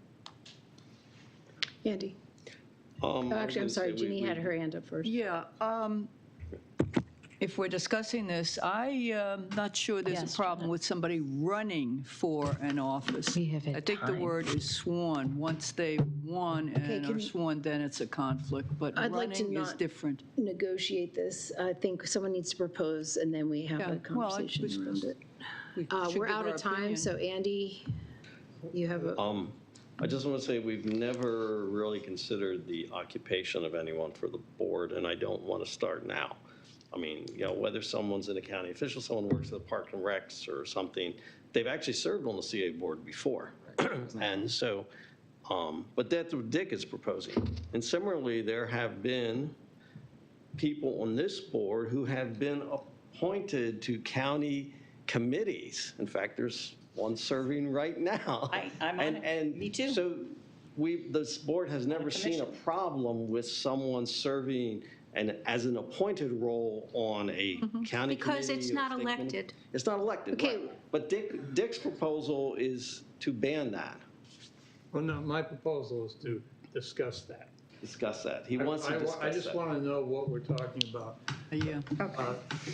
Andy? Actually, I'm sorry, Ginny had her hand up first. Yeah. If we're discussing this, I'm not sure there's Yes, a problem with somebody running for an office. We have had I think the time. word is sworn. Once they've won and are can- sworn, then it's a conflict, but I'd like to running is not different. negotiate this. I think someone needs to propose, and then we have Yeah, a well, conversation around it. We should We're give out our of time, opinion. so Andy, you have a, I just want to say we've never really considered the occupation of anyone for the board, and I don't want to start now. I mean, whether someone's in a county official, someone works at the Park and Recs or something, they've actually served on the CA board before. And so, but that's what Dick is proposing. And similarly, there have been people on this board who have been appointed to county committees. In fact, there's one serving right now. I'm on it. Me too. So this board has never seen a problem with someone serving as an appointed role on a county committee. Because it's or not state committee. elected. It's not elected, Okay. right. But Dick's proposal is to ban that, Well, no, my proposal is to discuss that. discuss that. He wants to discuss that. I just want to know what we're talking about. Yeah.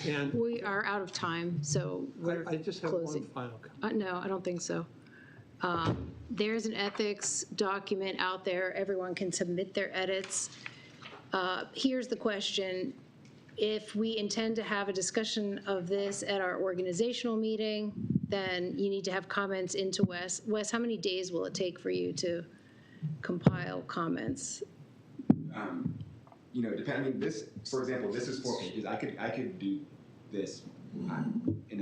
And we are out of time, so we're I just have one closing. final comment. No, I don't think so. There's an ethics document out there. Everyone can submit their edits. Here's the question. If we intend to have a discussion of this at our organizational meeting, then you need to have comments into Wes. Wes, how many days will it take for you to compile comments? Depending, for example, this is 4 pages. I could do this in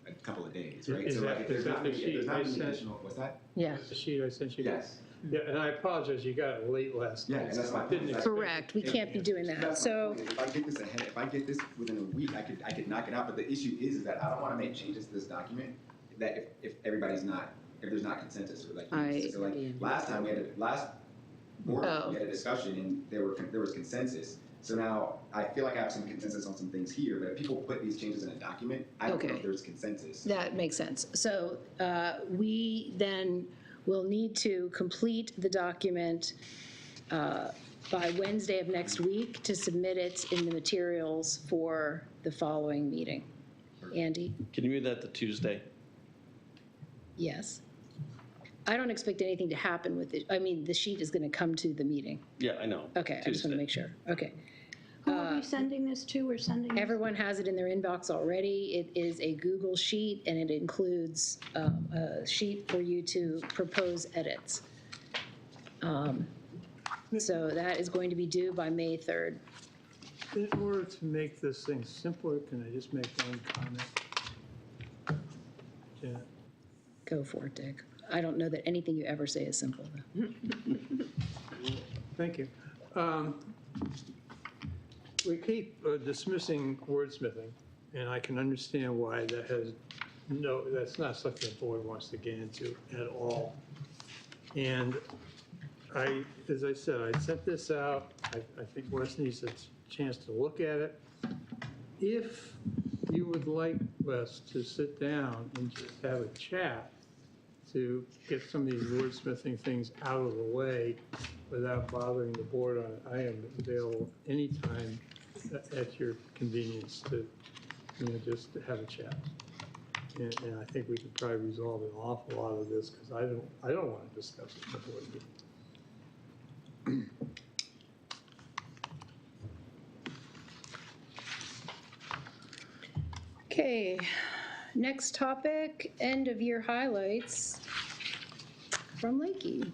a couple of days, right? Is So that- if there's is that not the many sheet I sent? additional, what's that? Yes. The sheet I sent you? Yes. Yeah, and I apologize, you got it late last night. Yeah, and that's so I fine. didn't expect- Correct. We can't be doing that. That's my So point. If I get this within a week, I could knock it out. But the issue is that I don't want to make changes to this document that if there's not consensus or last time last board we had a discussion and there was consensus. So now I feel like I have some consensus on some things here, but if people put these changes in a document, I don't know if there's consensus. that makes sense. So we then will need to complete the document by Wednesday of next week to submit it in the materials for the following meeting. Andy? Can you move that to Tuesday? Yes. I don't expect anything to happen with it. I mean, the sheet is going to come to the meeting. Yeah, I know. Okay, I just want to Tuesday. make sure. Okay. Who are we sending this to? We're sending this? Everyone has it in their inbox already. It is a Google sheet, and it includes a sheet for you to propose edits. So that is going to be due by May 3rd. In order to make this thing simpler, can I just make one comment? Janet? Go for it, Dick. I don't know that anything you ever say is simple, though. Thank you. We keep dismissing wordsmithing, and I can understand why that's not something the board wants to get into at all. And as I said, I sent this out. I think Wes needs a chance to look at it. If you would like Wes to sit down and just have a chat to get some of these wordsmithing things out of the way without bothering the board on it, I am available anytime at your convenience to, just to have a chat. And I think we could probably resolve an awful lot of this because I don't want to discuss it at the board meeting. Okay, next topic, end of year highlights from Lakey.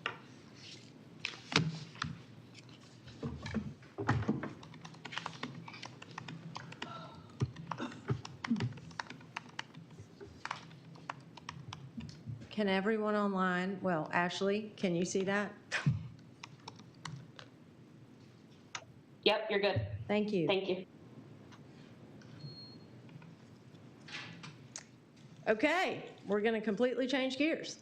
Can everyone online, well, Ashley, can you see that? Yep, you're good. Thank you. Thank you. Okay, we're going to completely change gears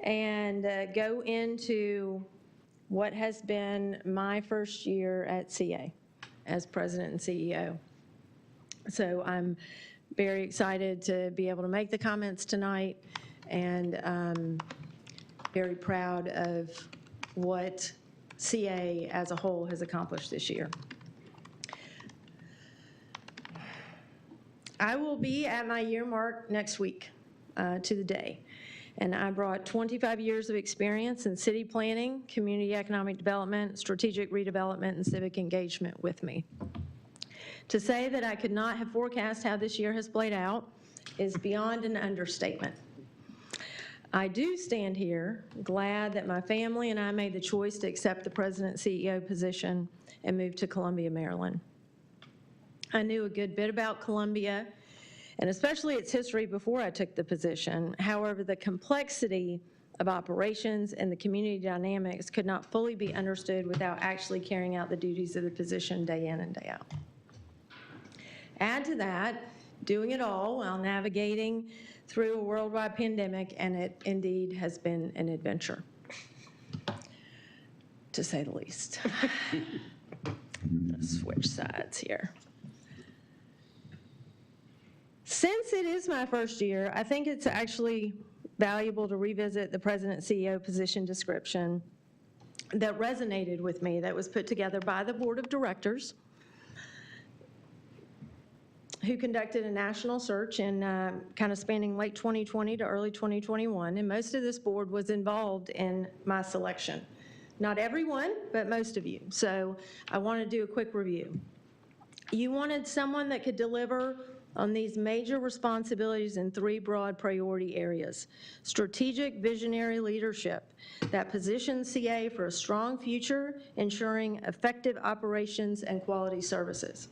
and go into what has been my first year at CA as president and CEO. So I'm very excited to be able to make the comments tonight and very proud of what CA as a whole has accomplished this year. I will be at my year mark next week to the day. And I brought 25 years of experience in city planning, community economic development, strategic redevelopment, and civic engagement with me. To say that I could not have forecast how this year has played out is beyond an understatement. I do stand here glad that my family and I made the choice to accept the President-CEO position and move to Columbia, Maryland. I knew a good bit about Columbia, and especially its history before I took the position. However, the complexity of operations and the community dynamics could not fully be understood without actually carrying out the duties of the position day in and day out. Add to that, doing it all while navigating through a worldwide pandemic, and it indeed has been an adventure, to say the least. Let's switch sides here. Since it is my first year, I think it's actually valuable to revisit the President-CEO position description that resonated with me, that was put together by the Board of Directors, who conducted a national search in kind of spanning late 2020 to early 2021, and most of this board was involved in my selection. Not everyone, but most of you. So I want to do a quick review. You wanted someone that could deliver on these major responsibilities in 3 broad priority areas: strategic visionary leadership that positions CA for a strong future, ensuring effective operations and quality services;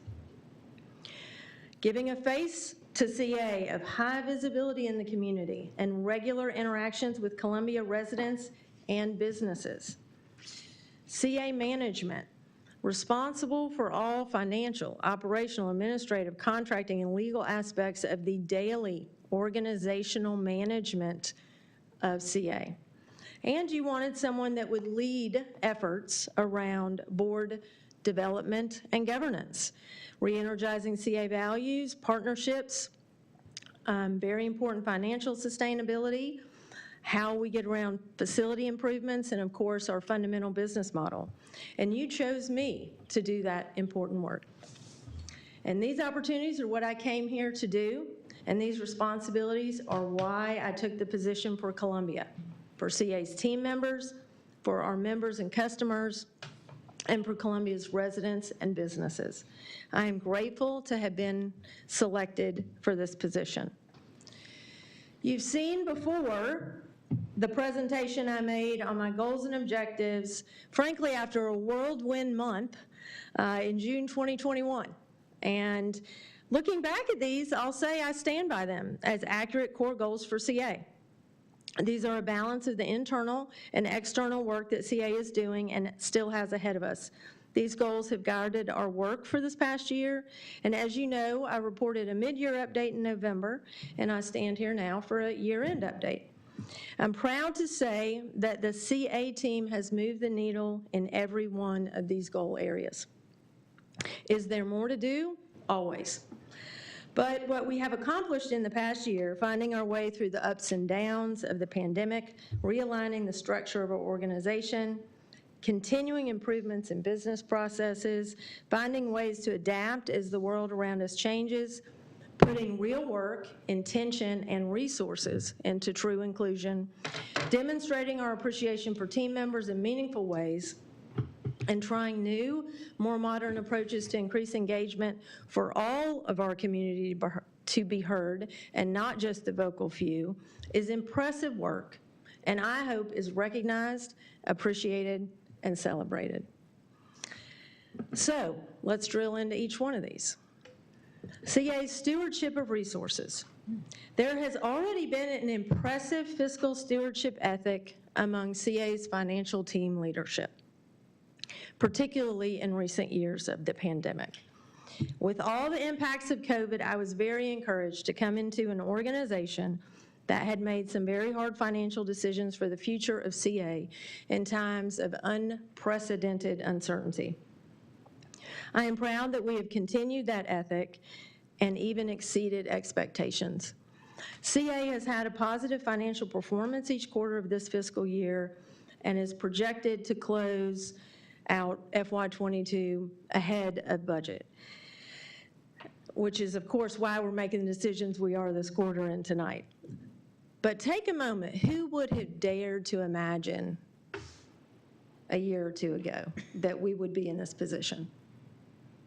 giving a face to CA of high visibility in the community and regular interactions with Columbia residents and businesses; CA management, responsible for all financial, operational, administrative, contracting, and legal aspects of the daily organizational management of CA. And you wanted someone that would lead efforts around board development and governance, re-energizing CA values, partnerships, very important financial sustainability, how we get around facility improvements, and of course, our fundamental business model. And you chose me to do that important work. And these opportunities are what I came here to do, and these responsibilities are why I took the position for Columbia, for CA's team members, for our members and customers, and for Columbia's residents and businesses. I am grateful to have been selected for this position. You've seen before the presentation I made on my goals and objectives, frankly, after a whirlwind month in June 2021. And looking back at these, I'll say I stand by them as accurate core goals for CA. These are a balance of the internal and external work that CA is doing and still has ahead of us. These goals have guided our work for this past year, and as you know, I reported a mid-year update in November, and I stand here now for a year-end update. I'm proud to say that the CA team has moved the needle in every one of these goal areas. Is there more to do? Always. But what we have accomplished in the past year, finding our way through the ups and downs of the pandemic, realigning the structure of our organization, continuing improvements in business processes, finding ways to adapt as the world around us changes, putting real work, intention, and resources into true inclusion, demonstrating our appreciation for team members in meaningful ways, and trying new, more modern approaches to increase engagement for all of our community to be heard, and not just the vocal few, is impressive work, and I hope is recognized, appreciated, and celebrated. So let's drill into each one of these. CA's stewardship of resources. There has already been an impressive fiscal stewardship ethic among CA's financial team leadership, particularly in recent years of the pandemic. With all the impacts of COVID, I was very encouraged to come into an organization that had made some very hard financial decisions for the future of CA in times of unprecedented uncertainty. I am proud that we have continued that ethic and even exceeded expectations. CA has had a positive financial performance each quarter of this fiscal year and is projected to close out FY22 ahead of budget. which is, of course, why we're making the decisions we are this quarter and tonight. But take a moment. Who would have dared to imagine a year or two ago that we would be in this position?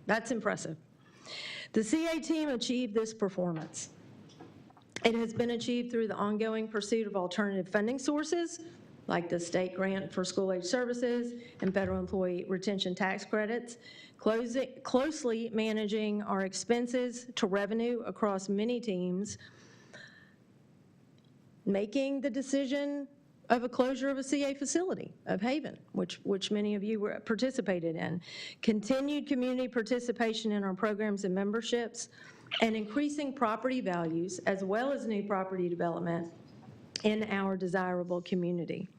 That's impressive. The CA team achieved this performance. It has been achieved through the ongoing pursuit of alternative funding sources, like the state grant for school-age services and federal employee retention tax credits, closely managing our expenses to revenue across many teams, making the decision of a closure of a CA facility of Haven, which many of you participated in, continued community participation in our programs and memberships, and increasing property values as well as new property development in our desirable community.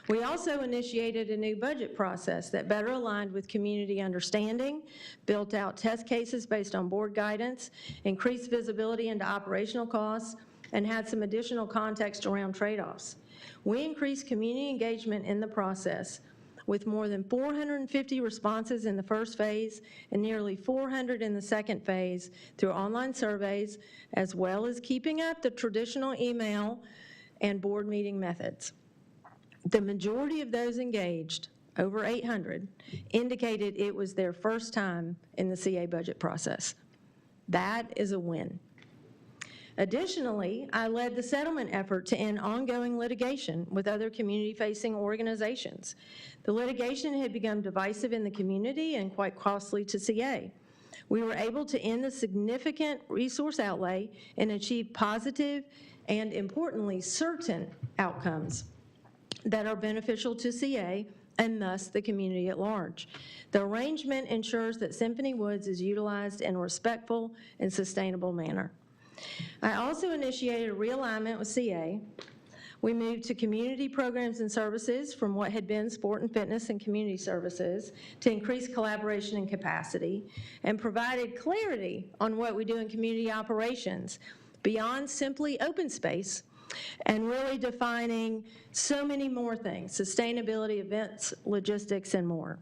We also initiated a new budget process that better aligned with community understanding, built out test cases based on board guidance, increased visibility into operational costs, and had some additional context around trade-offs. We increased community engagement in the process with more than 450 responses in the first phase and nearly 400 in the second phase through online surveys, as well as keeping up the traditional email and board meeting methods. The majority of those engaged, over 800, indicated it was their first time in the CA budget process. That is a win. Additionally, I led the settlement effort to end ongoing litigation with other community-facing organizations. The litigation had become divisive in the community and quite costly to CA. We were able to end the significant resource outlay and achieve positive and, importantly, certain outcomes that are beneficial to CA and thus the community at large. The arrangement ensures that Symphony Woods is utilized in a respectful and sustainable manner. I also initiated a realignment with CA. We moved to community programs and services from what had been sport and fitness and community services to increase collaboration and capacity, and provided clarity on what we do in community operations beyond simply open space, and really defining so many more things: sustainability, events, logistics, and more.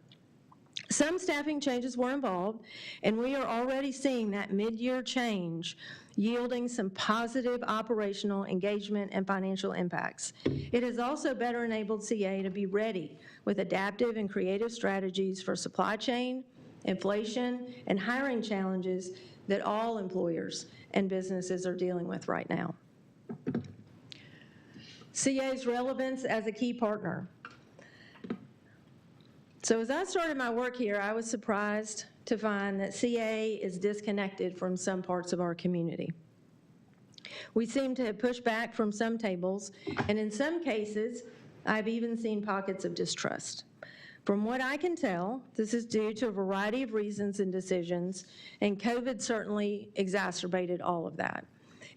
Some staffing changes were involved, and we are already seeing that mid-year change yielding some positive operational engagement and financial impacts. It has also better enabled CA to be ready with adaptive and creative strategies for supply chain, inflation, and hiring challenges that all employers and businesses are dealing with right now. CA's relevance as a key partner. So as I started my work here, I was surprised to find that CA is disconnected from some parts of our community. We seem to have pushed back from some tables, and in some cases, I've even seen pockets of distrust. From what I can tell, this is due to a variety of reasons and decisions, and COVID certainly exacerbated all of that.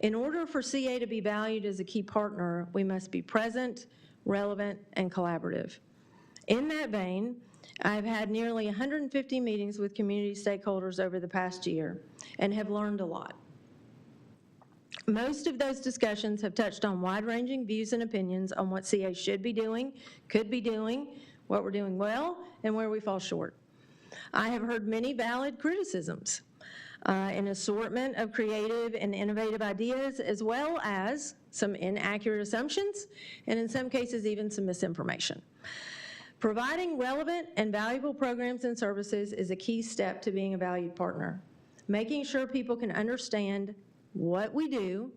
In order for CA to be valued as a key partner, we must be present, relevant, and collaborative. In that vein, I've had nearly 150 meetings with community stakeholders over the past year and have learned a lot. Most of those discussions have touched on wide-ranging views and opinions on what CA should be doing, could be doing, what we're doing well, and where we fall short. I have heard many valid criticisms, an assortment of creative and innovative ideas, as well as some inaccurate assumptions, and in some cases even some misinformation. Providing relevant and valuable programs and services is a key step to being a valued partner. Making sure people can understand what we do,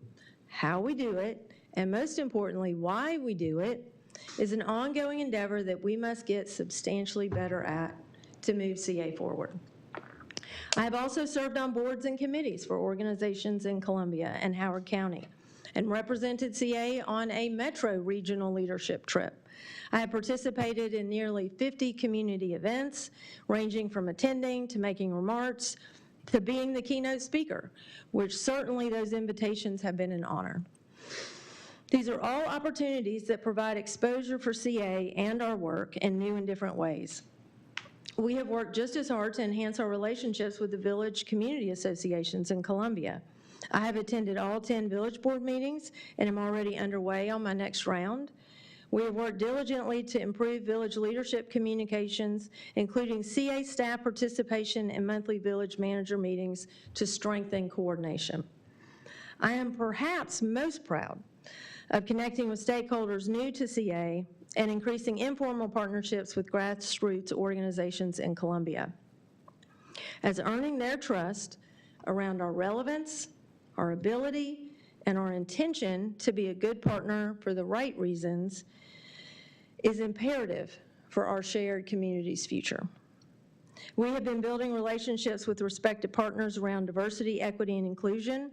how we do it, and most importantly, why we do it, is an ongoing endeavor that we must get substantially better at to move CA forward. I have also served on boards and committees for organizations in Columbia and Howard County, and represented CA on a metro regional leadership trip. I have participated in nearly 50 community events, ranging from attending to making remarks to being the keynote speaker, which certainly those invitations have been an honor. These are all opportunities that provide exposure for CA and our work in new and different ways. We have worked just as hard to enhance our relationships with the village community associations in Columbia. I have attended all 10 village board meetings and am already underway on my next round. We have worked diligently to improve village leadership communications, including CA staff participation in monthly village manager meetings to strengthen coordination. I am perhaps most proud of connecting with stakeholders new to CA and increasing informal partnerships with grassroots organizations in Columbia. As earning their trust around our relevance, our ability, and our intention to be a good partner for the right reasons is imperative for our shared community's future. We have been building relationships with respected partners around diversity, equity, and inclusion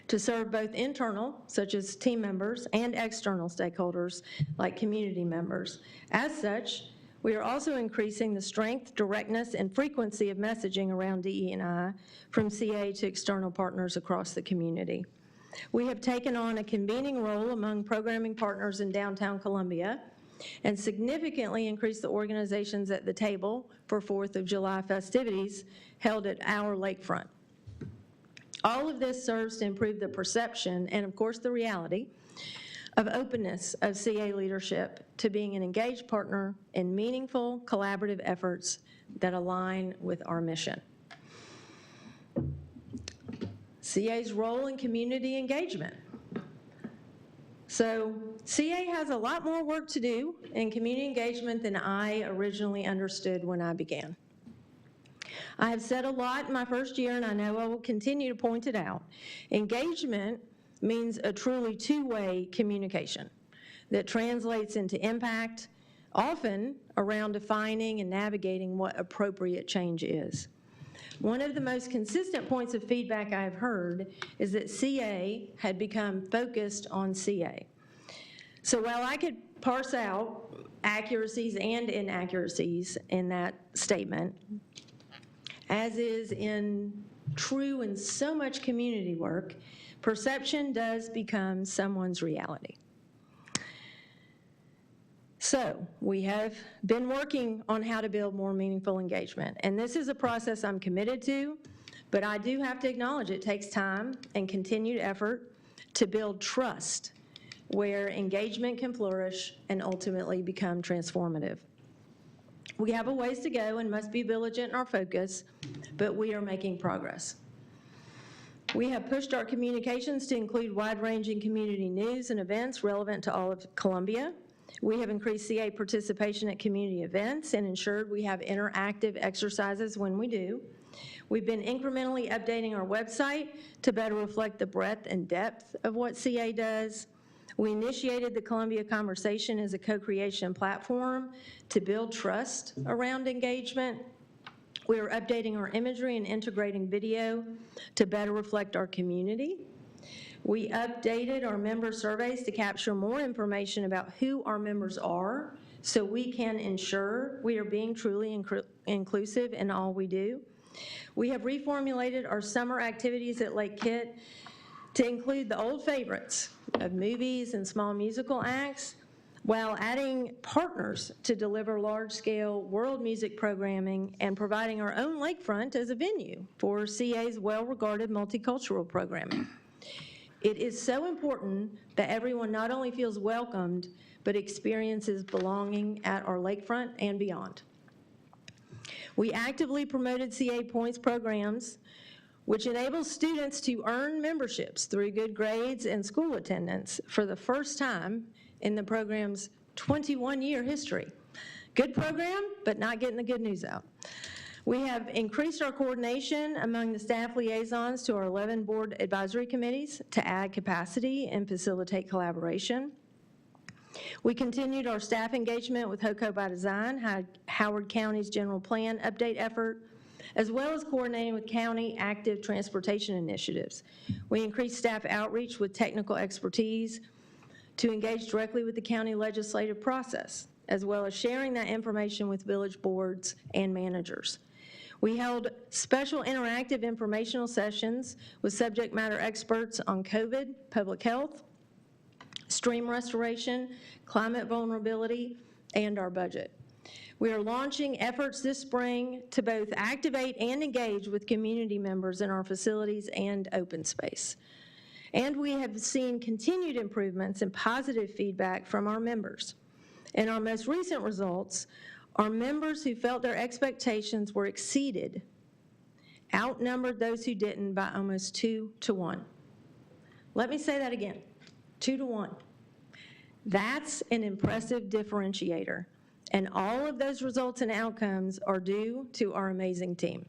to serve both internal, such as team members, and external stakeholders, like community members. As such, we are also increasing the strength, directness, and frequency of messaging around DE&I from CA to external partners across the community. We have taken on a convening role among programming partners in downtown Columbia and significantly increased the organizations at the table for 4th of July festivities held at our lakefront. All of this serves to improve the perception and, of course, the reality of openness of CA leadership to being an engaged partner in meaningful, collaborative efforts that align with our mission. CA's role in community engagement. So CA has a lot more work to do in community engagement than I originally understood when I began. I have said a lot in my first year, and I know I will continue to point it out. Engagement means a truly two-way communication that translates into impact, often around defining and navigating what appropriate change is. One of the most consistent points of feedback I have heard is that CA had become focused on CA. So while I could parse out accuracies and inaccuracies in that statement, as is true in so much community work, perception does become someone's reality. So we have been working on how to build more meaningful engagement, and this is a process I'm committed to, but I do have to acknowledge it takes time and continued effort to build trust where engagement can flourish and ultimately become transformative. We have a ways to go and must be vigilant in our focus, but we are making progress. We have pushed our communications to include wide-ranging community news and events relevant to all of Columbia. We have increased CA participation at community events and ensured we have interactive exercises when we do. We've been incrementally updating our website to better reflect the breadth and depth of what CA does. We initiated the Columbia Conversation as a co-creation platform to build trust around engagement. We are updating our imagery and integrating video to better reflect our community. We updated our member surveys to capture more information about who our members are so we can ensure we are being truly inclusive in all we do. We have reformulated our summer activities at Lake Kit to include the old favorites of movies and small musical acts, while adding partners to deliver large-scale world music programming and providing our own lakefront as a venue for CA's well-regarded multicultural programming. It is so important that everyone not only feels welcomed, but experiences belonging at our lakefront and beyond. We actively promoted CA Points programs, which enables students to earn memberships through good grades and school attendance for the first time in the program's 21-year history. Good program, but not getting the good news out. We have increased our coordination among the staff liaisons to our 11 board advisory committees to add capacity and facilitate collaboration. We continued our staff engagement with HOCO by Design, Howard County's general plan update effort, as well as coordinating with county active transportation initiatives. We increased staff outreach with technical expertise to engage directly with the county legislative process, as well as sharing that information with village boards and managers. We held special interactive informational sessions with subject matter experts on COVID, public health, stream restoration, climate vulnerability, and our budget. We are launching efforts this spring to both activate and engage with community members in our facilities and open space. And we have seen continued improvements and positive feedback from our members. In our most recent results, our members who felt their expectations were exceeded outnumbered those who didn't by almost 2 to 1. Let me say that again, 2 to 1. That's an impressive differentiator, and all of those results and outcomes are due to our amazing team.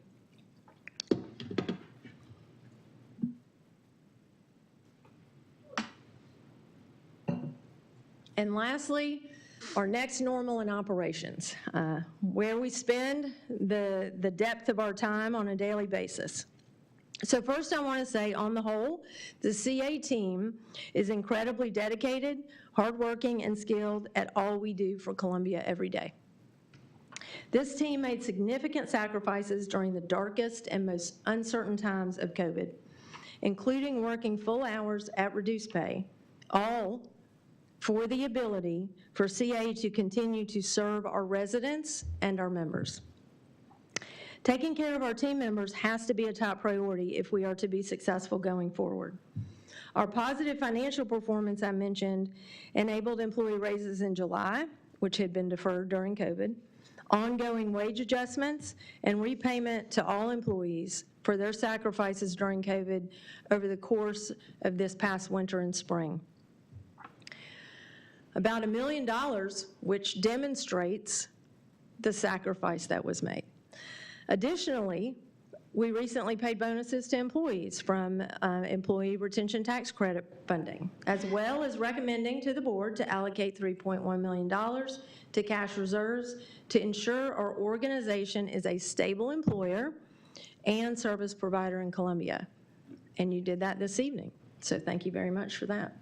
And lastly, our next normal in operations, where we spend the depth of our time on a daily basis. So first I want to say, on the whole, the CA team is incredibly dedicated, hardworking, and skilled at all we do for Columbia every day. This team made significant sacrifices during the darkest and most uncertain times of COVID, including working full hours at reduced pay, all for the ability for CA to continue to serve our residents and our members. Taking care of our team members has to be a top priority if we are to be successful going forward. Our positive financial performance I mentioned enabled employee raises in July, which had been deferred during COVID, ongoing wage adjustments, and repayment to all employees for their sacrifices during COVID over the course of this past winter and spring. About $1 million, which demonstrates the sacrifice that was made. Additionally, we recently paid bonuses to employees from employee retention tax credit funding, as well as recommending to the board to allocate $3.1 million to cash reserves to ensure our organization is a stable employer and service provider in Columbia. And you did that this evening, so thank you very much for that.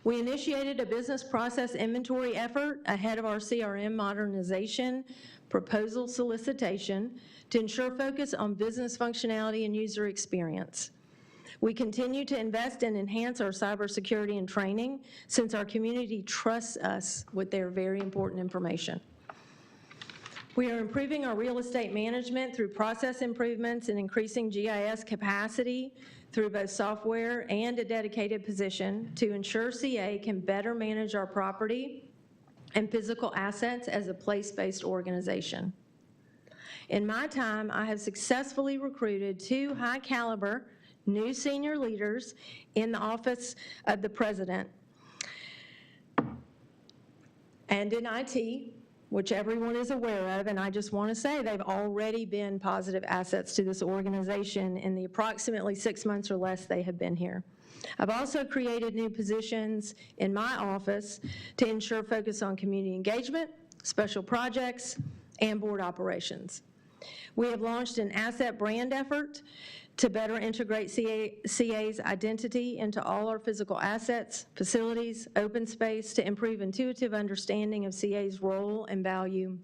We initiated a business process inventory effort ahead of our CRM modernization proposal solicitation to ensure focus on business functionality and user experience. We continue to invest and enhance our cybersecurity and training since our community trusts us with their very important information. We are improving our real estate management through process improvements and increasing GIS capacity through both software and a dedicated position to ensure CA can better manage our property and physical assets as a place-based organization. In my time, I have successfully recruited 2 high-caliber new senior leaders in the office of the president and in IT, which everyone is aware of, and I just want to say they've already been positive assets to this organization in the approximately 6 months or less they have been here. I've also created new positions in my office to ensure focus on community engagement, special projects, and board operations. We have launched an asset brand effort to better integrate CA's identity into all our physical assets, facilities, open space, to improve intuitive understanding of CA's role and value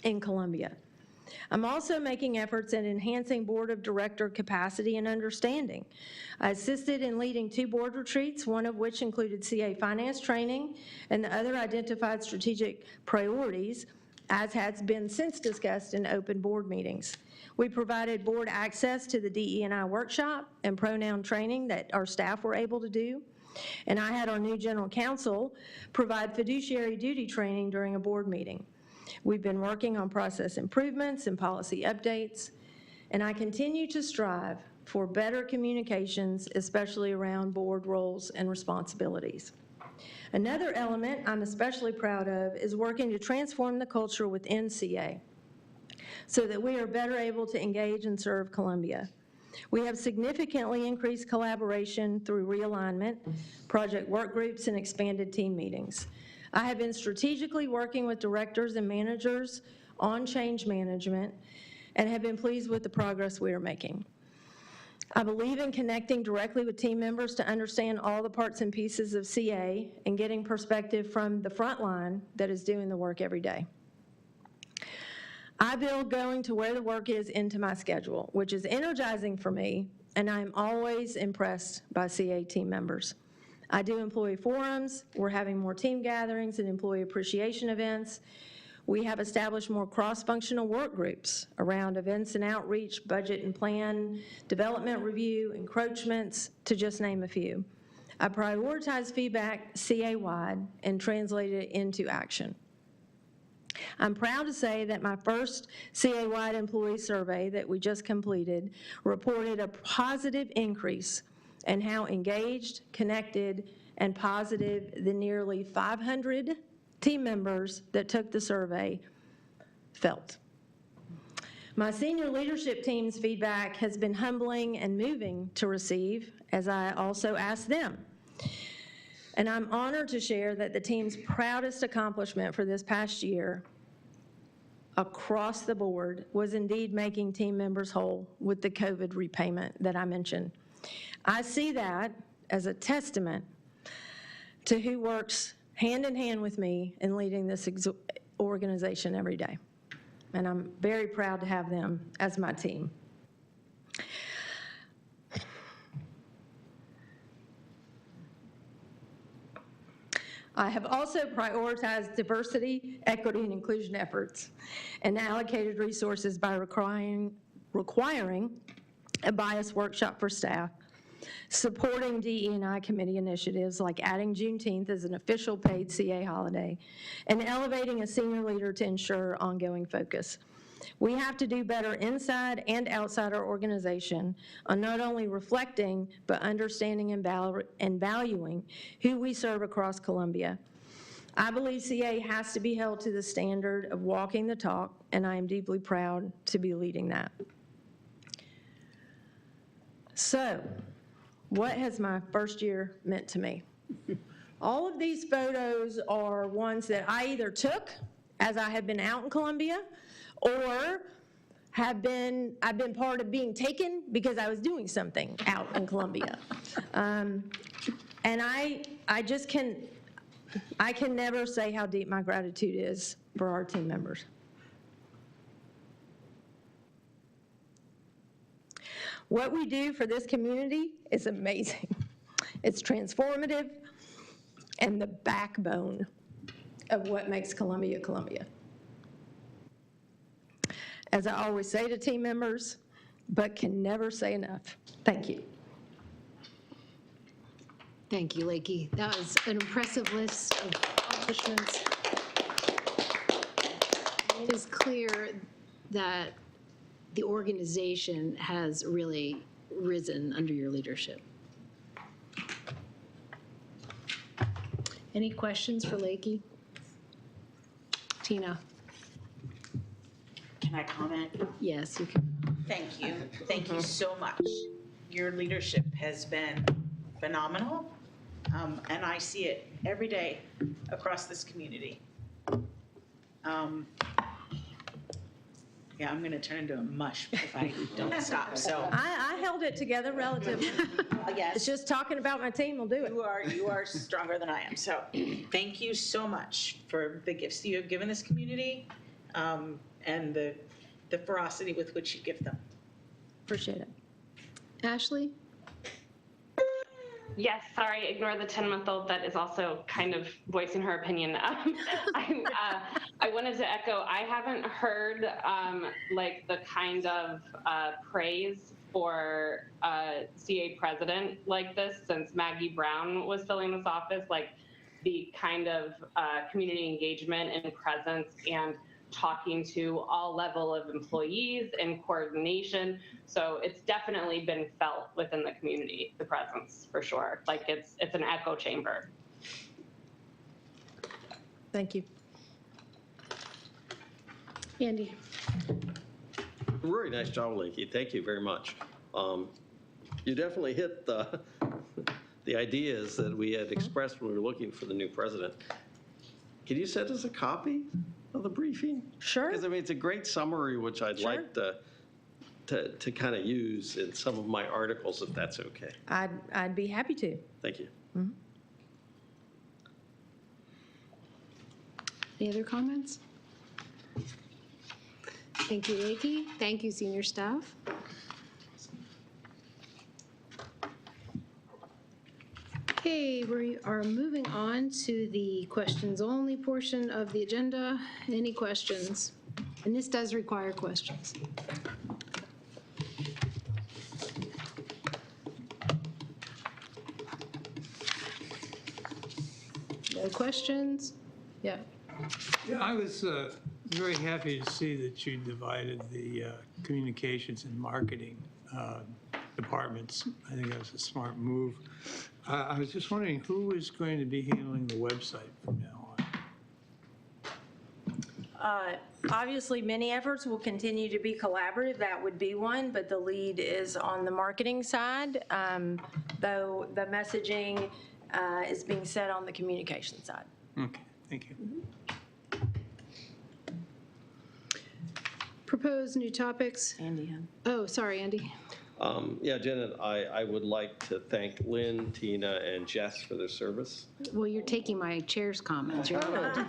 in Columbia. I'm also making efforts in enhancing board of director capacity and understanding. I assisted in leading 2 board retreats, one of which included CA finance training, and the other identified strategic priorities, as has been since discussed in open board meetings. We provided board access to the DE&I workshop and pronoun training that our staff were able to do. And I had our new general counsel provide fiduciary duty training during a board meeting. We've been working on process improvements and policy updates, and I continue to strive for better communications, especially around board roles and responsibilities. Another element I'm especially proud of is working to transform the culture within CA so that we are better able to engage and serve Columbia. We have significantly increased collaboration through realignment, project work groups, and expanded team meetings. I have been strategically working with directors and managers on change management and have been pleased with the progress we are making. I believe in connecting directly with team members to understand all the parts and pieces of CA and getting perspective from the front line that is doing the work every day. I build going to where the work is into my schedule, which is energizing for me, and I'm always impressed by CA team members. I do employee forums, we're having more team gatherings and employee appreciation events. We have established more cross-functional work groups around events and outreach, budget and plan, development review, encroachments, to just name a few. I prioritize feedback CA-wide and translate it into action. I'm proud to say that my first CA-wide employee survey that we just completed reported a positive increase in how engaged, connected, and positive the nearly 500 team members that took the survey felt. My senior leadership team's feedback has been humbling and moving to receive, as I also asked them. And I'm honored to share that the team's proudest accomplishment for this past year across the board was indeed making team members whole with the COVID repayment that I mentioned. I see that as a testament to who works hand in hand with me in leading this organization every day. And I'm very proud to have them as my team. I have also prioritized diversity, equity, and inclusion efforts and allocated resources by requiring a bias workshop for staff, supporting DE&I committee initiatives like adding Juneteenth as an official paid CA holiday, and elevating a senior leader to ensure ongoing focus. We have to do better inside and outside our organization on not only reflecting, but understanding and valuing who we serve across Columbia. I believe CA has to be held to the standard of walking the talk, and I am deeply proud to be leading that. So, what has my first year meant to me? All of these photos are ones that I either took as I have been out in Columbia, or I've been part of being taken because I was doing something out in Columbia. And I can never say how deep my gratitude is for our team members. What we do for this community is amazing. It's transformative and the backbone of what makes Columbia, Columbia. As I always say to team members, but can never say enough, thank you. Thank you, Lakey. That was an impressive list of accomplishments. It is clear that the organization has really risen under your leadership. Any questions for Lakey? Tina? Can I comment? Yes, you can. Thank you. Thank you so much. Your leadership has been phenomenal, and I see it every day across this community. Yeah, I'm going to turn into a mush if I don't stop. So I held it together relatively. yes, It's just talking about my team will do it. you are stronger than I am. So thank you so much for the gifts you have given this community, and the ferocity with which you give them. Appreciate it. Ashley? Yes, sorry, ignore the 10-month-old that is also kind of voicing her opinion. I wanted to echo, I haven't heard like the kind of praise for a CA president like this since Maggie Brown was filling this office, like the kind of community engagement and presence and talking to all level of employees and coordination. So it's definitely been felt within the community, the presence for sure. Like it's an echo chamber. Thank you. Andy? Really nice job, Lakey. Thank you very much. You definitely hit the ideas that we had expressed when we were looking for the new president. Can you send us a copy of the briefing? Sure. Because, I mean, it's a great summary, which I'd like to kind of use in some of my articles, if that's okay. I'd be happy to. Thank you. Mm-hmm. Any other comments? Thank you, Lakey. Thank you, senior staff. Okay, we are moving on to the questions only portion of the agenda. Any questions? And this does require questions. No questions? Yeah. Yeah, I was very happy to see that you divided the communications and marketing departments. I think that was a smart move. I was just wondering who is going to be handling the website from now on? Obviously, many efforts will continue to be collaborative. That would be one, but the lead is on the marketing side, though the messaging is being set on the communication side. Okay, thank you. Proposed new topics. Andy. Oh, sorry, Andy. Yeah, Janet, I would like to thank Lynn, Tina, and Jess for their service. Well, you're taking my chair's comments. You're allowed to.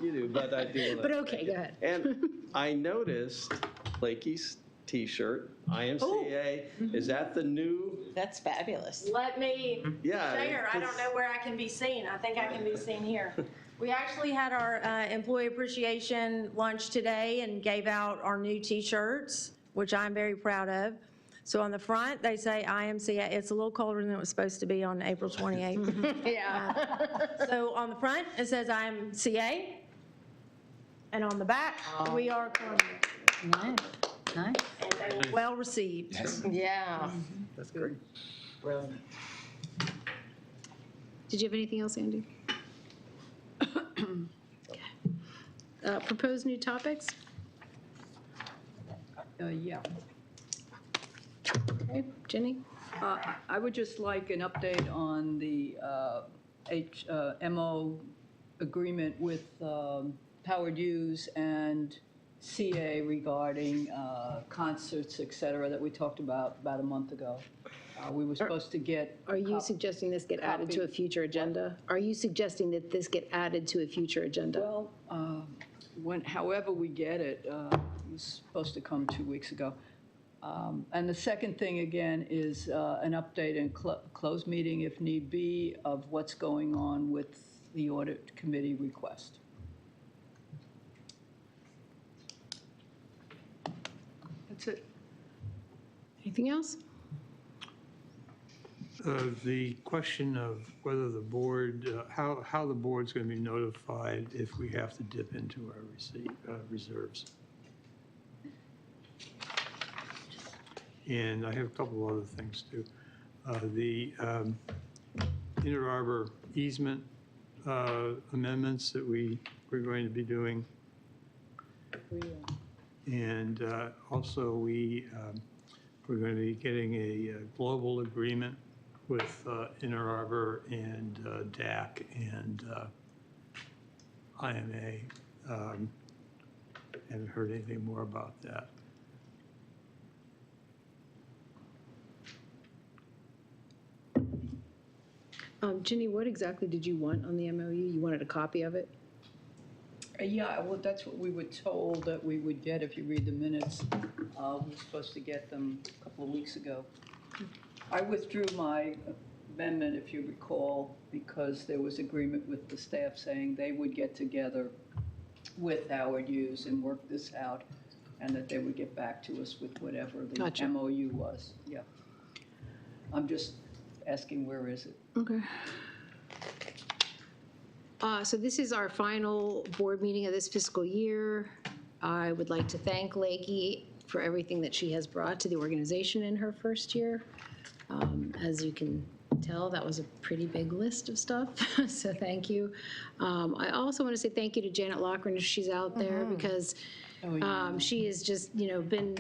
You do, but I do. wanna But okay, thank go you. ahead. And I noticed Blakey's T-shirt, IMCA, is that the new? That's fabulous. Let me Yeah, share. I don't know where I can be seen. I think I can be seen here. We actually had our employee appreciation lunch today and gave out our new T-shirts, which I'm very proud of. So on the front, they say IMCA. It's a little colder than it was supposed to be on April 28th. Yeah. So on the front, it says IMCA. And on the back, we are Columbia. Nice, nice. And they were well received. Yeah. That's great. Brilliant. Did you have anything else, Andy? Proposed new topics? Yeah. Okay, Jenny? I would just like an update on the MO agreement with Howard Hughes and CA regarding concerts, et cetera, that we talked about a month ago. We were supposed to get. Are you suggesting this get added to a future agenda? Are you suggesting that this get added to a future agenda? Well, however we get it, it was supposed to come 2 weeks ago. And the second thing, again, is an update and closed meeting, if need be, of what's going on with the audit committee request. That's it. Anything else? The question of whether the board, how the board's going to be notified if we have to dip into our reserves. And I have a couple of other things too. The Inter Arbor easement amendments that we're going to be doing. And also we're going to be getting a global agreement with Inter Arbor and DAC and IMA. Haven't heard anything more about that. Ginny, what exactly did you want on the MOU? You wanted a copy of it? Yeah, well, that's what we were told that we would get if you read the minutes. We were supposed to get them a couple of weeks ago. I withdrew my amendment, if you recall, because there was agreement with the staff saying they would get together with Howard Hughes and work this out, and that they would get back to us with whatever the Gotcha. MOU was. Yeah. I'm just asking, where is it? Okay. So this is our final board meeting of this fiscal year. I would like to thank Lakey for everything that she has brought to the organization in her first year. As you can tell, that was a pretty big list of stuff, so thank you. I also want to say thank you to Janet Loughran if she's out there, because she has just, been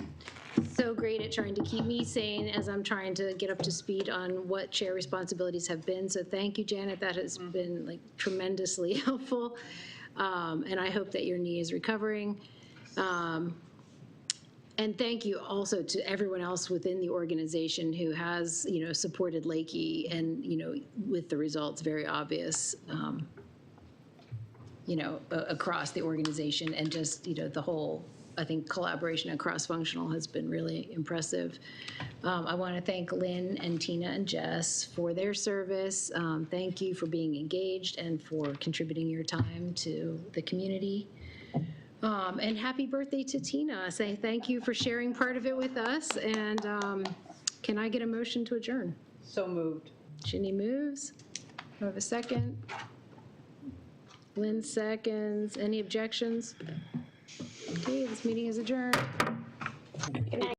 so great at trying to keep me sane as I'm trying to get up to speed on what chair responsibilities have been. So thank you, Janet. That has been like tremendously helpful. And I hope that your knee is recovering. And thank you also to everyone else within the organization who has, supported Lakey and, with the results very obvious, across the organization and just, the whole I think collaboration and cross-functional has been really impressive. I want to thank Lynn and Tina and Jess for their service. Thank you for being engaged and for contributing your time to the community. And happy birthday to Tina. Say thank you for sharing part of it with us. And can I get a motion to adjourn? So moved. Ginny moves. Do I have a second? Lynn seconds. Any objections? Okay, this meeting is adjourned. Good night.